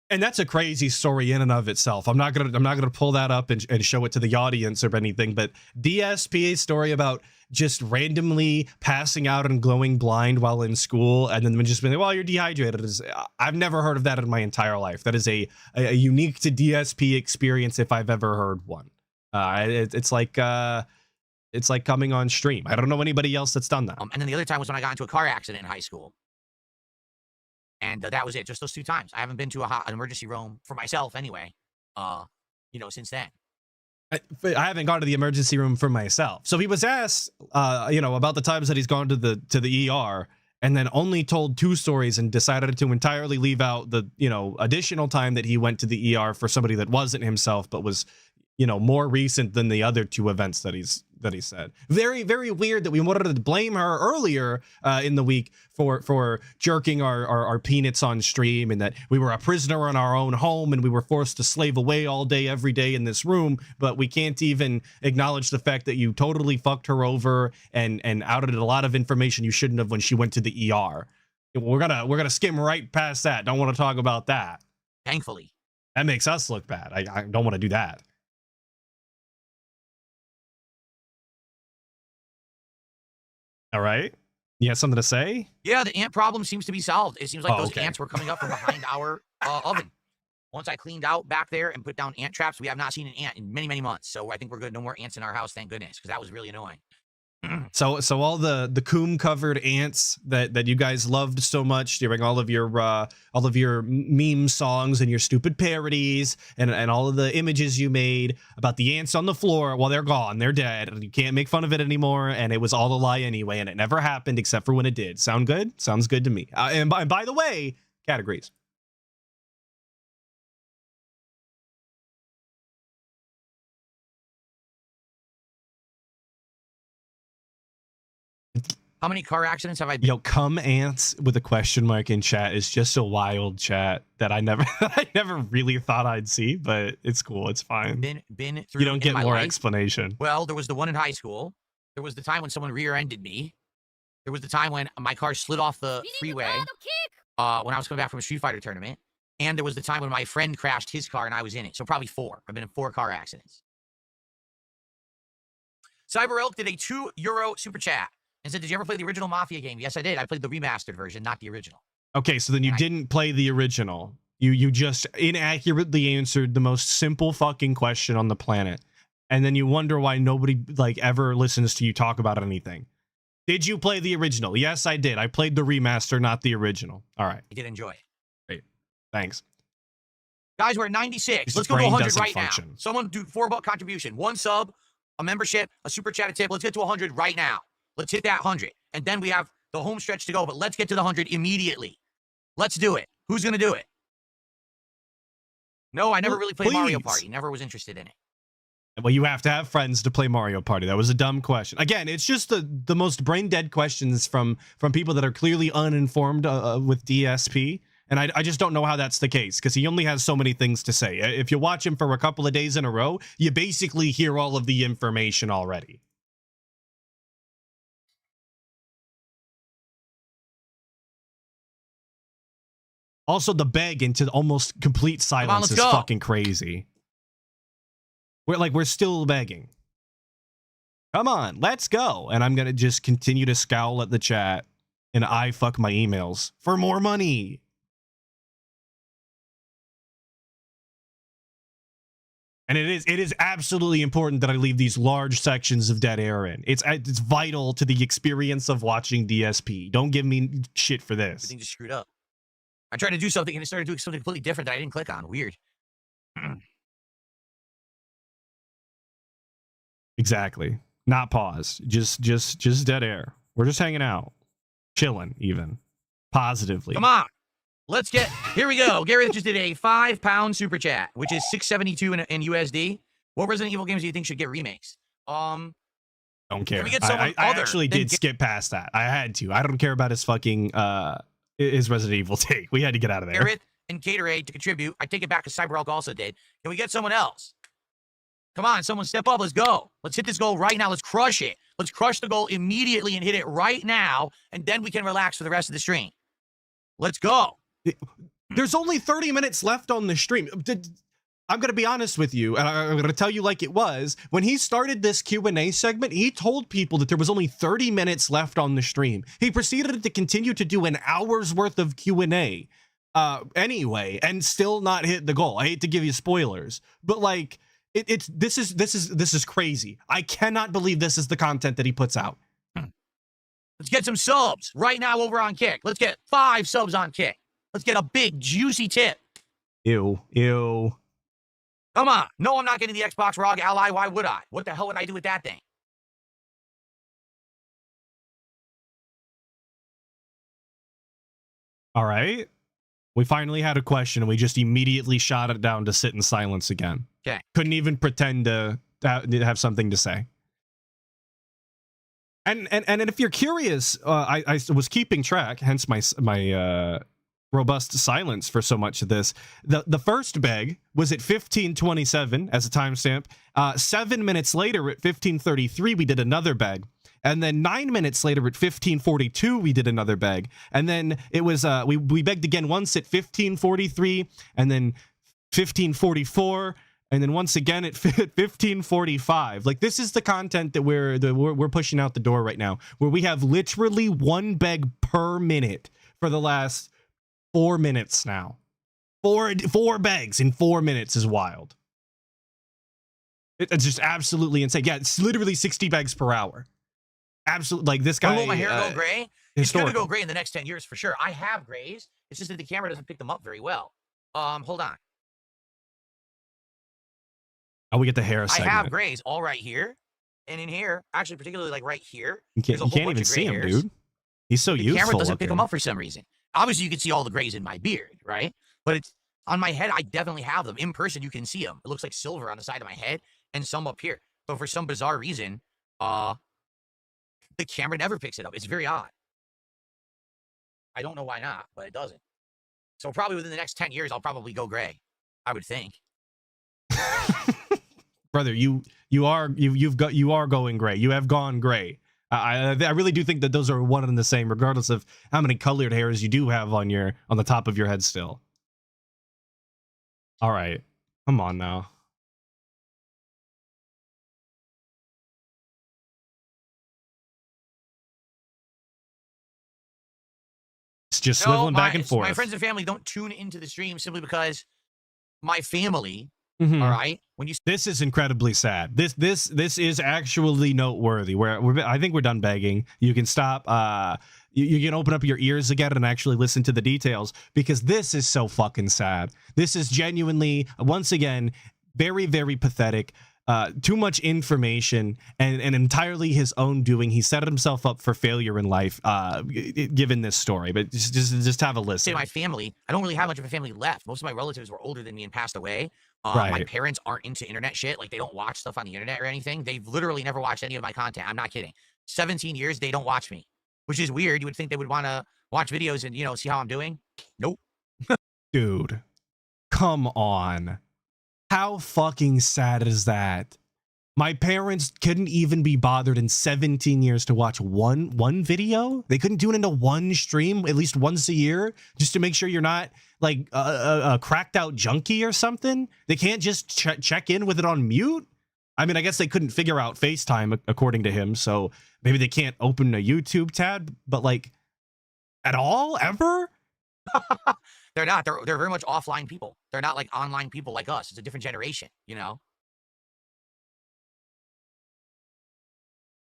And that's a crazy story in and of itself. I'm not gonna pull that up and show it to the audience or anything. But DSP's story about just randomly passing out and going blind while in school, and then just being like, "Well, you're dehydrated." I've never heard of that in my entire life. That is a unique to DSP experience if I've ever heard one. It's like coming on stream. I don't know anybody else that's done that. And then the other time was when I got into a car accident in high school. And that was it, just those 2 times. I haven't been to an emergency room for myself anyway, since then. I haven't gone to the emergency room for myself. So he was asked, about the times that he's gone to the ER, and then only told 2 stories and decided to entirely leave out the additional time that he went to the ER for somebody that wasn't himself, but was more recent than the other 2 events that he said. Very, very weird that we wanted to blame her earlier in the week for jerking our peanuts on stream, and that we were a prisoner in our own home and we were forced to slave away all day, every day in this room. But we can't even acknowledge the fact that you totally fucked her over and outed a lot of information you shouldn't have when she went to the ER. We're gonna skim right past that. Don't want to talk about that. Thankfully. That makes us look bad. I don't want to do that. All right. You have something to say? Yeah, the ant problem seems to be solved. It seems like Oh, those okay. ants were coming up from behind our oven. Once I cleaned out back there and put down ant traps, we have not seen an ant in many, many months. So I think we're good. No more ants in our house, thank goodness, because that was really annoying. So all the coom covered ants that you guys loved so much during all of your meme songs and your stupid parodies and all of the images you made about the ants on the floor, well, they're gone, they're dead, and you can't make fun of it anymore, and it was all a lie anyway, and it never happened except for when it did. Sound good? Sounds good to me. And by the way, Cat agrees. How many car accidents have I Yo, come ants with a question mark in chat is just a wild chat that I never really thought I'd see, but it's cool. It's fine. been through? You don't in get my more life? explanation. Well, there was the one in high school. There was the time when someone rear-ended me. There was the time when my car slid off the freeway when I was coming back from a Street Fighter tournament. And there was the time when my friend crashed his car and I was in it. So probably 4. I've been in 4 car accidents. Cyber Elk did a €2 super chat and said, did you ever play the original Mafia game? Yes, I did. I played the remastered version, not the original. Okay, so then you didn't play the original. You just inaccurately answered the most simple fucking question on the planet. And then you wonder why nobody like ever listens to you talk about anything. Did you play the original? Yes, I did. I played the remaster, not the original. All right. I did enjoy it. Great. Thanks. Guys, we're at 96. His Let's go to brain 100 doesn't right function. now. Someone do $4 contribution. 1 sub, a membership, a super chat, a tip. Let's get to 100 right now. Let's hit that 100. And then we have the home stretch to go, but let's get to the 100 immediately. Let's do it. Who's going to do it? No, I never really played Mario Party. Never was interested in it. Well, you have to have friends to play Mario Party. That was a dumb question. Again, it's just the most brain dead questions from people that are clearly uninformed with DSP. And I just don't know how that's the case, because he only has so many things to say. If you watch him for a couple of days in a row, you basically hear all of the information already. Also, the beg into almost complete silence is fucking crazy. We're still begging. Come on, let's go. And I'm going to just continue to scowl at the chat and I fuck my emails for more money. And it is absolutely important that I leave these large sections of dead air in. It's vital to the experience of watching DSP. Don't give me shit for this. Everything just screwed up. I tried to do something and it started doing something completely different that I didn't click on. Weird. Exactly. Not pause. Just dead air. We're just hanging out. Chilling, even. Positively. Come on. Let's get, here we go. Gary just did a £5 super chat, which is $6.72 in USD. What Resident Evil games do you think should get remakes? Don't care. We get I actually did skip past that. I had to. I don't care about his fucking his Resident Evil take. We had to get out of there. Garrett and Gatorade to contribute. I take it back because CyberHulk also did. Can we get someone else? Come on, someone step up. Let's go. Let's hit this goal right now. Let's crush it. Let's crush the goal immediately and hit it right now, and then we can relax for the rest of the stream. Let's go. There's only 30 minutes left on the stream. I'm going to be honest with you, and I'm going to tell you like it was. When he started this Q&A segment, he told people that there was only 30 minutes left on the stream. He proceeded to continue to do an hour's worth of Q&A anyway, and still not hit the goal. I hate to give you spoilers, but like, this is crazy. I cannot believe this is the content that he puts out. Let's get some subs right now over on Kick. Let's get 5 subs on Kick. Let's get a big, juicy tip. Ew. Come on. No, I'm not getting the Xbox ROG Ally. Why would I? What the hell would I do with that thing? All right. We finally had a question, and we just immediately shot it down to sit in silence again. Okay. Couldn't even pretend to have something to say. And if you're curious, I was keeping track, hence my robust silence for so much of this. The first beg was at 15:27 as a timestamp. 7 minutes later at 15:33 we did another beg, and then 9 minutes later at 15:42 we did another beg, and then it was we begged again once at 15:43, and then 15:44. And then once again at 15:45. Like, this is the content that we're pushing out the door right now, where we have literally 1 beg per minute for the last 4 minutes now. Four begs in 4 minutes is wild. It's just absolutely insane. Yeah, it's literally 60 begs per hour. Absolutely, like this guy. Will my hair go gray? It's Historical. gonna go gray in the next 10 years for sure. I have grays. It's just that the camera doesn't pick them up very well. Hold on. Oh, we get the hair segment. I have grays all right here and in here. Actually, particularly like right here. You can't even see him, dude. He's so useful. The camera doesn't pick them up for some reason. Obviously, you can see all the grays in my beard, right? But it's on my head. I definitely have them. In person, you can see them. It looks like silver on the side of my head and some up here. But for some bizarre reason, the camera never picks it up. It's very odd. I don't know why not, but it doesn't. So probably within the next 10 years, I'll probably go gray. I would think. brother, you are going gray. You have gone gray. I really do think that those are one and the same, regardless of how many colored hairs you do have on the top of your head still. All right, come on now. It's just swiveling back and forth. My friends and family don't tune into the stream simply because my family. Mhm. All right. This is incredibly sad. This is actually noteworthy. I think we're done begging. You can stop. You can open up your ears again and actually listen to the details, because this is so fucking sad. This is genuinely, once again, very, very pathetic. Too much information and entirely his own doing. He set himself up for failure in life, given this story. But just have a listen. Say my family, I don't really have much of a family left. Most of my relatives were older than me and passed away. Right. My parents aren't into internet shit. Like, they don't watch stuff on the internet or anything. They've literally never watched any of my content. I'm not kidding. 17 years, they don't watch me, which is weird. You would think they would want to watch videos and, see how I'm doing. Nope. Dude, come on. How fucking sad is that? My parents couldn't even be bothered in 17 years to watch one video. They couldn't do it into one stream at least once a year just to make sure you're not like a cracked out junkie or something. They can't just check in with it on mute. I mean, I guess they couldn't figure out FaceTime according to him, so maybe they can't open a YouTube tab, but like at all ever? They're not. They're very much offline people. They're not like online people like us. It's a different generation,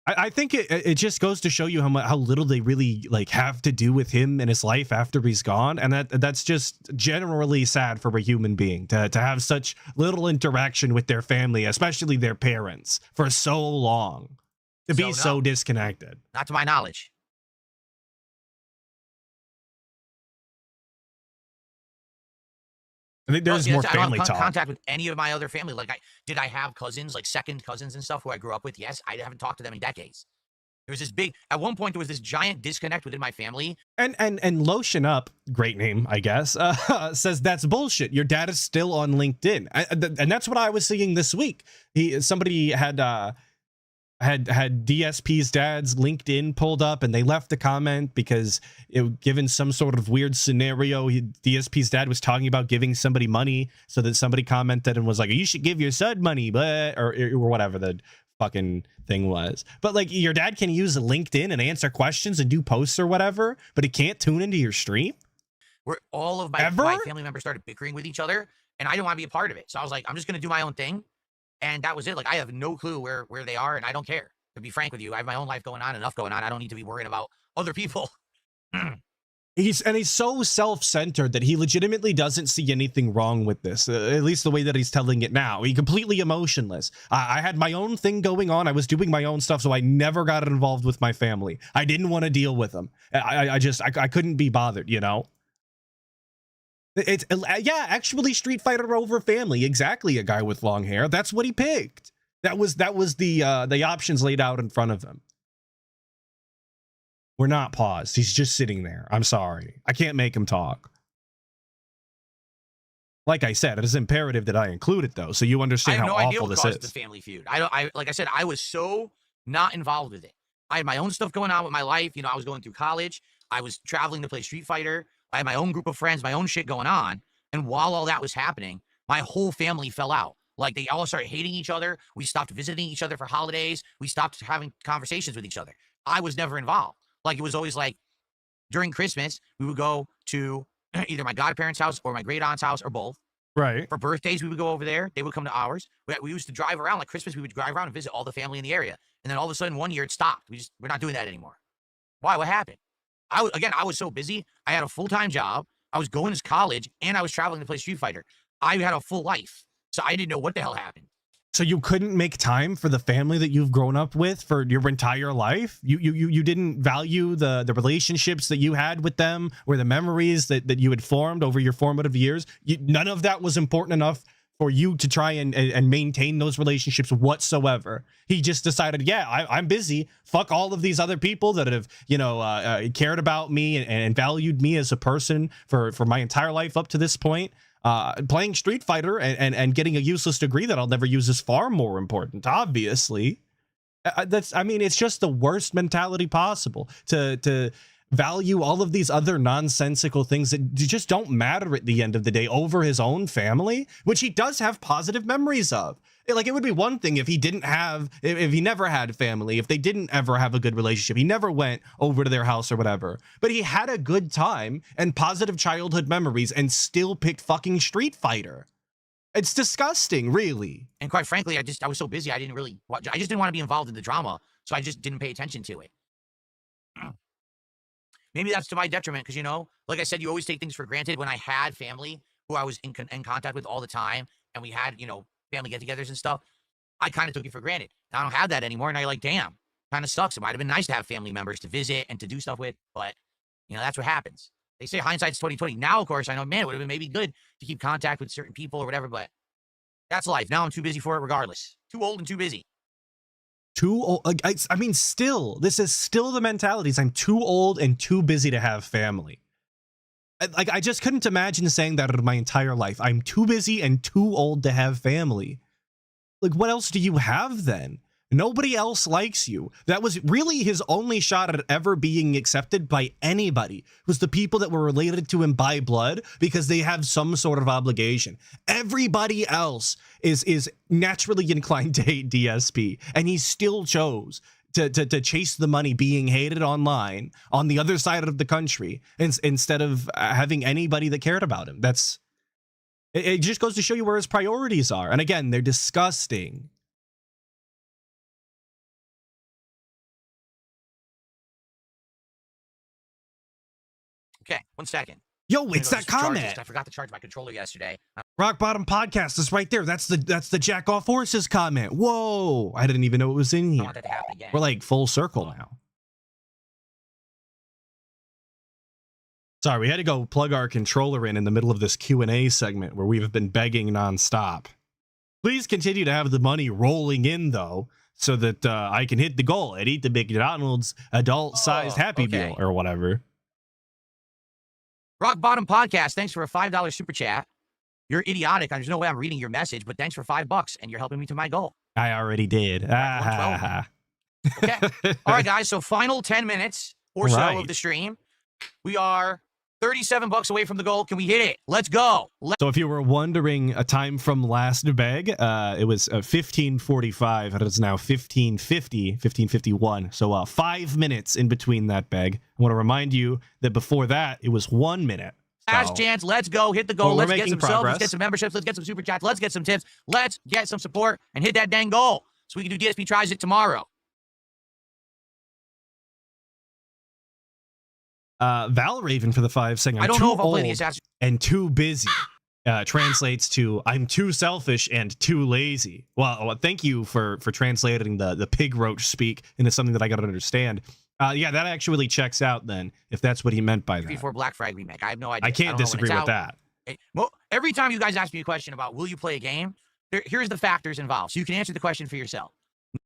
I think it just goes to show you how little they really like have to do with him and his life after he's gone, and that's just generally sad for a human being to have such little interaction with their family, especially their parents, for so long, to be so disconnected. Not to my knowledge. I think there's more family I don't talk. have contact with any of my other family. Like, did I have cousins, like second cousins and stuff who I grew up with? Yes. I haven't talked to them in decades. There was this at one point, there was this giant disconnect within my family. And Lotion Up, great name, I guess, says that's bullshit. Your dad is still on LinkedIn. And that's what I was seeing this week. Somebody had DSP's dad's LinkedIn pulled up, and they left a comment because given some sort of weird scenario, DSP's dad was talking about giving somebody money, so that somebody commented and was like, you should give your son money, but or whatever the fucking thing was. But like, your dad can use LinkedIn and answer questions and do posts or whatever, but he can't tune into your stream? Where all of my family members started bickering with each other, and I didn't want to be a part of it. So I was like, I'm just going to do my own thing. And that was it. Like, I have no clue where they are, and I don't care. To be frank with you, I have my own life going on, enough going on. I don't need to be worrying about other people. He's so self-centered that he legitimately doesn't see anything wrong with this, at least the way that he's telling it now. He's completely emotionless. I had my own thing going on. I was doing my own stuff, so I never got involved with my family. I didn't want to deal with them. I couldn't be bothered, It's actually Street Fighter over family. Exactly, a guy with long hair. That's what he picked. That was the options laid out in front of him. We're not paused. He's just sitting there. I'm sorry. I can't make him talk. Like I said, it is imperative that I include it, though, so you understand how awful this is. The family feud. Like I said, I was so not involved with it. I had my own stuff going on with my life. I was going through college. I was traveling to play Street Fighter. I had my own group of friends, my own shit going on. And while all that was happening, my whole family fell out. Like, they all started hating each other. We stopped visiting each other for holidays. We stopped having conversations with each other. I was never involved. Like, it was always like, during Christmas, we would go to either my godparents' house or my great aunt's house or both. Right. For birthdays, we would go over there. They would come to ours. We used to drive around. Like, Christmas, we would drive around and visit all the family in the area. And then all of a sudden, one year, it stopped. We're not doing that anymore. Why? What happened? I was so busy. I had a full-time job. I was going to college, and I was traveling to play Street Fighter. I had a full life, so I didn't know what the hell happened. So you couldn't make time for the family that you've grown up with for your entire life? You didn't value the relationships that you had with them, or the memories that you had formed over your formative years? None of that was important enough for you to try and maintain those relationships whatsoever. He just decided, I'm busy. Fuck all of these other people that have, cared about me and valued me as a person for my entire life up to this point. Playing Street Fighter and getting a useless degree that I'll never use is far more important, obviously. I mean, it's just the worst mentality possible to value all of these other nonsensical things that just don't matter at the end of the day over his own family, which he does have positive memories of. Like, it would be one thing if he didn't have, if he never had family, if they didn't ever have a good relationship, he never went over to their house or whatever, but he had a good time and positive childhood memories and still picked fucking Street Fighter. It's disgusting, really. And quite frankly, I was so busy, I didn't really watch. I just didn't want to be involved in the drama, so I just didn't pay attention to it. Maybe that's to my detriment, because, you know, like I said, you always take things for granted. When I had family who I was in contact with all the time, and we had, you know, family get-togethers and stuff, I kind of took it for granted. Now I don't have that anymore, and I like, damn, kind of sucks. It might have been nice to have family members to visit and to do stuff with, but, you know, that's what happens. They say hindsight's 20/20. Now, of course, I know, man, it would have been maybe good to keep contact with certain people or whatever, but that's life. Now I'm too busy for it regardless. Too old and too busy. Too old. I mean, still, this is still the mentalities. I'm too old and too busy to have family. Like, I just couldn't imagine saying that in my entire life. I'm too busy and too old to have family. Like, what else do you have then? Nobody else likes you. That was really his only shot at ever being accepted by anybody, was the people that were related to him by blood, because they have some sort of obligation. Everybody else is naturally inclined to hate DSP, and he still chose to chase the money, being hated online on the other side of the country, instead of having anybody that cared about him. It just goes to show you where his priorities are. And again, they're disgusting. Okay, 1 second. Yo, it's that comment. I forgot to charge my controller yesterday. Rock Bottom Podcast is right there. That's the Jack Off Horses comment. Whoa, I didn't even know it was in I here. want that to happen again. We're like full circle now. Sorry, we had to go plug our controller in the middle of this Q&A segment where we've been begging nonstop. Please continue to have the money rolling in, though, so that I can hit the goal and eat the McDonald's adult-sized Happy Meal or whatever. Rock Bottom Podcast, thanks for a $5 super chat. You're idiotic. There's no way I'm reading your message, but thanks for $5, and you're helping me to my goal. I already did. Okay. All right, guys. So final 10 minutes or so of the stream. We are $37 away from the goal. Can we hit it? Let's go. So if you were wondering a time from last beg, it was 15:45, and it's now 15:50, 15:51. So 5 minutes in between that beg. I want to remind you that before that, it was 1 minute. Last chance. Let's go. Hit the goal. Well, let's get some subs. Let's get some memberships. Let's get some super chats. Let's get some tips. Let's get some support and hit that dang goal so we can do DSP tries it tomorrow. Valraven for the 5 saying, I don't know if I'll play the Assassin and too busy. Translates to, I'm too selfish and too lazy. Well, thank you for translating the pig roach speak into something that I got to understand. Yeah, that actually checks out then, if that's what he meant by that. Before Black Flag remake. I have no idea. I can't disagree with that. Well, every time you guys ask me a question about will you play a game, here's the factors involved, so you can answer the question for yourself.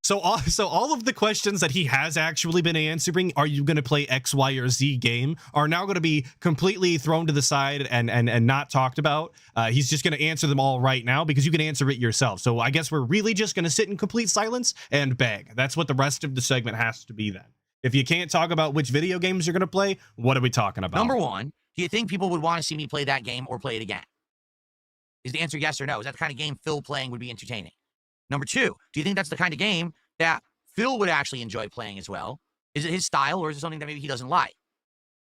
So all of the questions that he has actually been answering, are you going to play X, Y, or Z game, are now going to be completely thrown to the side and not talked about. He's just going to answer them all right now because you can answer it yourself. So I guess we're really just going to sit in complete silence and beg. That's what the rest of the segment has to be then. If you can't talk about which video games you're going to play, what are we talking about? Number one, do you think people would want to see me play that game or play it again? Is the answer yes or no? Is that the kind of game Phil playing would be entertaining? Number two, do you think that's the kind of game that Phil would actually enjoy playing as well? Is it his style, or is it something that maybe he doesn't like?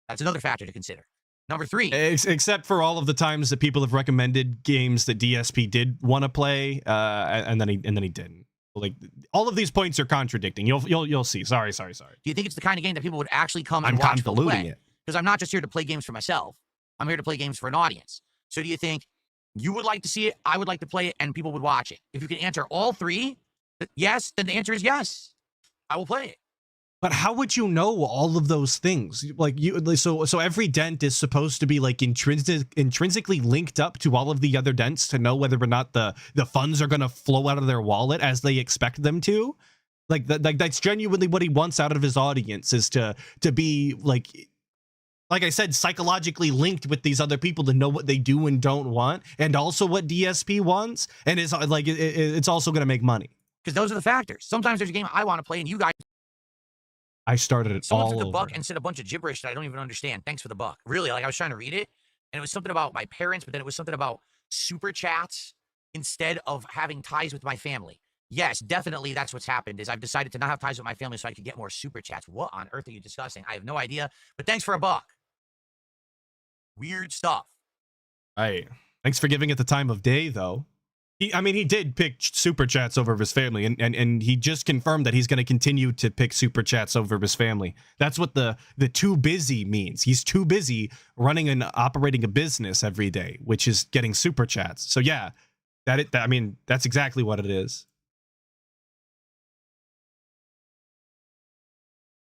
That's another factor to consider. Number three. Except for all of the times that people have recommended games that DSP did want to play, and then he didn't. Like, all of these points are contradicting. You'll see. Sorry. Do you think it's the kind of game that people would actually come and watch Phil play? Because I'm not just here to play games for myself. I'm here to play games for an audience. So do you think you would like to see it, I would like to play it, and people would watch it? If you can answer all three, yes, then the answer is yes. I will play it. But how would you know all of those things? Like, so every dent is supposed to be like intrinsically linked up to all of the other dents to know whether or not the funds are going to flow out of their wallet as they expect them to. Like that's genuinely what he wants out of his audience, is to be like like I said, psychologically linked with these other people to know what they do and don't want, and also what DSP wants, and it's like it's also going to make money. Because those are the factors. Sometimes there's a game I want to play, and you guys. I started it all Someone took the over. buck and said a bunch of gibberish that I don't even understand. Thanks for the buck. Really, like I was trying to read it, and it was something about my parents, but then it was something about super chats instead of having ties with my family. Yes, definitely that's what's happened, is I've decided to not have ties with my family so I could get more super chats. What on earth are you discussing? I have no idea, but thanks for a buck. Weird stuff. Right. Thanks for giving it the time of day, though. He did pick super chats over his family, and he just confirmed that he's going to continue to pick super chats over his family. That's what the too busy means. He's too busy running and operating a business every day, which is getting super chats. So yeah, that's exactly what it is.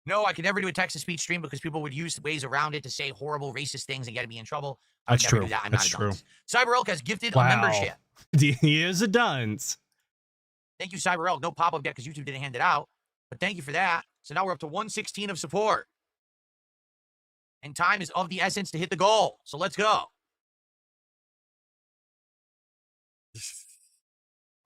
No, I could never do a text-to-speech stream because people would use ways around it to say horrible, racist things and get me in trouble. I would That's never true. do that. I'm That's not a true. dunce. Cyber Elk has gifted a Wow. membership. He is a dunce. Thank you, Cyber Elk. No pop-up yet because YouTube didn't hand it out. But thank you for that. So now we're up to 116 of support. And time is of the essence to hit the goal. So let's go.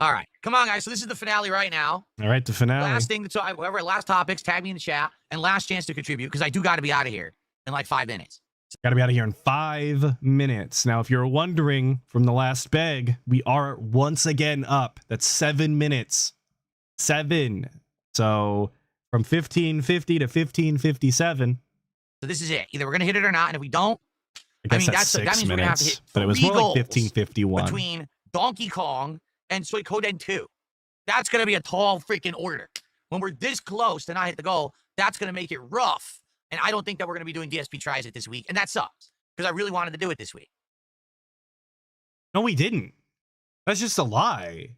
All right. Come on, guys. So this is the finale right now. All right, the finale. Last thing to talk, whoever last topics, tag me in the chat, and last chance to contribute because I do got to be out of here in like 5 minutes. Got to be out of here in 5 minutes. Now, if you're wondering from the last beg, we are once again up. That's 7 minutes. 7. So from 1550 to 1557. So this is it. Either we're gonna hit it or not, and if we don't, I guess that means we're gonna have to hit but it was 3 more like goals 1551. between Donkey Kong and Suikoden 2. That's gonna be a tall freaking order. When we're this close to not hit the goal, that's gonna make it rough. And I don't think that we're gonna be doing DSP tries it this week, and that sucks because I really wanted to do it this week. No, we didn't. That's just a lie.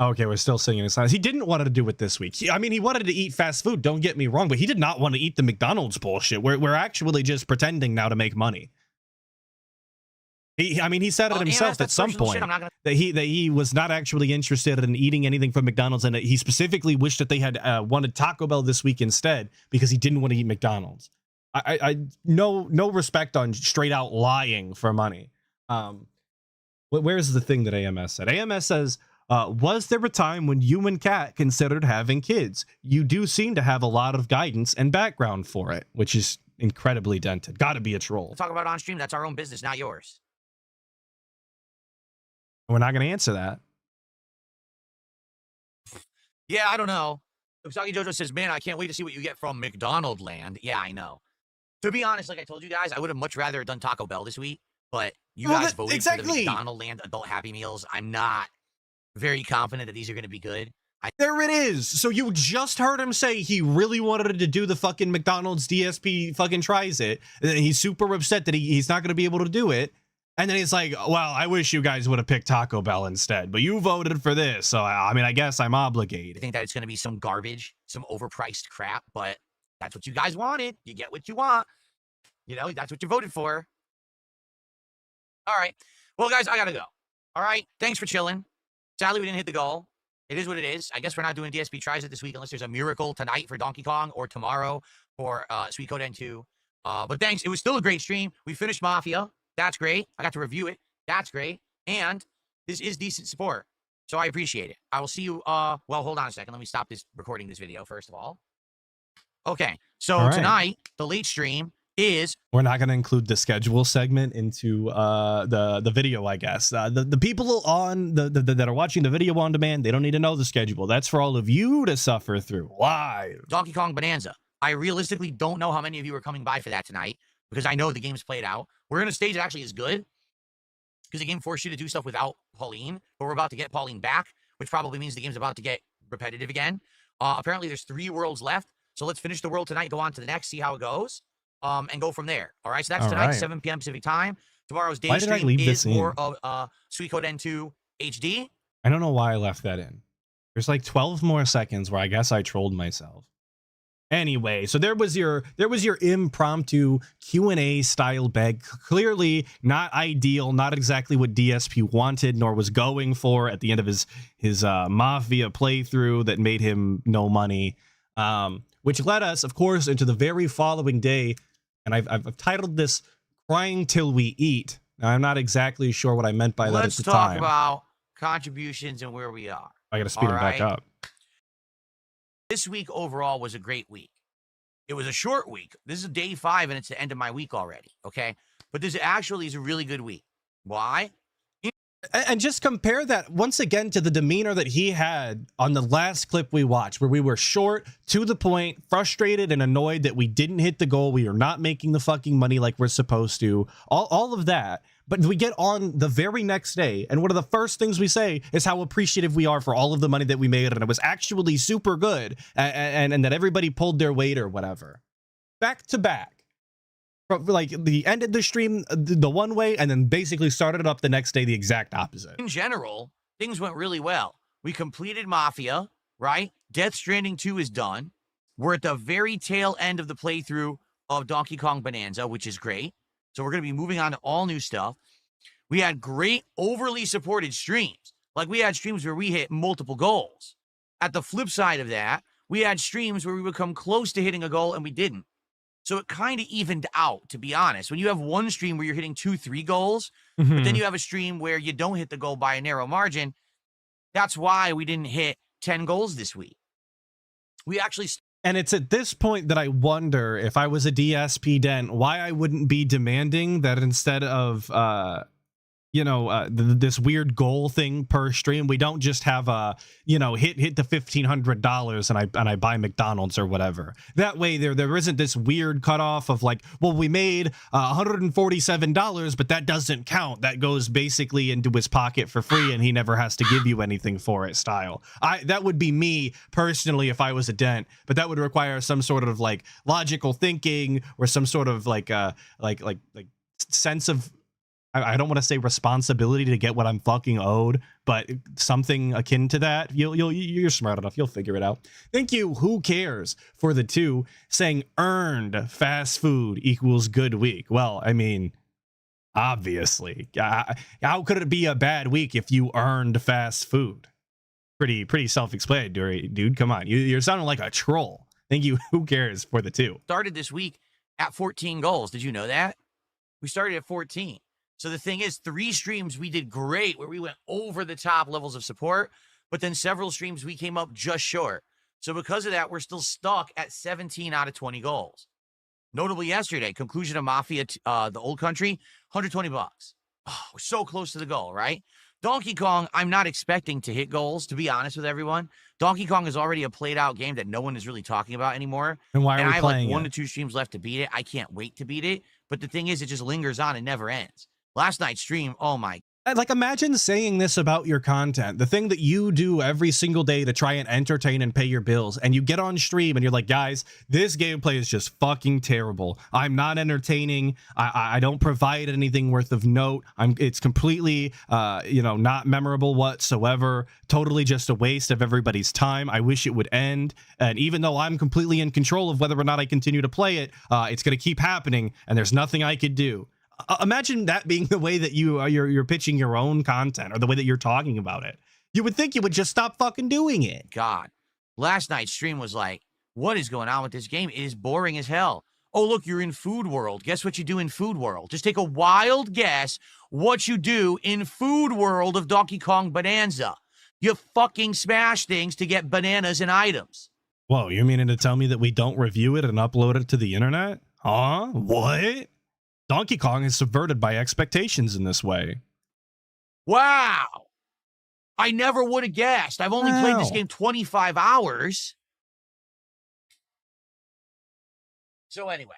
Okay, we're still singing his lines. He didn't want to do it this week. He wanted to eat fast food, don't get me wrong, but he did not want to eat the McDonald's bullshit. We're actually just pretending now to make money. He said it himself at some point that he was not actually interested in eating anything from McDonald's, and that he specifically wished that they had wanted Taco Bell this week instead because he didn't want to eat McDonald's. I no respect on straight out lying for money. Where's the thing that AMS said? AMS says, was there a time when you and Kat considered having kids? You do seem to have a lot of guidance and background for it, which is incredibly dented. Gotta be a troll. We'll talk about it on stream. That's our own business, not yours. We're not going to answer that. Yeah, I don't know. Usagi Jojo says, man, I can't wait to see what you get from McDonald land. Yeah, I know. To be honest, like I told you guys, I would have much rather done Taco Bell this week, but you guys voted for the McDonald land adult Happy Meals. I'm not very confident that these are going to be good. There it is. So you just heard him say he really wanted to do the fucking McDonald's DSP fucking tries it. And he's super upset that he's not going to be able to do it. And then he's like, well, I wish you guys would have picked Taco Bell instead, but you voted for this. So, I guess I'm obligated. I think that it's going to be some garbage, some overpriced crap, but that's what you guys wanted. You get what you want. You know, that's what you voted for. All right. Well, guys, I got to go. All right. Thanks for chilling. Sadly, we didn't hit the goal. It is what it is. I guess we're not doing DSP tries it this week unless there's a miracle tonight for Donkey Kong or tomorrow for Suikoden 2. But thanks. It was still a great stream. We finished Mafia. That's great. I got to review it. That's great. And this is decent support. So I appreciate it. I will see you. Well, hold on a second. Let me stop recording this video first of all. Okay. So tonight, the late stream is. We're not going to include the schedule segment into the video, I guess. The people on that are watching the video on demand, they don't need to know the schedule. That's for all of you to suffer through live. Donkey Kong Bonanza. I realistically don't know how many of you are coming by for that tonight because I know the game's played out. We're in a stage that actually is good because the game forced you to do stuff without Pauline, but we're about to get Pauline back, which probably means the game's about to get repetitive again. Apparently, there's 3 worlds left, so let's finish the world tonight, go on to the next, see how it goes, and go from there. All right, so that's tonight, 7 p.m. Pacific time. Tomorrow's day stream is more of Suikoden 2 HD. I don't know why I left that in. There's like 12 more seconds where I guess I trolled myself. Anyway, so there was your impromptu Q&A style beg. Clearly not ideal, not exactly what DSP wanted nor was going for at the end of his Mafia playthrough that made him no money. which led us, of course, into the very following day. And I've titled this Crying Till We Eat. Now, I'm not exactly sure what I meant by that at Let's the talk time. about contributions and where we are. I got to speed it back up. This week overall was a great week. It was a short week. This is day 5 and it's the end of my week already. Okay. But this actually is a really good week. Why? And just compare that once again to the demeanor that he had on the last clip we watched, where we were short, to the point, frustrated and annoyed that we didn't hit the goal. We are not making the fucking money like we're supposed to. All of that. But we get on the very next day, and one of the first things we say is how appreciative we are for all of the money that we made, and it was actually super good, and that everybody pulled their weight or whatever. Back to back. Like, the ended the stream the one way, and then basically started it up the next day the exact opposite. In general, things went really well. We completed Mafia, right? Death Stranding 2 is done. We're at the very tail end of the playthrough of Donkey Kong Bonanza, which is great. So we're going to be moving on to all new stuff. We had great, overly supported streams. Like, we had streams where we hit multiple goals. At the flip side of that, we had streams where we would come close to hitting a goal and we didn't. So it kind of evened out, to be honest. When you have one stream where you're hitting 2-3 goals, but then you have a stream where you don't hit the goal by a narrow margin, that's why we didn't hit 10 goals this week. We actually... And it's at this point that I wonder, if I was a DSP Dent, why I wouldn't be demanding that instead of... this weird goal thing per stream, we don't just have a, hit the $1,500 and I buy McDonald's or whatever. That way there isn't this weird cutoff of like, well, we made $147, but that doesn't count. That goes basically into his pocket for free and he never has to give you anything for it style. That would be me personally if I was a Dent, but that would require some sort of like logical thinking or some sort of like sense of, I don't want to say responsibility to get what I'm fucking owed, but something akin to that. You're smart enough. You'll figure it out. Thank you. Who cares for the 2 saying earned fast food equals good week? Well, I mean, obviously, how could it be a bad week if you earned fast food? Pretty self-explanatory, dude. Come on. You're sounding like a troll. Thank you. Who cares for the 2? Started this week at 14 goals. Did you know that? We started at 14. So the thing is, 3 streams we did great where we went over the top levels of support, but then several streams we came up just short. So because of that, we're still stuck at 17 out of 20 goals. Notably yesterday, conclusion of Mafia, the old country, $120. Oh, we're so close to the goal, right? Donkey Kong, I'm not expecting to hit goals, to be honest with everyone. Donkey Kong is already a played out game that no one is really talking about anymore. And why are we playing I have like 1 it? to 2 streams left to beat it. I can't wait to beat it. But the thing is, it just lingers on and never ends. Last night's stream, oh my. Like, imagine saying this about your content, the thing that you do every single day to try and entertain and pay your bills, and you get on stream and you're like, guys, this gameplay is just fucking terrible. I'm not entertaining. I don't provide anything worth of note. It's completely, not memorable whatsoever. Totally just a waste of everybody's time. I wish it would end. And even though I'm completely in control of whether or not I continue to play it, it's going to keep happening, and there's nothing I could do. Imagine that being the way that you're pitching your own content, or the way that you're talking about it. You would think you would just stop fucking doing it. God, last night's stream was like, what is going on with this game? It is boring as hell. Oh, look, you're in Food World. Guess what you do in Food World? Just take a wild guess what you do in Food World of Donkey Kong Bonanza. You fucking smash things to get bananas and items. Whoa, you meaning to tell me that we don't review it and upload it to the internet? Huh? What? Donkey Kong is subverted by expectations in this way. Wow. I never would have guessed. I've only played this game 25 hours. So anyway,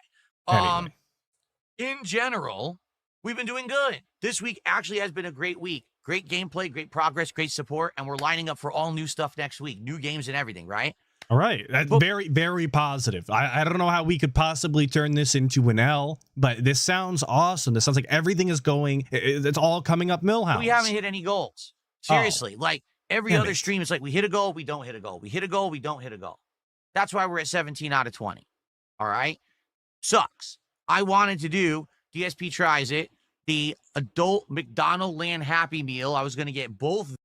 in general, we've been doing good. This week actually has been a great week. Great gameplay, great progress, great support, and we're lining up for all new stuff next week. New games and everything, right? All right. That's very, very positive. I don't know how we could possibly turn this into an L, but this sounds awesome. This sounds like everything is going, it's all coming up Millhouse. We haven't hit any goals. Seriously. Like every other stream, it's like we hit a goal, we don't hit a goal. We hit a goal, we don't hit a goal. That's why we're at 17 out of 20. All right. Sucks. I wanted to do DSP Tries It, the adult McDonald Land Happy Meal. I was going to get both.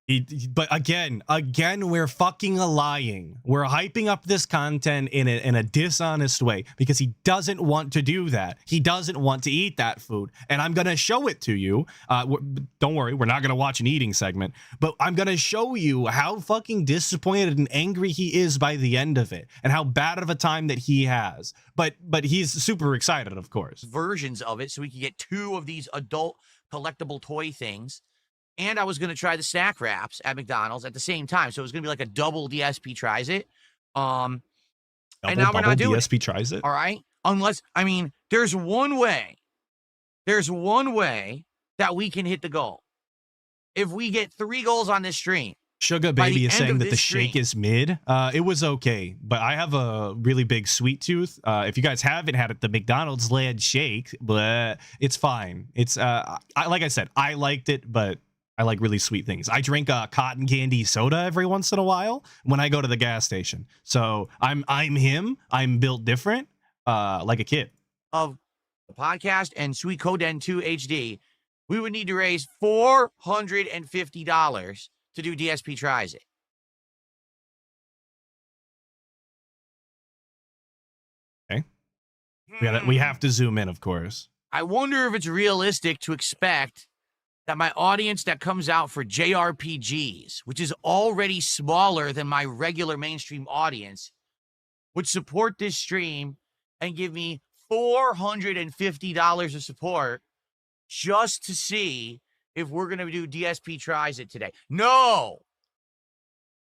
But again, we're fucking lying. We're hyping up this content in a dishonest way because he doesn't want to do that. He doesn't want to eat that food. And I'm going to show it to you. Don't worry, we're not going to watch an eating segment, but I'm going to show you how fucking disappointed and angry he is by the end of it and how bad of a time that he has. But he's super excited, of course. Versions of it so we can get 2 of these adult collectible toy things. And I was going to try the snack wraps at McDonald's at the same time. So it was going to be like a double DSP tries it. And now we're not doing DSP tries it. All right. Unless, I mean, there's one way that we can hit the goal. If we get 3 goals on this stream. Sugar Baby is saying that the shake is mid. It was okay, but I have a really big sweet tooth. If you guys haven't had it, the McDonald's led shake, but it's fine. It's like I said, I liked it, but I like really sweet things. I drink cotton candy soda every once in a while when I go to the gas station. So I'm him. I'm built different, like a kid. Of the podcast and Sweet Coden 2 HD, we would need to raise $450 to do DSP tries it. Okay. We have to zoom in, of course. I wonder if it's realistic to expect that my audience that comes out for JRPGs, which is already smaller than my regular mainstream audience, would support this stream and give me $450 of support just to see if we're going to do DSP tries it today. No.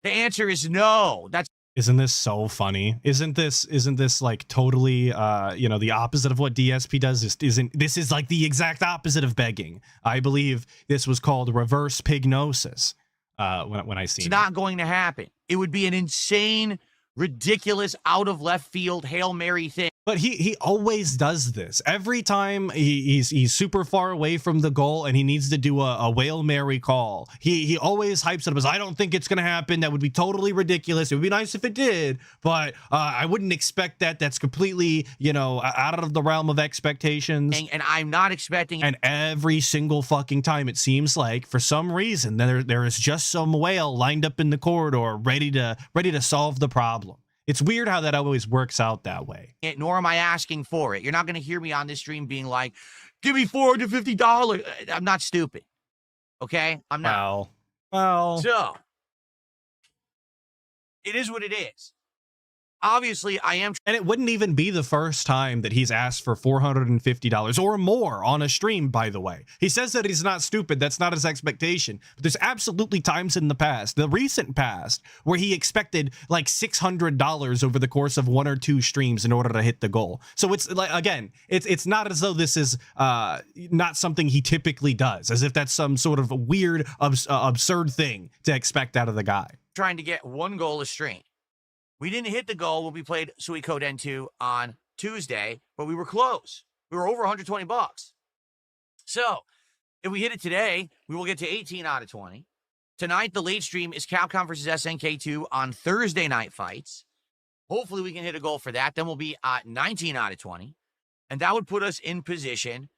The answer is no. Isn't this so funny? Isn't this like totally the opposite of what DSP does? This is like the exact opposite of begging. I believe this was called reverse pignosis when I seen it. It's not going to happen. It would be an insane, ridiculous, out of left field Hail Mary thing. But he always does this. Every time he's super far away from the goal and he needs to do a Hail Mary call, he always hypes it up as, I don't think it's going to happen. That would be totally ridiculous. It would be nice if it did, but I wouldn't expect that. That's completely, out of the realm of expectations. And I'm not expecting. And every single fucking time, it seems like, for some reason, there is just some whale lined up in the corridor ready to solve the problem. It's weird how that always works out that way. Nor am I asking for it. You're not going to hear me on this stream being like, give me $450. I'm not stupid. Okay? I'm not. Well. So, it is what it is. Obviously, I am. And it wouldn't even be the first time that he's asked for $450 or more on a stream, by the way. He says that he's not stupid. That's not his expectation. But there's absolutely times in the past, the recent past, where he expected like $600 over the course of 1 or 2 streams in order to hit the goal. So it's like, again, it's not as though this is not something he typically does, as if that's some sort of weird, absurd thing to expect out of the guy. Trying to get 1 goal a stream. We didn't hit the goal when we played Suikoden 2 on Tuesday, but we were close. We were over $120. So, if we hit it today, we will get to 18 out of 20. Tonight, the late stream is Capcom versus SNK2 on Thursday Night Fights. Hopefully, we can hit a goal for that. Then we'll be at 19 out of 20. And that would put us in position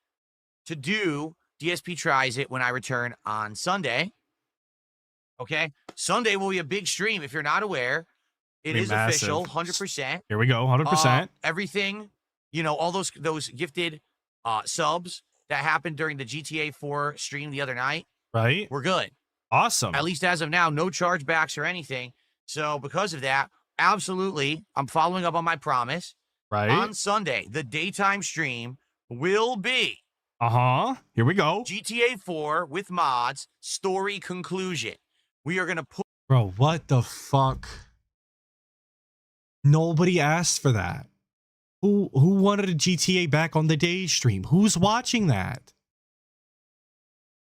to do DSP Tries It when I return on Sunday. Okay? Sunday will be a big stream. If you're not aware, it is massive. Official, 100%. Here we go, 100%. Everything, all those gifted subs that happened during the GTA 4 stream the other night. Right. We're good. Awesome. At least as of now, no chargebacks or anything. So because of that, absolutely, I'm following up on my promise. Right. On Sunday, the daytime stream will be. Here we go. GTA 4 with mods, story conclusion. We are going to put. Bro, what the fuck? Nobody asked for that. Who wanted a GTA back on the day stream? Who's watching that?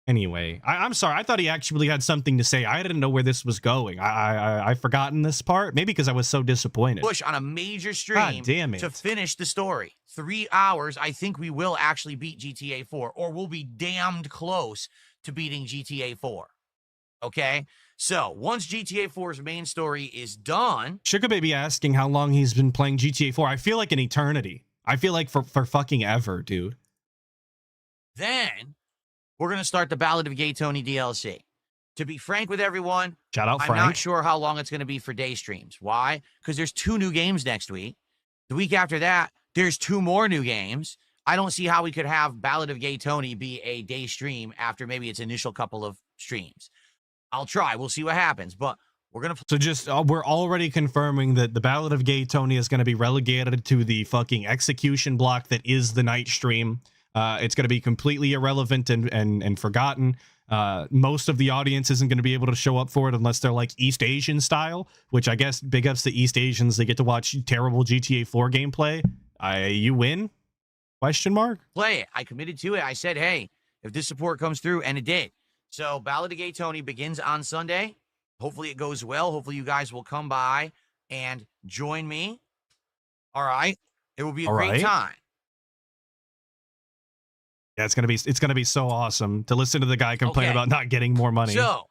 Anyway, I'm sorry. I thought he actually had something to say. I didn't know where this was going. I've forgotten this part. Maybe because I was so disappointed. Push on a major stream. God damn it. To finish the story. 3 hours. I think we will actually beat GTA 4, or we'll be damned close to beating GTA 4. Okay? So, once GTA 4's main story is done. Sugar Baby asking how long he's been playing GTA 4. I feel like an eternity. I feel like for fucking ever, dude. Then, we're going to start the Ballad of Gay Tony DLC. To be frank with everyone, Shout out I'm Frank. not sure how long it's going to be for day streams. Why? Because there's 2 new games next week. The week after that, there's 2 more new games. I don't see how we could have Ballad of Gay Tony be a day stream after maybe its initial couple of streams. I'll try. We'll see what happens. But we're going to... So just, we're already confirming that the Ballad of Gay Tony is going to be relegated to the fucking execution block that is the night stream. It's going to be completely irrelevant and forgotten. Most of the audience isn't going to be able to show up for it unless they're like East Asian style, which I guess big ups to East Asians. They get to watch terrible GTA 4 gameplay. You win? Question mark? Play it. I committed to it. I said, hey, if this support comes through, and it did. So Ballad of Gay Tony begins on Sunday. Hopefully it goes well. Hopefully you guys will come by and join me. All right. It will be a great time. Yeah, it's gonna be so awesome to listen to the guy complain about not getting more money. So,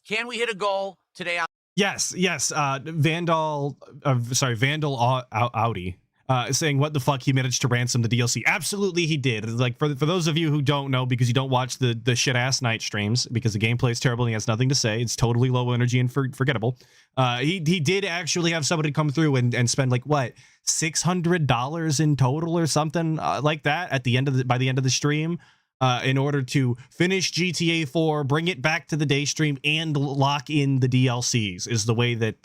can we hit a goal today? Yes. Vandal Audi saying what the fuck, he managed to ransom the DLC. Absolutely he did. Like for those of you who don't know, because you don't watch the shit ass night streams because the gameplay is terrible and he has nothing to say, it's totally low energy and forgettable. He did actually have somebody come through and spend like what, $600 in total or something like that at the end of by the end of the stream in order to finish GTA 4, bring it back to the day stream, and lock in the DLCs is the way that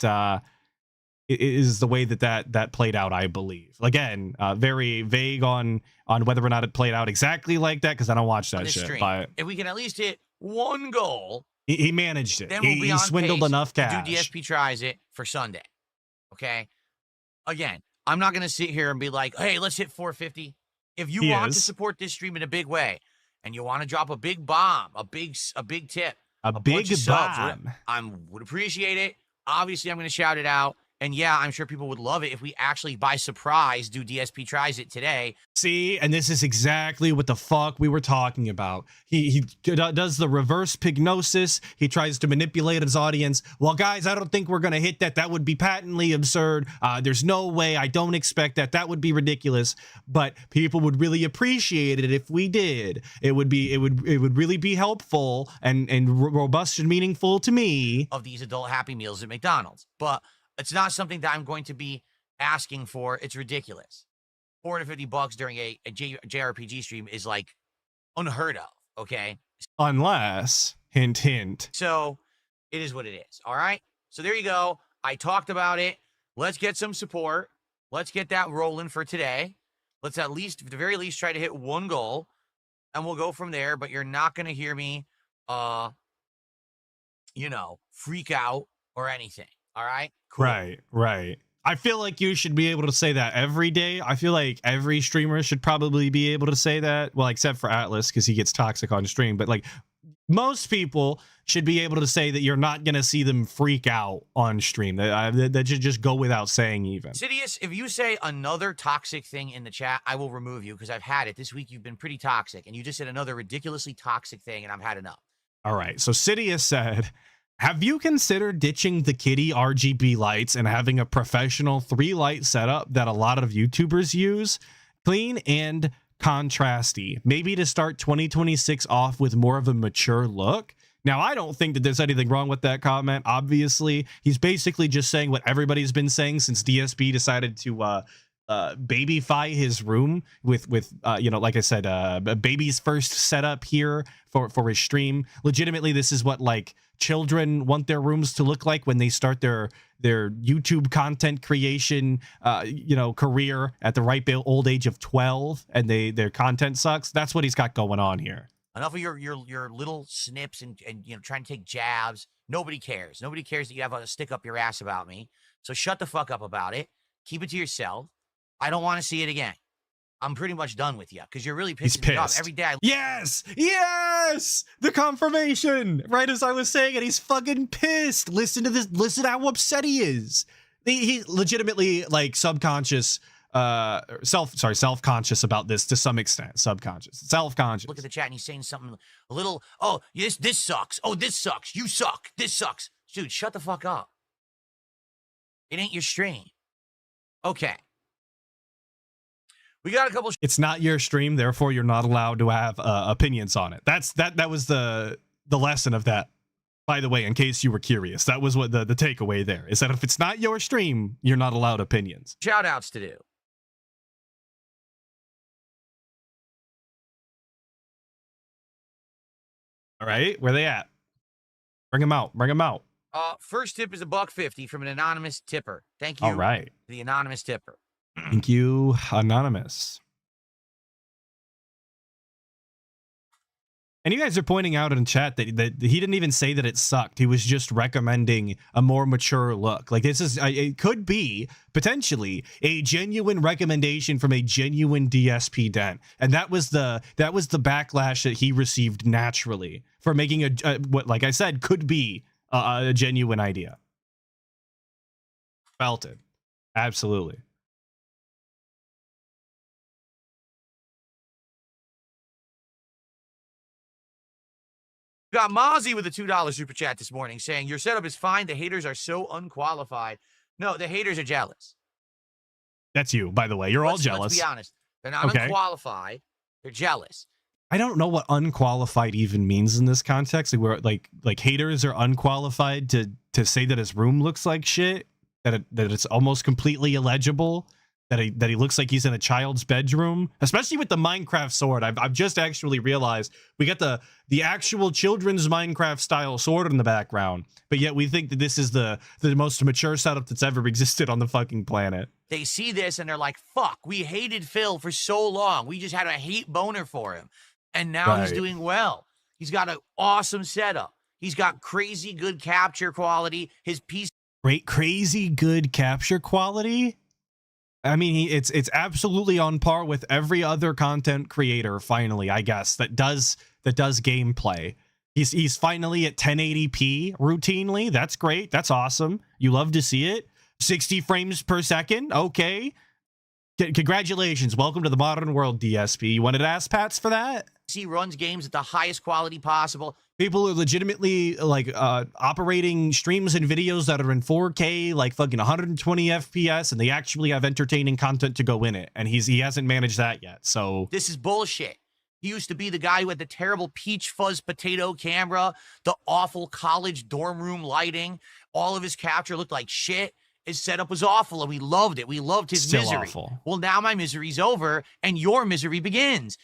that played out, I believe. Again, very vague on whether or not it played out exactly like that because I don't watch that shit. But if we can at least hit one goal, he managed it. Then we'll be on swindled pace enough cash. To do DSP tries it for Sunday. Okay. Again, I'm not going to sit here and be like, hey, let's hit 450. If you want to support this stream in a big way and you want to drop a big bomb, a big tip, a big bomb, I would appreciate it. Obviously, I'm going to shout it out. And yeah, I'm sure people would love it if we actually, by surprise, do DSP tries it today. See, and this is exactly what the fuck we were talking about. He does the reverse pignosis. He tries to manipulate his audience. Well, guys, I don't think we're going to hit that. That would be patently absurd. There's no way. I don't expect that. That would be ridiculous. But people would really appreciate it if we did. It would really be helpful and robust and meaningful to me. Of these adult Happy Meals at McDonald's. But it's not something that I'm going to be asking for. It's ridiculous. $450 during a JRPG stream is like unheard of, okay? Unless, hint, hint. So it is what it is, all right? So there you go. I talked about it. Let's get some support. Let's get that rolling for today. Let's at least, at the very least, try to hit one goal, and we'll go from there. But you're not going to hear me, freak out or anything. All right? Cool. Right. I feel like you should be able to say that every day. I feel like every streamer should probably be able to say that. Well, except for Atlas, because he gets toxic on stream. But like most people should be able to say that you're not going to see them freak out on stream. That should just go without saying even. Sidious, if you say another toxic thing in the chat, I will remove you because I've had it. This week you've been pretty toxic. And you just said another ridiculously toxic thing and I've had enough. All right. So Sidious said, have you considered ditching the kitty RGB lights and having a professional 3-light setup that a lot of YouTubers use? Clean and contrasty. Maybe to start 2026 off with more of a mature look. Now, I don't think that there's anything wrong with that comment. Obviously, he's basically just saying what everybody's been saying since DSP decided to babyfy his room with like I said, a baby's first setup here for his stream. Legitimately, this is what like children want their rooms to look like when they start their YouTube content creation career at the ripe old age of 12 and their content sucks. That's what he's got going on here. Enough of your little snips and trying to take jabs. Nobody cares. Nobody cares that you have a stick up your ass about me. So shut the fuck up about it. Keep it to yourself. I don't want to see it again. I'm pretty much done with you because you're really pissing me off every day. Yes! The confirmation! Right as I was saying it, he's fucking pissed. Listen to this. Listen to how upset he is. He legitimately like self-conscious about this to some extent. Self-conscious. Look at the chat and he's saying something a little, oh, this sucks. Oh, this sucks. You suck. This sucks. Dude, shut the fuck up. It ain't your stream. Okay. We got a couple. It's not your stream, therefore you're not allowed to have opinions on it. That was the lesson of that By the way, in case you were curious, that was what the takeaway there is, that if it's not your stream, you're not allowed opinions. Shout outs to do. All right, where they at? Bring them out. Bring them out. First tip is $1.50 from an anonymous tipper. Thank you. All right. The anonymous tipper. Thank you, anonymous. And you guys are pointing out in chat that he didn't even say that it sucked. He was just recommending a more mature look. Like, this is, it could be potentially a genuine recommendation from a genuine DSP den. And that was the backlash that he received naturally for making what, like I said, could be a genuine idea. Felt it. Absolutely. Got Mozzie with a $2 super chat this morning saying, your setup is fine. The haters are so unqualified. No, the haters are jealous. That's you, by the way. You're all jealous. Let's be honest. They're not unqualified. They're jealous. I don't know what unqualified even means in this context. Like, where like haters are unqualified to say that his room looks like shit, that it's almost completely illegible, that he looks like he's in a child's bedroom, especially with the Minecraft sword. I've just actually realized we got the actual children's Minecraft style sword in the background, but yet we think that this is the most mature setup that's ever existed on the fucking planet. They see this and they're like, fuck, we hated Phil for so long. We just had a hate boner for him. And now he's doing well. He's got an awesome setup. He's got crazy good capture quality. His piece. Great, crazy good capture quality. I mean, it's absolutely on par with every other content creator. Finally, I guess that does gameplay. He's finally at 1080p routinely. That's great. That's awesome. You love to see it. 60 frames per second. Okay. Congratulations. Welcome to the modern world, DSP. You wanted ass pats for that? He runs games at the highest quality possible. People are legitimately like operating streams and videos that are in 4K, like fucking 120 FPS, and they actually have entertaining content to go in it. And he hasn't managed that yet. So this is bullshit. He used to be the guy who had the terrible peach fuzz potato camera, the awful college dorm room lighting. All of his capture looked like shit. His setup was awful, and we loved it. We loved his misery. Awful. Well, now my misery's over, and your misery begins.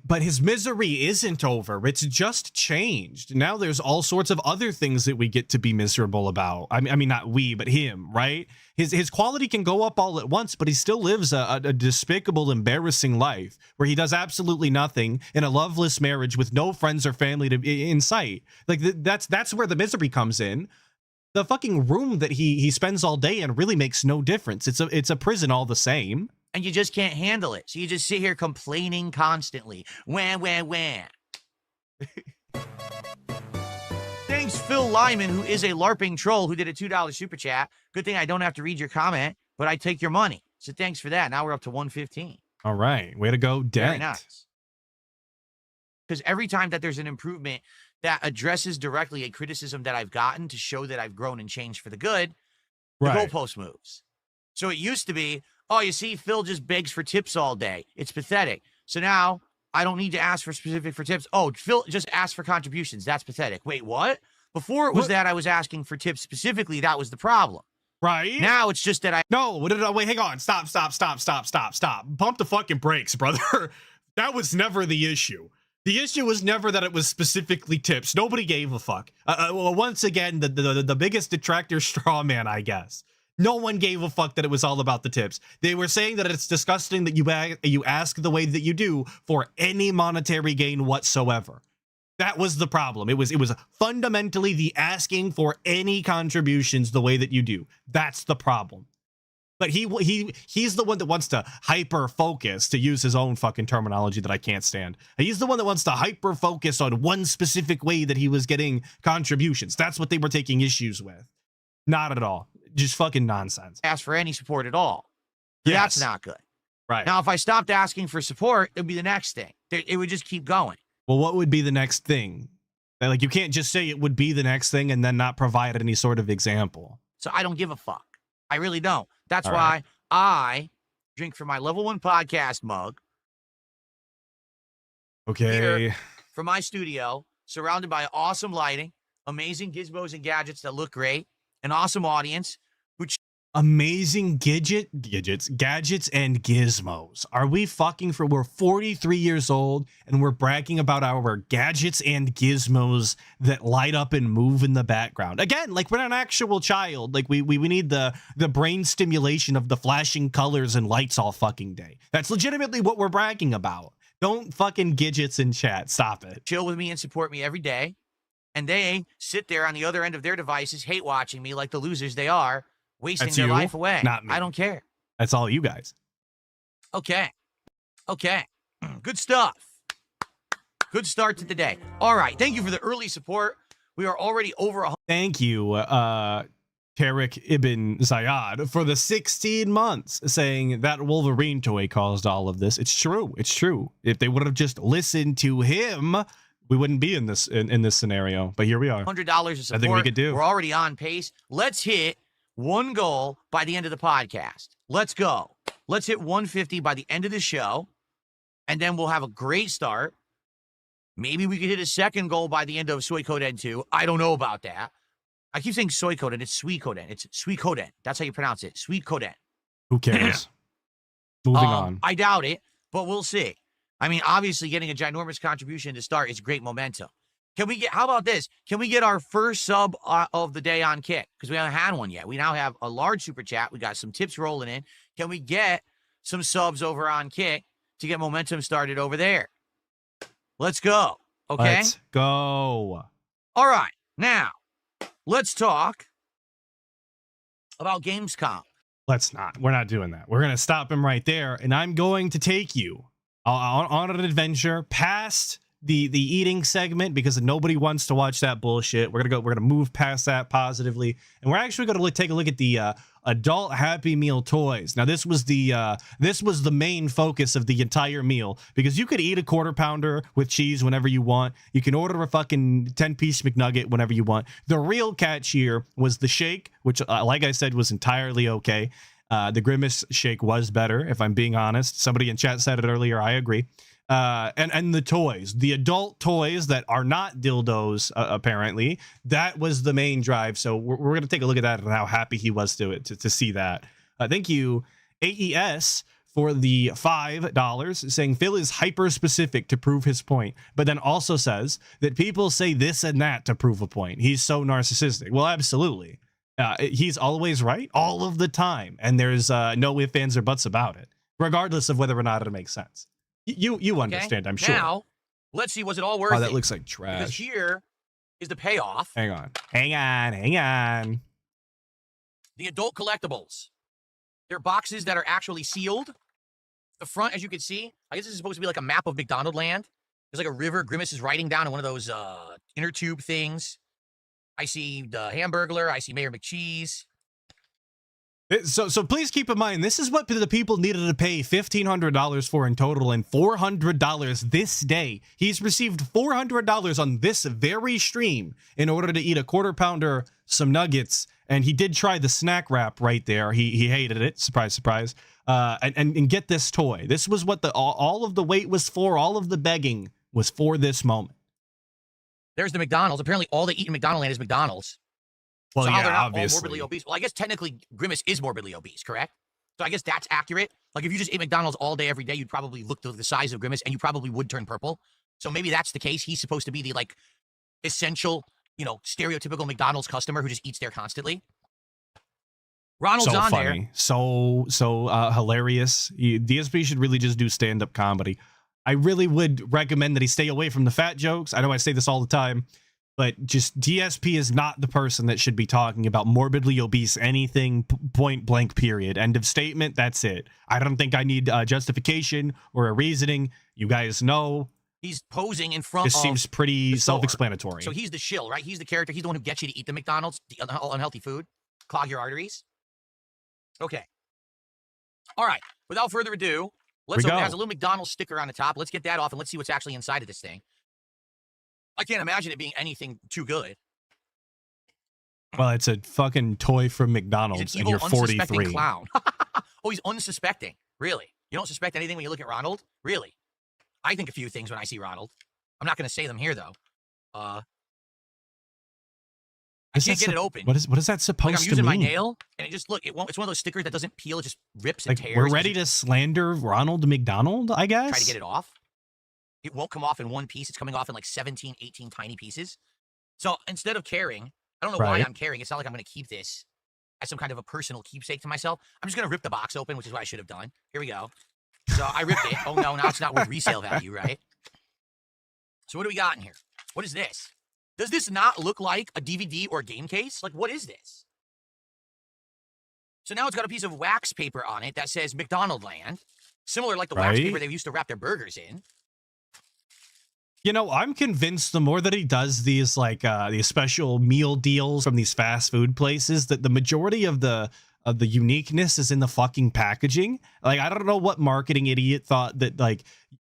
But his misery isn't over. It's just changed. Now there's all sorts of other things that we get to be miserable about. I mean, not we, but him, right? His quality can go up all at once, but he still lives a despicable, embarrassing life where he does absolutely nothing in a loveless marriage with no friends or family in sight. Like, that's where the misery comes in. The fucking room that he spends all day in really makes no difference. It's a prison all the same. And you just can't handle it. So you just sit here complaining constantly. Wah. Thanks, Phil Lyman, who is a LARPing troll, who did a $2 super chat. Good thing I don't have to read your comment, but I take your money. So thanks for that. Now we're up to 115. All right. Way to go, Dent. Very nice. Because every time that there's an improvement that addresses directly a criticism that I've gotten to show that I've grown and changed for the good, the goalpost moves. So it used to be, oh, you see, Phil just begs for tips all day. It's pathetic. So now I don't need to ask for tips. Oh, Phil just asked for contributions. That's pathetic. Wait, what? Before it was that I was asking for tips specifically. That was the problem. Right. Now it's just that I... No, wait, hang on. Stop. Pump the fucking brakes, brother. That was never the issue. The issue was never that it was specifically tips. Nobody gave a fuck. Well, once again, the biggest detractor straw man, I guess. No one gave a fuck that it was all about the tips. They were saying that it's disgusting that you ask the way that you do for any monetary gain whatsoever. That was the problem. It was fundamentally the asking for any contributions the way that you do. That's the problem. But he's the one that wants to hyper focus, to use his own fucking terminology that I can't stand. He's the one that wants to hyper focus on one specific way that he was getting contributions. That's what they were taking issues with. Not at all. Just fucking nonsense. Ask for any support at all. Yes. That's not good. Right. Now, if I stopped asking for support, it would be the next thing. It would just keep going. Well, what would be the next thing? Like, you can't just say it would be the next thing and then not provide any sort of example. So I don't give a fuck. I really don't. That's why I drink from my level 1 podcast mug. Okay. Here from my studio, surrounded by awesome lighting, amazing gizmos and gadgets that look great, an awesome audience who Amazing gadgets and gizmos. Are we fucking for? We're 43 years old and we're bragging about our gadgets and gizmos that light up and move in the background. Again, like we're an actual child. Like we need the brain stimulation of the flashing colors and lights all fucking day. That's legitimately what we're bragging about. Don't fucking gadgets in chat. Stop it. chill with me and support me every day, and they sit there on the other end of their devices, hate watching me like the losers they are, wasting That's their you, life away. not me. I don't care. That's all you guys. Okay. Good stuff. Good start to the day. All right. Thank you for the early support. We are already over 100. Thank you, Tariq Ibn Zayad, for the 16 months saying that Wolverine toy caused all of this. It's true. It's true. If they would have just listened to him, we wouldn't be in this scenario. But here we are. $100 of support. I think we could do. We're already on pace. Let's hit one goal by the end of the podcast. Let's go. Let's hit 150 by the end of the show, and then we'll have a great start. Maybe we could hit a second goal by the end of Suikoden 2. I don't know about that. I keep saying Suikoden. It's Suikoden. It's Suikoden. That's how you pronounce it. Suikoden. Who cares? Moving on. I doubt it, but we'll see. I mean, obviously, getting a ginormous contribution to start is great momentum. How about this? Can we get our first sub of the day on Kick? Because we haven't had one yet. We now have a large super chat. We got some tips rolling in. Can we get some subs over on Kick to get momentum started over there? Let's go. Okay? Let's go. All right. Now, let's talk about Gamescom. Let's not. We're not doing that. We're going to stop him right there, and I'm going to take you on an adventure past the eating segment because nobody wants to watch that bullshit. We're gonna move past that positively, and we're actually gonna take a look at the adult Happy Meal toys. Now this was the main focus of the entire meal because you could eat a quarter pounder with cheese whenever you want. You can order a fucking 10-piece McNugget whenever you want. The real catch here was the shake, which like I said was entirely okay. The Grimace shake was better, if I'm being honest. Somebody in chat said it earlier. I agree. And the toys, the adult toys that are not dildos, apparently, that was the main drive. So we're going to take a look at that and how happy he was to see that. Thank you, AES, for the $5, saying Phil is hyper specific to prove his point, but then also says that people say this and that to prove a point. He's so narcissistic. Well, absolutely. He's always right all of the time. And there's no ifs, ands, or buts about it, regardless of whether or not it makes sense. You understand, I'm sure. Now, let's see, was it all worth it? Oh, that looks like trash. Because here is the payoff. Hang on. The adult collectibles. They're boxes that are actually sealed. The front, as you can see, I guess this is supposed to be like a map of McDonald land. There's like a river Grimace is riding down in one of those inner tube things. I see the Hamburglar. I see Mayor McCheese. So please keep in mind, this is what the people needed to pay $1,500 for in total, and $400 this day. He's received $400 on this very stream in order to eat a quarter pounder, some nuggets, and he did try the snack wrap right there. He hated it. Surprise, surprise. And get this toy. This was what all of the wait was for. All of the begging was for this moment. There's the McDonald's. Apparently, all they eat in McDonald land is McDonald's. Well, so yeah, they're not obviously. all morbidly obese. Well, I guess technically Grimace is morbidly obese, correct? So I guess that's accurate. Like if you just ate McDonald's all day, every day, you'd probably look the size of Grimace and you probably would turn purple. So maybe that's the case. He's supposed to be the like essential, stereotypical McDonald's customer who just eats there constantly. Ronald's so on funny. there. So hilarious. DSP should really just do stand-up comedy. I really would recommend that he stay away from the fat jokes. I know I say this all the time, but just DSP is not the person that should be talking about morbidly obese anything, point blank, period. End of statement. That's it. I don't think I need a justification or a reasoning. You guys know. He's posing in front this of seems pretty the store. Self-explanatory. So he's the shill, right? He's the character. He's the one who gets you to eat the McDonald's, the unhealthy food, clog your arteries. Okay. All right. Without further ado, let's open. It has a little McDonald's sticker on the top. Let's get that off and let's see what's actually inside of this thing. I can't imagine it being anything too good. Well, it's a fucking toy from McDonald's, He's an evil, and you're 43. Clown. Oh, he's unsuspecting. Really? You don't suspect anything when you look at Ronald? Really? I think a few things when I see Ronald. I'm not going to say them here, though. I can't get it open. What is that supposed Like to I'm using mean? my nail, and it just, look, it won't. It's one of those stickers that doesn't peel, it just rips and Like, tears. we're ready to slander Ronald McDonald, I guess? Try to get it off. It won't come off in one piece. It's coming off in like 17, 18 tiny pieces. So instead of caring, I don't know why I'm caring. It's not like I'm going to keep this as some kind of a personal keepsake to myself. I'm just going to rip the box open, which is what I should have done. Here we go. So I ripped it. Oh, no, now it's not worth resale value, right? So what do we got in here? What is this? Does this not look like a DVD or game case? Like, what is this? So now it's got a piece of wax paper on it that says McDonald Land. Similar like the wax paper they used to wrap their burgers in. You know, I'm convinced the more that he does these like these special meal deals from these fast food places, that the majority of the uniqueness is in the fucking packaging. Like, I don't know what marketing idiot thought that, like,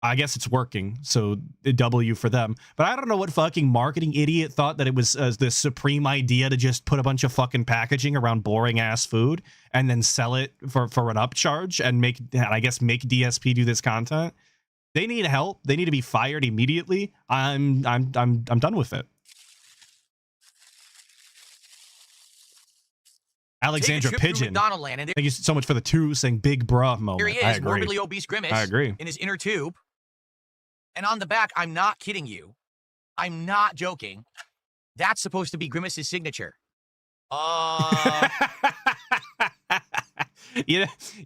I guess it's working, so a W for them. But I don't know what fucking marketing idiot thought that it was the supreme idea to just put a bunch of fucking packaging around boring ass food and then sell it for an upcharge and make DSP do this content. They need help. They need to be fired immediately. I'm done with it. Alexandra Pigeon. McDonald Land, and thank you so much for the two saying big bruh moment. Here he is, morbidly obese Grimace. I agree. In his inner tube. And on the back, I'm not kidding you. I'm not joking. That's supposed to be Grimace's signature. You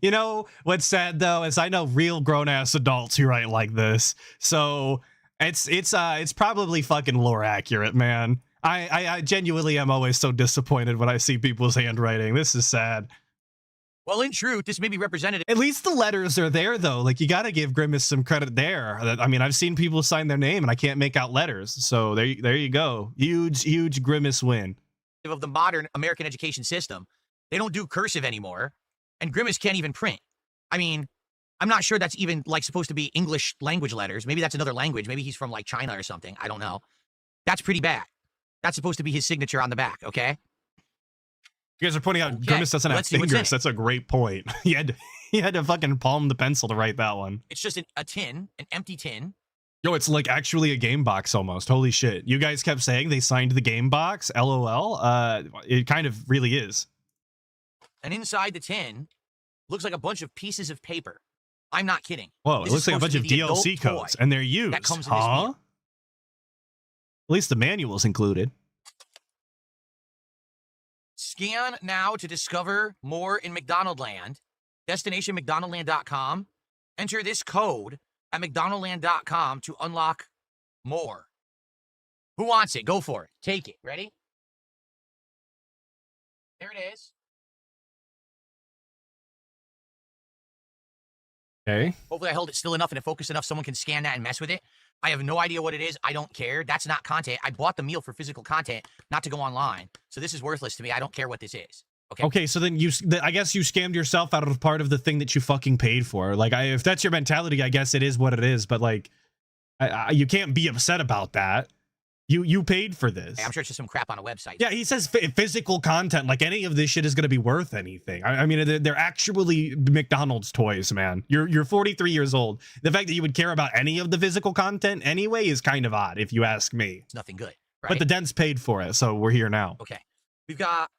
know what's sad though is I know real grown ass adults who write like this, so it's probably fucking lore accurate, man. I genuinely am always so disappointed when I see people's handwriting. This is sad. Well, in truth, this may be representative. At least the letters are there though. Like, you got to give Grimace some credit there. I mean, I've seen people sign their name and I can't make out letters, so there you go. Huge Grimace win. Of the modern American education system, they don't do cursive anymore. And Grimace can't even print. I mean, I'm not sure that's even like supposed to be English language letters. Maybe that's another language. Maybe he's from like China or something. I don't know. That's pretty bad. That's supposed to be his signature on the back, okay? You guys are pointing out Grimace doesn't have fingers. That's a great point. He had to fucking palm the pencil to write that one. It's just a tin, an empty tin. Yo, it's like actually a game box almost. Holy shit. You guys kept saying they signed the game box. LOL. It kind of really is. And inside the tin looks like a bunch of pieces of paper. I'm not kidding. Whoa, it looks like a bunch of DLC codes, and they're used. That comes in this meal. At least the manual's included. Scan now to discover more in McDonald Land. Destination McDonaldland.com. Enter this code at McDonaldland.com to unlock more. Who wants it? Go for it. Take it. Ready? There it is. Okay. Hopefully I held it still enough and it focused enough someone can scan that and mess with it. I have no idea what it is. I don't care. That's not content. I bought the meal for physical content, not to go online. So this is worthless to me. I don't care what this is. Okay, so then I guess you scammed yourself out of part of the thing that you fucking paid for. Like, if that's your mentality, I guess it is what it is. But like, you can't be upset about that. You paid for this. Hey, I'm sure it's just some crap on a website. Yeah, he says physical content. Like, any of this shit is going to be worth anything. I mean, they're actually McDonald's toys, man. You're 43 years old. The fact that you would care about any of the physical content anyway is kind of odd, if you ask me. It's nothing good, right? But the dent's paid for it, so we're here now. Okay. We've got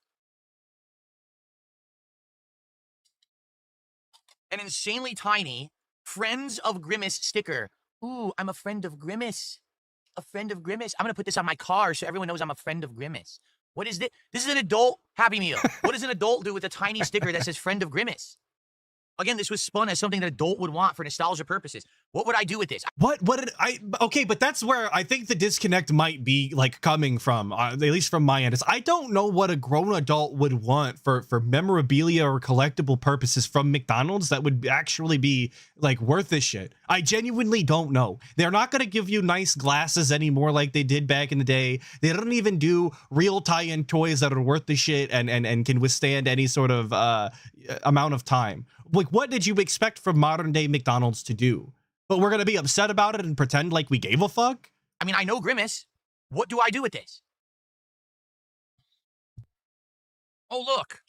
an insanely tiny Friends of Grimace sticker. Ooh, I'm a friend of Grimace. A friend of Grimace. I'm going to put this on my car so everyone knows I'm a friend of Grimace. What is this? This is an adult Happy Meal. What does an adult do with a tiny sticker that says friend of Grimace? Again, this was spun as something that an adult would want for nostalgia purposes. What would I do with this? Okay, but that's where I think the disconnect might be like coming from, at least from my end. Is I don't know what a grown adult would want for memorabilia or collectible purposes from McDonald's that would actually be like worth this shit. I genuinely don't know. They're not going to give you nice glasses anymore like they did back in the day. They don't even do real tie-in toys that are worth the shit and can withstand any sort of amount of time. Like, what did you expect from modern day McDonald's to do? But we're going to be upset about it and pretend like we gave a fuck? I mean, I know Grimace. What do I do with this? Oh, look.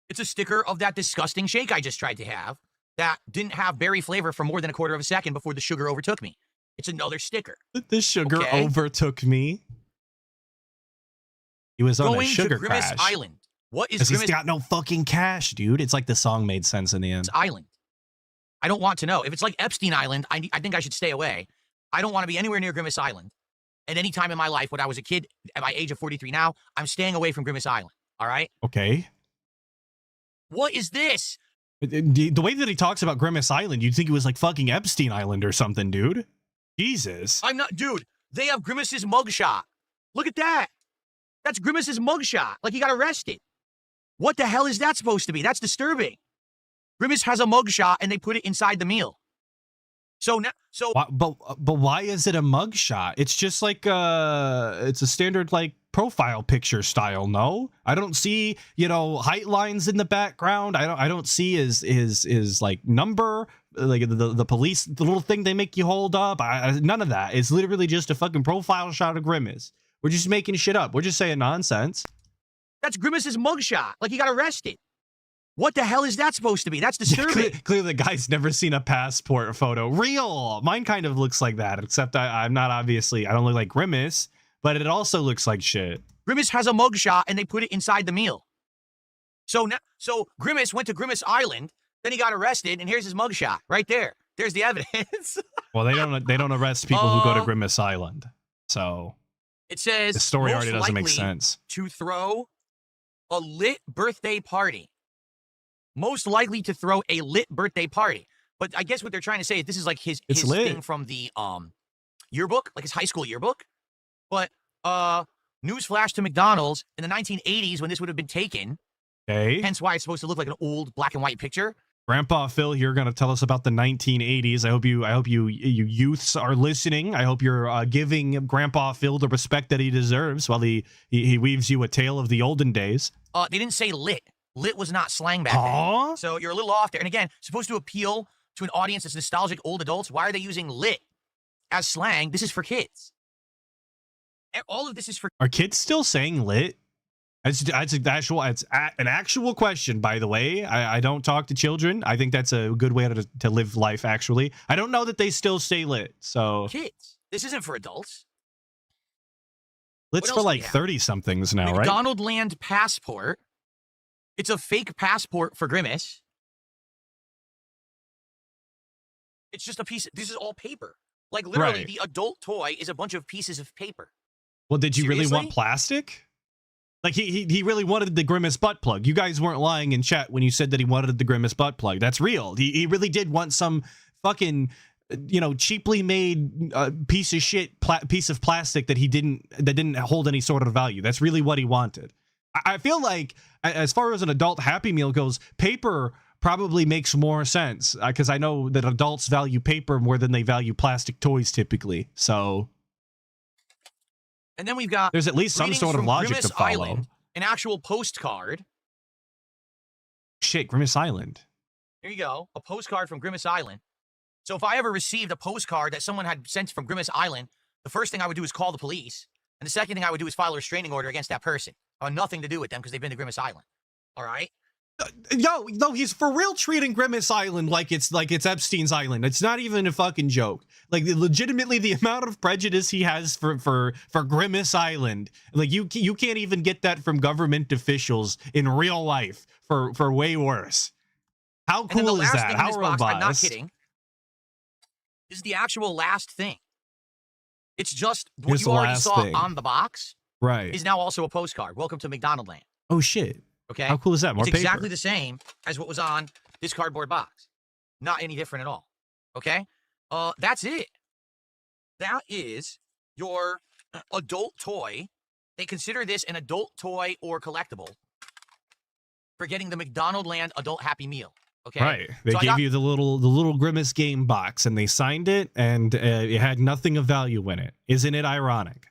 It's a sticker of that disgusting shake I just tried to have that didn't have berry flavor for more than a quarter of a second before the sugar overtook me. It's another sticker. The sugar overtook me. He was on a Going sugar to Grimace crash. Island. What is Because he's Grimace got no fucking cash, dude. It's like the song made sense in the end. Island? I don't want to know. If it's like Epstein Island, I think I should stay away. I don't want to be anywhere near Grimace Island. At any time in my life, when I was a kid, at my age of 43 now, I'm staying away from Grimace Island. All right? Okay. What is this? The way that he talks about Grimace Island, you'd think it was like fucking Epstein Island or something, dude. Jesus. I'm not, dude. They have Grimace's mugshot. Look at that. That's Grimace's mugshot. Like he got arrested. What the hell is that supposed to be? That's disturbing. Grimace has a mugshot and they put it inside the meal. So now, But why is it a mugshot? It's just like it's a standard like profile picture style. No, I don't see height lines in the background. I don't see his like number, like the police, the little thing they make you hold up. None of that. It's literally just a fucking profile shot of Grimace. We're just making shit up. We're just saying nonsense. that's Grimace's mugshot. Like he got arrested. What the hell is that supposed to be? That's disturbing. Clearly, the guy's never seen a passport photo. Real. Mine kind of looks like that, except I'm not obviously. I don't look like Grimace, but it also looks like shit. Grimace has a mugshot and they put it inside the meal. So Grimace went to Grimace Island, then he got arrested, and here's his mugshot right there. There's the evidence. Well, they don't arrest people who go to Grimace Island. So it says the story already doesn't make likely sense. To throw a lit birthday party. Most likely to throw a lit birthday party. But I guess what they're trying to say is this is like his thing from the yearbook, like his high school yearbook. But newsflash to McDonald's in the 1980s when this would have been taken. Okay. Hence why it's supposed to look like an old black and white picture. Grandpa Phil here going to tell us about the 1980s. I hope you youths are listening. I hope you're giving Grandpa Phil the respect that he deserves while he weaves you a tale of the olden days. They didn't say lit. Lit was not slang back then. So you're a little off there. And again, supposed to appeal to an audience that's nostalgic old adults. Why are they using lit as slang? This is for kids. All of this is for... Are kids still saying lit? It's an actual question, by the way. I don't talk to children. I think that's a good way to live life, actually. I don't know that they still say lit, so... Kids. This isn't for adults. Lit's for like 30-somethings now, right? McDonald Land passport. It's a fake passport for Grimace. It's just a piece. This is all paper. Like literally, the adult toy is a bunch of pieces of paper. Well, did you really want plastic? Like he really wanted the Grimace butt plug. You guys weren't lying in chat when you said that he wanted the Grimace butt plug. That's real. He really did want some fucking cheaply made piece of shit piece of plastic that didn't hold any sort of value. That's really what he wanted. I feel like, as far as an adult Happy Meal goes, paper probably makes more sense because I know that adults value paper more than they value plastic toys typically. So, and then we've got there's at least some sort of logic Grimace to follow. Island, an actual postcard. Shit, Grimace Island. There you go, a postcard from Grimace Island. So if I ever received a postcard that someone had sent from Grimace Island, the first thing I would do is call the police, and the second thing I would do is file a restraining order against that person. Nothing to do with them because they've been to Grimace Island. All right? No, he's for real treating Grimace Island like it's Epstein's Island. It's not even a fucking joke. Like legitimately, the amount of prejudice he has for Grimace Island, like you can't even get that from government officials in real life for way worse. How cool is that? How robust? I'm not kidding. This is the actual last thing. It's just what you already saw on the box. Right. Is now also a postcard. Welcome to McDonald Land. Oh, shit. Okay. How cool is that? More it's paper. Exactly the same as what was on this cardboard box. Not any different at all. Okay. That's it. That is your adult toy. They consider this an adult toy or collectible for getting the McDonald Land Adult Happy Meal. Okay. Right. They gave you the little Grimace game box, and they signed it, and it had nothing of value in it. Isn't it ironic?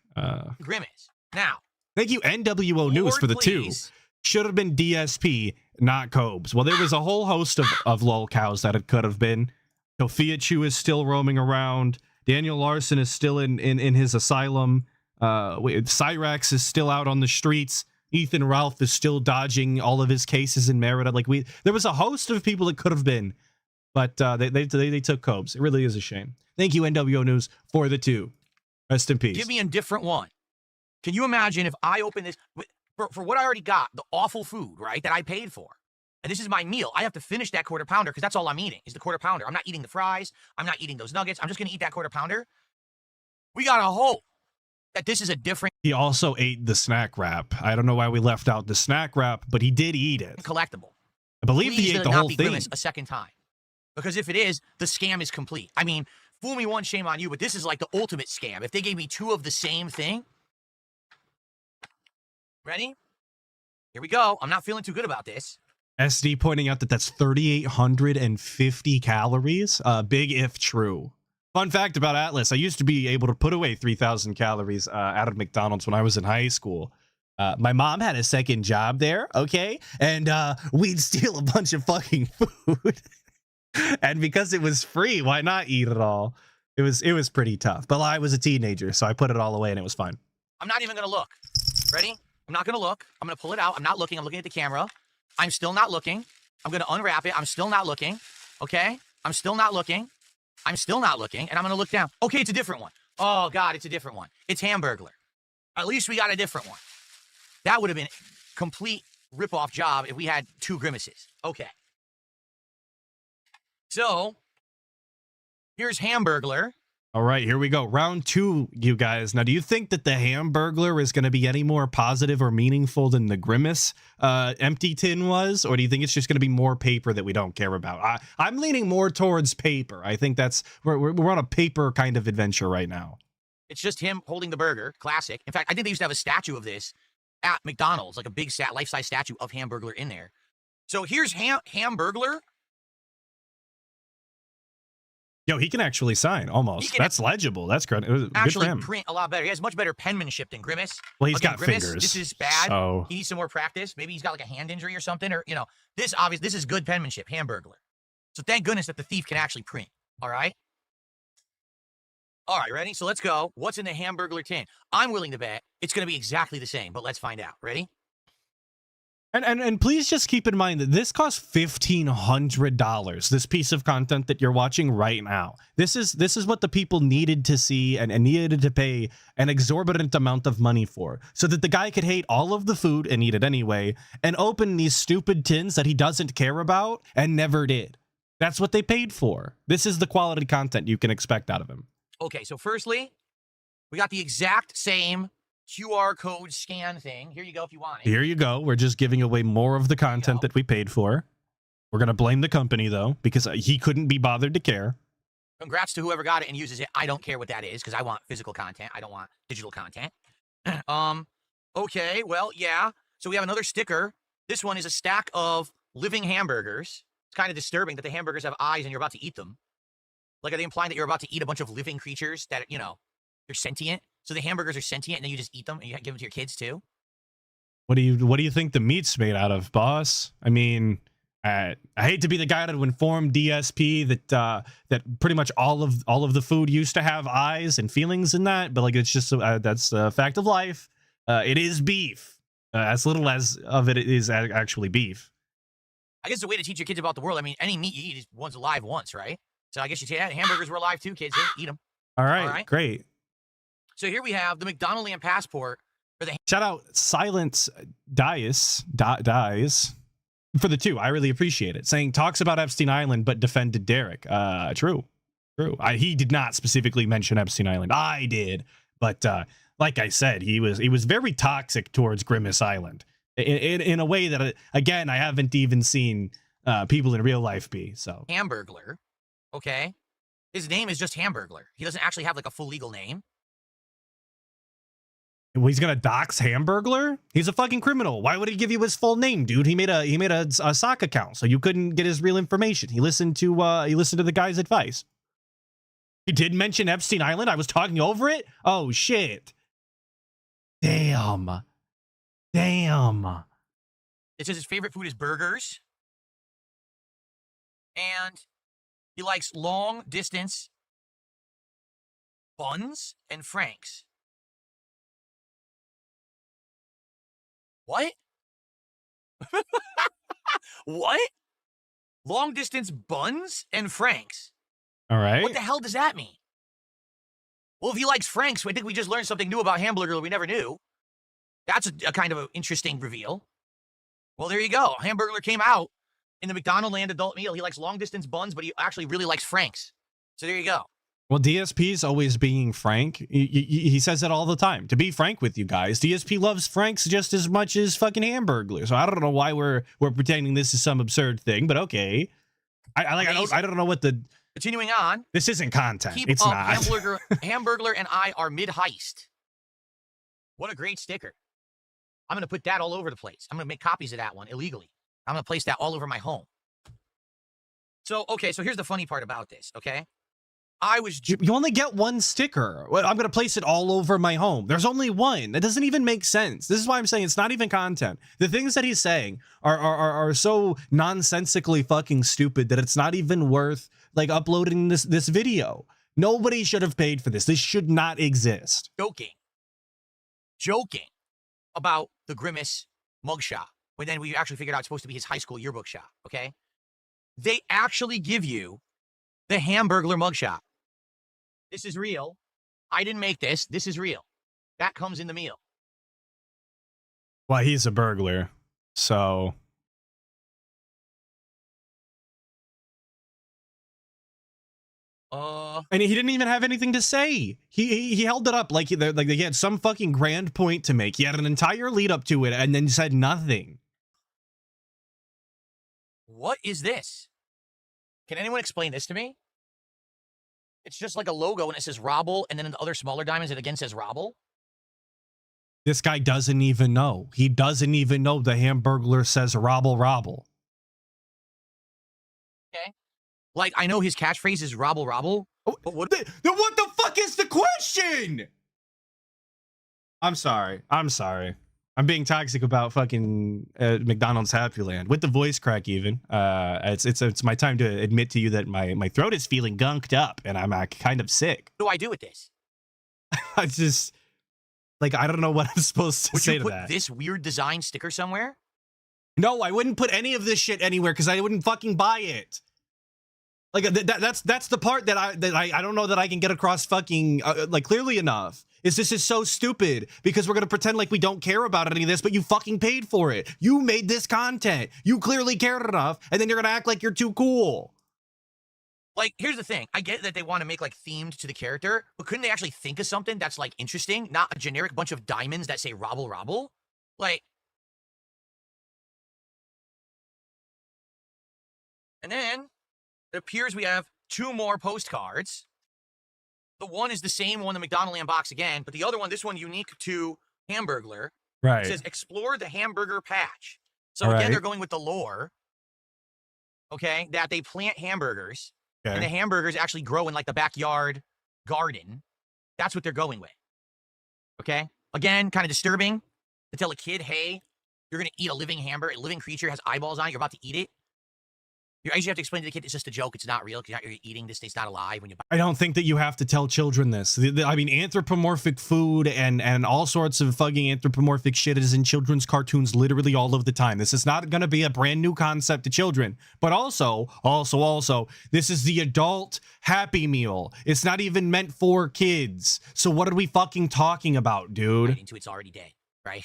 Grimace. Now, thank you, NWO News, for the please. 2. Should have been DSP, not Cobes. Well, there was a whole host of lol cows that it could have been. Sophia Chu is still roaming around. Daniel Larson is still in his asylum. Cyrax is still out on the streets. Ethan Ralph is still dodging all of his cases in Merida. There was a host of people that could have been, but they took Cobes. It really is a shame. Thank you, NWO News, for the 2. Rest in peace. Give me a different one. Can you imagine if I open this? for what I already got, the awful food, right, that I paid for. And this is my meal. I have to finish that quarter pounder because that's all I'm eating is the quarter pounder. I'm not eating the fries. I'm not eating those nuggets. I'm just going to eat that quarter pounder. We got to hope that this is a different He also ate the snack wrap. I don't know why we left out the snack wrap, but he did eat it. collectible. I believe Please he ate let the it not whole be thing. Grimace a second time. Because if it is, the scam is complete. I mean, fool me once, shame on you, but this is like the ultimate scam. If they gave me 2 of the same thing. Ready? Here we go. I'm not feeling too good about this. SD pointing out that that's 3,850 calories. Big if true. Fun fact about Atlas, I used to be able to put away 3,000 calories out of McDonald's when I was in high school. My mom had a second job there, okay? And we'd steal a bunch of fucking food. And because it was free, why not eat it all? It was pretty tough. But I was a teenager, so I put it all away and it was fine. I'm not even going to look. Ready? I'm not going to look. I'm going to pull it out. I'm not looking. I'm looking at the camera. I'm still not looking. I'm going to unwrap it. I'm still not looking. Okay? I'm still not looking. I'm still not looking. And I'm going to look down. Okay, it's a different one. Oh, God, it's a different one. It's Hamburglar. At least we got a different one. That would have been a complete rip-off job if we had 2 Grimaces. Okay. So, here's Hamburglar. All right, here we go. Round 2, you guys. Now, do you think that the Hamburglar is going to be any more positive or meaningful than the Grimace empty tin was? Or do you think it's just going to be more paper that we don't care about? I'm leaning more towards paper. I think that's, we're on a paper kind of adventure right now. It's just him holding the burger. Classic. In fact, I think they used to have a statue of this at McDonald's, like a big life-size statue of Hamburglar in there. So here's Hamburglar. Yo, he can actually sign almost. That's legible. That's great. It was good for Actually him. print a lot better. He has much better penmanship than Grimace. Well, he's Again, got Grimace, fingers. This is bad. So He needs some more practice. Maybe he's got like a hand injury or something, or this is good penmanship. Hamburglar. So thank goodness that the thief can actually print. All right. All right, ready? So let's go. What's in the Hamburglar tin? I'm willing to bet it's going to be exactly the same, but let's find out. Ready? And please just keep in mind that this costs $1,500. This piece of content that you're watching right now. This is what the people needed to see and needed to pay an exorbitant amount of money for, so that the guy could hate all of the food and eat it anyway, and open these stupid tins that he doesn't care about and never did. That's what they paid for. This is the quality content you can expect out of him. Okay, so firstly, we got the exact same QR code scan thing. Here you go if you want it. Here you go. We're just giving away more of the content that we paid for. We're going to blame the company, though, because he couldn't be bothered to care. Congrats to whoever got it and uses it. I don't care what that is because I want physical content. I don't want digital content. Okay, well, yeah. So we have another sticker. This one is a stack of living hamburgers. It's kind of disturbing that the hamburgers have eyes and you're about to eat them. Like, are they implying that you're about to eat a bunch of living creatures that, they're sentient? So the hamburgers are sentient, and then you just eat them, and you give them to your kids too. What do you think the meat's made out of, boss? I mean, I hate to be the guy to inform DSP that pretty much all of the food used to have eyes and feelings in that, but like it's just that's a fact of life. It is beef, as little as of it is actually beef. I guess it's a way to teach your kids about the world. I mean, any meat you eat is once alive once, right? So I guess you say, yeah, hamburgers were alive too, kids. Eat them. All right, great. So here we have the McDonald Land passport for the. Shout out Silence Dies for the 2. I really appreciate it. Saying talks about Epstein Island but defended Derek. True. He did not specifically mention Epstein Island. I did, but like I said, he was very toxic towards Grimace Island in a way that again I haven't even seen people in real life be. So Hamburglar, okay, his name is just Hamburglar. He doesn't actually have like a full legal name. Well, he's gonna dox Hamburglar? He's a fucking criminal. Why would he give you his full name, dude? He made a sock account, so you couldn't get his real information. He listened to the guy's advice. He did mention Epstein Island. I was talking over it. Oh shit! Damn. It says his favorite food is burgers, and he likes long distance buns and franks. What? What? Long distance buns and franks. All right. What the hell does that mean? Well, if he likes franks, I think we just learned something new about Hamburglar we never knew. That's a kind of an interesting reveal. Well, there you go. Hamburglar came out in the McDonald Land adult meal. He likes long distance buns, but he actually really likes Franks. So there you go. Well, DSP's always being frank. He says it all the time. To be frank with you guys, DSP loves Franks just as much as fucking Hamburglar. So I don't know why we're pretending this is some absurd thing, but okay. I don't know what the. Continuing on. This isn't content. Keep It's up. not. Hamburglar and I are mid heist. What a great sticker. I'm going to put that all over the place. I'm going to make copies of that one illegally. I'm going to place that all over my home. So, okay, so here's the funny part about this, okay? You only get one sticker. I'm going to place it all over my home. There's only one. That doesn't even make sense. This is why I'm saying it's not even content. The things that he's saying are so nonsensically fucking stupid that it's not even worth like uploading this video. Nobody should have paid for this. This should not exist. Joking about the Grimace mugshot. But then we actually figured out it's supposed to be his high school yearbook shot, okay? They actually give you the Hamburglar mugshot. This is real. I didn't make this. This is real. That comes in the meal. Well, he's a burglar, so... And he didn't even have anything to say. He held it up like he had some fucking grand point to make. He had an entire lead up to it and then said nothing. What is this? Can anyone explain this to me? It's just like a logo and it says Robble, and then in the other smaller diamonds it again says Robble. This guy doesn't even know. He doesn't even know the Hamburglar says Robble Robble. Okay. Like, I know his catchphrase is Robble Robble. But what the fuck is the question? I'm sorry. I'm being toxic about fucking McDonald's Happy Land with the voice crack even. It's my time to admit to you that my throat is feeling gunked up and I'm kind of sick. What do I do with this? I just like I don't know what I'm supposed to say to that. Would you put this weird design sticker somewhere? No, I wouldn't put any of this shit anywhere because I wouldn't fucking buy it. Like that's the part that I don't know that I can get across fucking like clearly enough. This is so stupid because we're gonna pretend like we don't care about any of this, but you fucking paid for it. You made this content. You clearly cared enough, and then you're gonna act like you're too cool. Like, here's the thing. I get that they want to make like themed to the character, but couldn't they actually think of something that's like interesting, not a generic bunch of diamonds that say Robble Robble? Like, and then it appears we have 2 more postcards. The one is the same one, the McDonald Land box again, but the other one, this one unique to Hamburglar. Right. It says, explore the hamburger patch. So again, they're going with the lore, okay, that they plant hamburgers, and the hamburgers actually grow in like the backyard garden. That's what they're going with, okay? Again, kind of disturbing to tell a kid, hey, you're going to eat a living hamburger, a living creature, has eyeballs on it, you're about to eat it. You actually have to explain to the kid, it's just a joke. It's not real. You're eating this. It's not alive. When you. I don't think that you have to tell children this. I mean, anthropomorphic food and all sorts of fucking anthropomorphic shit is in children's cartoons literally all of the time. This is not going to be a brand new concept to children. But also, this is the adult Happy Meal. It's not even meant for kids. So what are we fucking talking about, dude? Into it's already dead, right?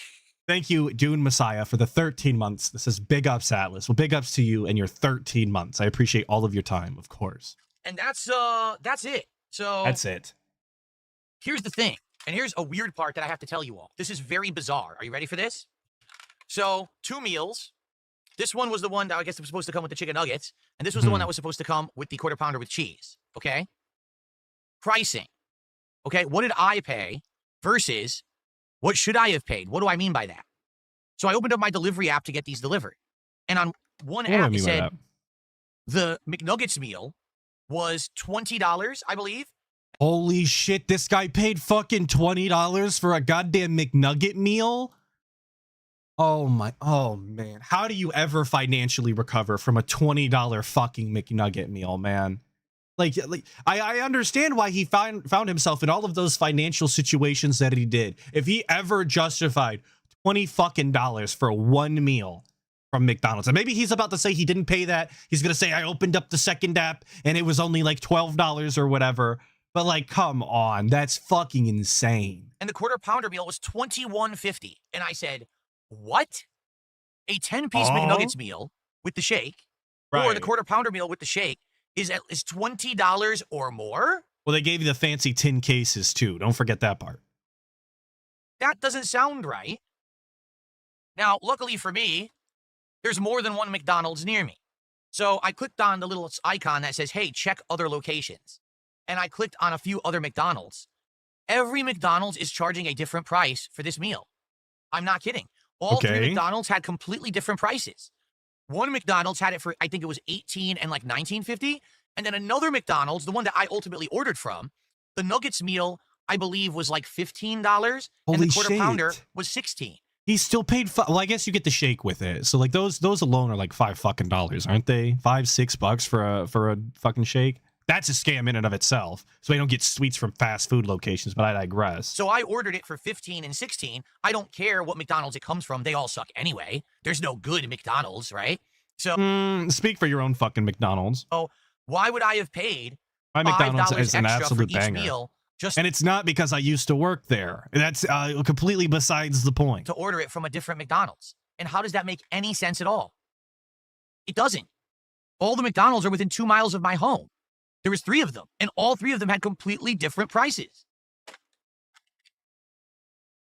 Thank you, Dune Messiah, for the 13 months. This is big ups, Atlas. Well, big ups to you and your 13 months. I appreciate all of your time, of course. And that's it. So that's it. Here's the thing. And here's a weird part that I have to tell you all. This is very bizarre. Are you ready for this? So 2 meals. This one was the one that I guess was supposed to come with the chicken nuggets. And this was the one that was supposed to come with the quarter pounder with cheese. Okay. Pricing. Okay. What did I pay versus what should I have paid? What do I mean by that? So I opened up my delivery app to get these delivered. And on one app, it said the McNuggets meal was $20, I believe. Holy shit, this guy paid fucking $20 for a goddamn McNugget meal? Oh man. How do you ever financially recover from a $20 fucking McNugget meal, man? Like I understand why he found himself in all of those financial situations that he did. If he ever justified $20 fucking for one meal from McDonald's, and maybe he's about to say he didn't pay that. He's gonna say I opened up the second app and it was only like $12 or whatever. But like, come on, that's fucking insane. and the quarter pounder meal was $21.50. And I said, what? A 10-piece McNuggets meal with the shake, or the quarter pounder meal with the shake is $20 or more? Well, they gave you the fancy tin cases too. Don't forget that part. That doesn't sound right. Now, luckily for me, there's more than one McDonald's near me. So I clicked on the little icon that says, hey, check other locations. And I clicked on a few other McDonald's. Every McDonald's is charging a different price for this meal. I'm not kidding. All three McDonald's had completely different prices. One McDonald's had it for, I think it was $18 and like $19.50. And then another McDonald's, the one that I ultimately ordered from, the nuggets meal, I believe, was like $15. And the quarter pounder was $16. He still paid. Well, I guess you get the shake with it. So like those alone are like $5, aren't they? $5-6 for a fucking shake. That's a scam in and of itself. So they don't get sweets from fast food locations. But I digress. So I ordered it for $15 and $16. I don't care what McDonald's it comes from. They all suck anyway. There's no good McDonald's, right? So speak for your own fucking McDonald's. Oh, why would I have paid my McDonald's is an absolute for each banger. meal? And it's not because I used to work there. That's completely besides the point. To order it from a different McDonald's. And how does that make any sense at all? It doesn't. All the McDonald's are within 2 miles of my home. There was 3 of them, and all 3 of them had completely different prices.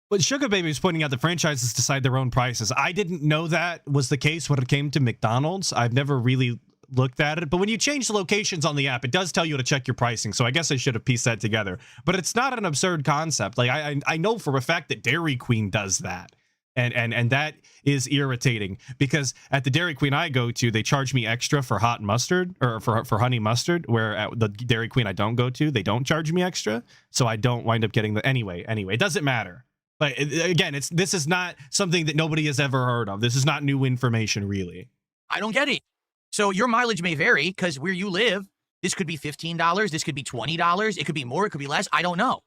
But Sugar Baby was pointing out the franchises decide their own prices. I didn't know that was the case when it came to McDonald's. I've never really looked at it, but when you change the locations on the app, it does tell you to check your pricing. So I guess I should have pieced that together. But it's not an absurd concept. Like I know for a fact that Dairy Queen does that, and that is irritating because at the Dairy Queen I go to, they charge me extra for hot mustard or for honey mustard. Where at the Dairy Queen I don't go to, they don't charge me extra, so I don't wind up getting the anyway. It doesn't matter. But again, this is not something that nobody has ever heard of. This is not new information, really. I don't get it. So your mileage may vary because where you live, this could be $15, this could be $20, it could be more, it could be less, I don't know.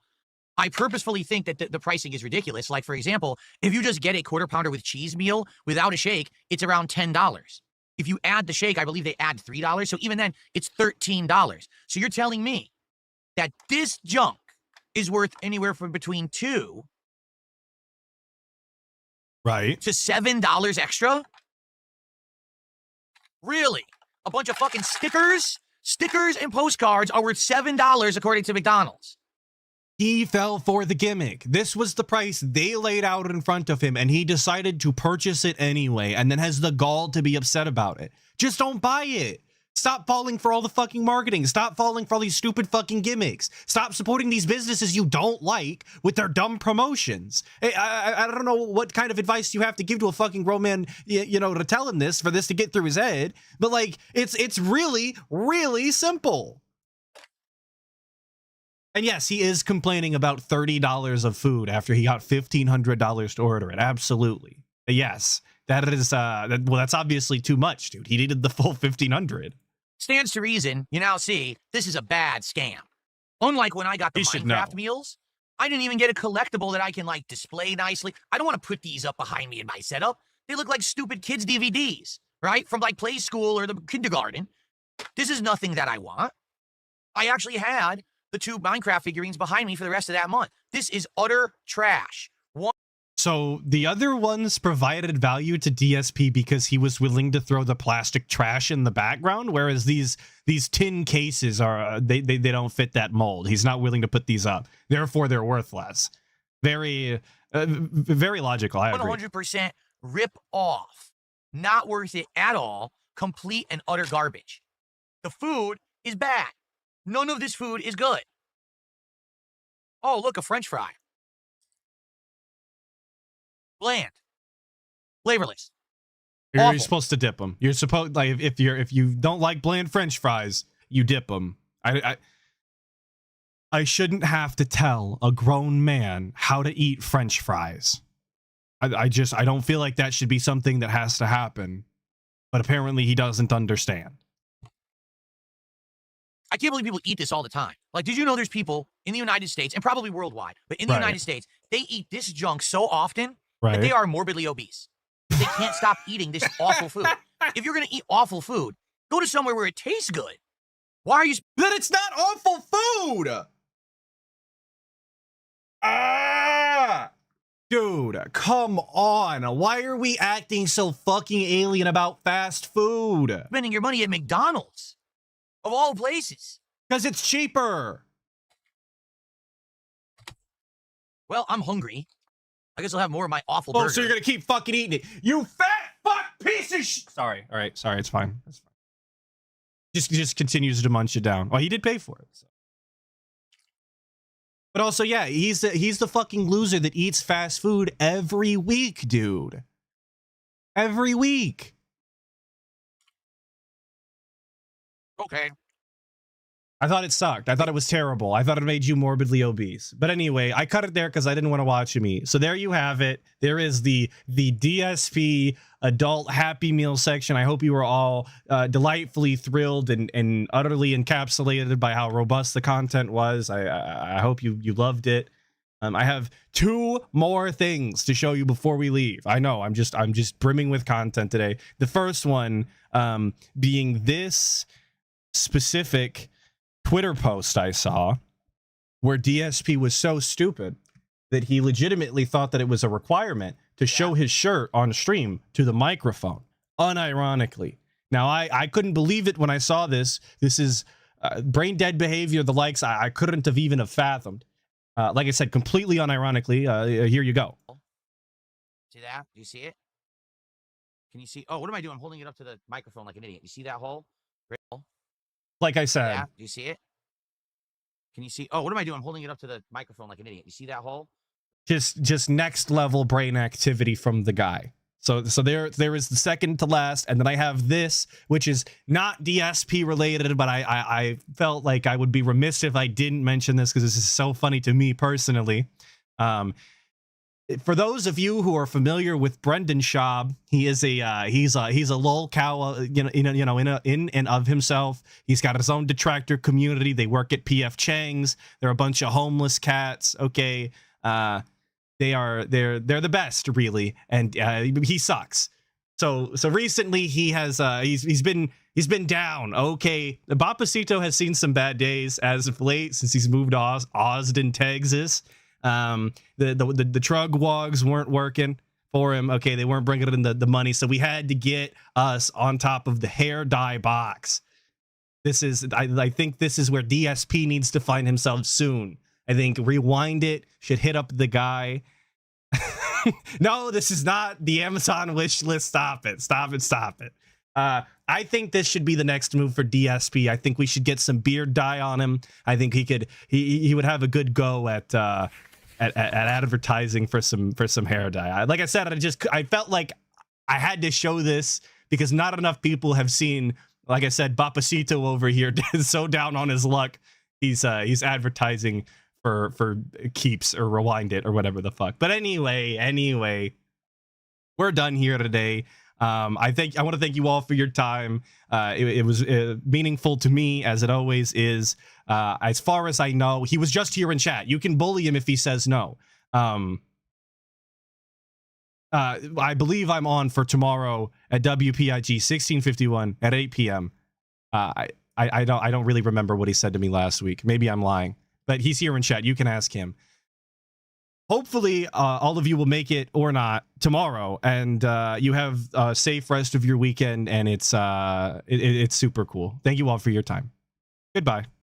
I purposefully think that the pricing is ridiculous. Like, for example, if you just get a quarter pounder with cheese meal without a shake, it's around $10. If you add the shake, I believe they add $3, so even then, it's $13. So you're telling me that this junk is worth anywhere from between $2 to $7 extra? Really? A bunch of fucking stickers? Stickers and postcards are worth $7 according to McDonald's. He fell for the gimmick. This was the price they laid out in front of him, and he decided to purchase it anyway, and then has the gall to be upset about it. Just don't buy it. Stop falling for all the fucking marketing. Stop falling for all these stupid fucking gimmicks. Stop supporting these businesses you don't like with their dumb promotions. Hey, I don't know what kind of advice you have to give to a fucking grown man, you know, to tell him this for this to get through his head. But like, it's really, really simple. And yes, he is complaining about $30 of food after he got $1,500 to order it. Absolutely. Yes, that is, well, that's obviously too much, dude. He needed the full $1,500. Stands to reason, you now see, this is a bad scam. Unlike when I got the Minecraft meals, I didn't even get a collectible that I can, like, display nicely. I don't want to put these up behind me in my setup. They look like stupid kids' DVDs, right? From, like, play school or the kindergarten. This is nothing that I want. I actually had the 2 Minecraft figurines behind me for the rest of that month. This is utter trash. So the other ones provided value to DSP because he was willing to throw the plastic trash in the background, whereas these tin cases are they don't fit that mold. He's not willing to put these up, therefore they're worthless. Very logical. I agree. 100% rip off. Not worth it at all. Complete and utter garbage. The food is bad. None of this food is good. Oh, look, a French fry. Bland. Flavorless. You're supposed to dip them. You're supposed, like, if you don't like bland French fries, you dip them. I shouldn't have to tell a grown man how to eat French fries. I don't feel like that should be something that has to happen. But apparently he doesn't understand. I can't believe people eat this all the time. Like, did you know there's people in the United States, and probably worldwide, but in the United States, they eat this junk so often that they are morbidly obese. They can't stop eating this awful food. If you're going to eat awful food, go to somewhere where it tastes good. Why are you... Then it's not awful food! Ah! Dude, come on. Why are we acting so fucking alien about fast food? Spending your money at McDonald's, of all places. Because it's cheaper. Well, I'm hungry. I guess I'll have more of my awful Oh, burger. so you're gonna keep fucking eating it. You fat fuck piece of sh— Sorry. All right. Sorry. It's fine. It's fine. Just continues to munch it down. Well, he did pay for it. So. But also, yeah, he's the fucking loser that eats fast food every week, dude. Every week. Okay. I thought it sucked. I thought it was terrible. I thought it made you morbidly obese. But anyway, I cut it there because I didn't want to watch him eat. So there you have it. There is the DSP adult Happy Meal section. I hope you were all delightfully thrilled and utterly encapsulated by how robust the content was. I hope you loved it. I have 2 more things to show you before we leave. I know I'm just brimming with content today. The first one being this specific Twitter post I saw where DSP was so stupid that he legitimately thought that it was a requirement to show his shirt on stream to the microphone, unironically. Now, I couldn't believe it when I saw this. This is brain dead behavior, the likes I couldn't have even fathomed. Like I said, completely unironically. Here you go. See that? Do you see it? Can you see? Oh, what am I doing? I'm holding it up to the microphone like an idiot. You see that hole? Great hole. Like I said. Yeah. Do you see it? Can you see? Oh, what am I doing? I'm holding it up to the microphone like an idiot. You see that hole? Just next level brain activity from the guy. So there is the second to last, and then I have this, which is not DSP related, but I felt like I would be remiss if I didn't mention this because this is so funny to me personally. For those of you who are familiar with Brendan Schaub, he is he's a lol cow, in and of himself. He's got his own detractor community. They work at PF Chang's. They're a bunch of homeless cats. Okay, they're the best, really, and he sucks. So recently he has he's been down. Okay, Bapacito has seen some bad days as of late since he's moved to Austin, Texas. The drug wogs weren't working for him. Okay, they weren't bringing in the money, so we had to get us on top of the hair dye box. I think this is where DSP needs to find himself soon. I think Rewind It should hit up the guy. No, this is not the Amazon wish list. Stop it. I think this should be the next move for DSP. I think we should get some beard dye on him. I think he would have a good go at advertising for some hair dye. Like I said, I felt like I had to show this because not enough people have seen, like I said, Bapacito over here is so down on his luck. He's advertising for Keeps or Rewind It or whatever the fuck. But anyway, we're done here today. I want to thank you all for your time. It was meaningful to me, as it always is. As far as I know, he was just here in chat. You can bully him if he says no. I believe I'm on for tomorrow at WPIG 1651 at 8 p.m. I don't really remember what he said to me last week. Maybe I'm lying, but he's here in chat. You can ask him. Hopefully, all of you will make it or not tomorrow, and you have a safe rest of your weekend, and it's super cool. Thank you all for your time. Goodbye.